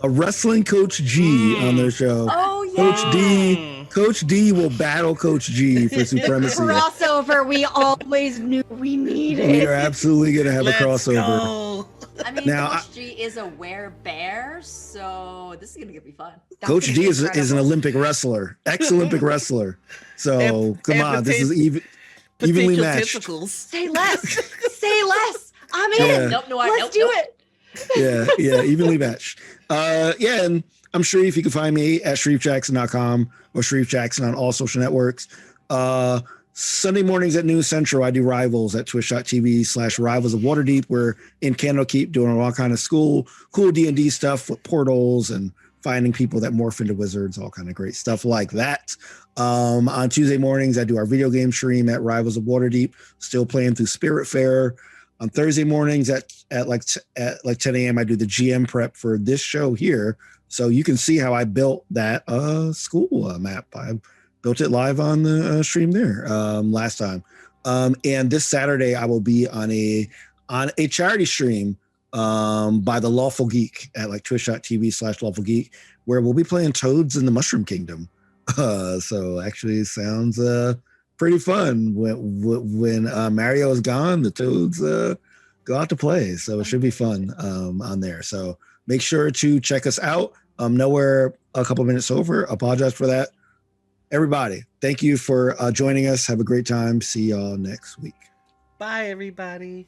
Speaker 1: a wrestling Coach G on their show.
Speaker 2: Oh, yeah.
Speaker 1: Coach D will battle Coach G for supremacy.
Speaker 6: Crossover we always knew we needed.
Speaker 1: We are absolutely going to have
Speaker 5: Let's
Speaker 1: a crossover.
Speaker 5: go.
Speaker 2: I mean,
Speaker 1: Now,
Speaker 2: Coach G is a werebear, so this is going to be fun.
Speaker 1: Coach D is an Olympic wrestler, ex-Olympic wrestler. So
Speaker 5: And-
Speaker 1: come
Speaker 5: and
Speaker 1: on, this is evenly
Speaker 5: Potential
Speaker 1: matched.
Speaker 5: tentacles.
Speaker 6: Say less. Say less. I'm in.
Speaker 1: Yeah.
Speaker 2: Nope, no,
Speaker 6: Let's do it.
Speaker 1: Yeah, evenly matched. Yeah, and I'm Shareef. You can find me at ShareefJackson.com or Shareef Jackson on all social networks. Sunday mornings at noon Central, I do Rivals at twitch.tv/Rivals of Waterdeep. We're in Candlekeep doing all kind of cool D&D stuff with portals and finding people that morph into wizards, all kind of great stuff like that. On Tuesday mornings, I do our video game stream at Rivals of Waterdeep, still playing through Spirit Fair. On Thursday mornings at 10 a.m., I do the GM prep for this show here. So you can see how I built that school map. I built it live on the stream there last time. And this Saturday, I will be on a charity stream by the Lawful Geek at twitch.tv/Lawful Geek, where we'll be playing Toads in the Mushroom Kingdom. So actually, it sounds pretty fun. When Mario is gone, the Toads go out to play. So it should be fun on there. So make sure to check us out. Nowhere a couple minutes over. Apologize for that. Everybody, thank you for joining us. Have a great time. See y'all next week.
Speaker 5: Bye, everybody.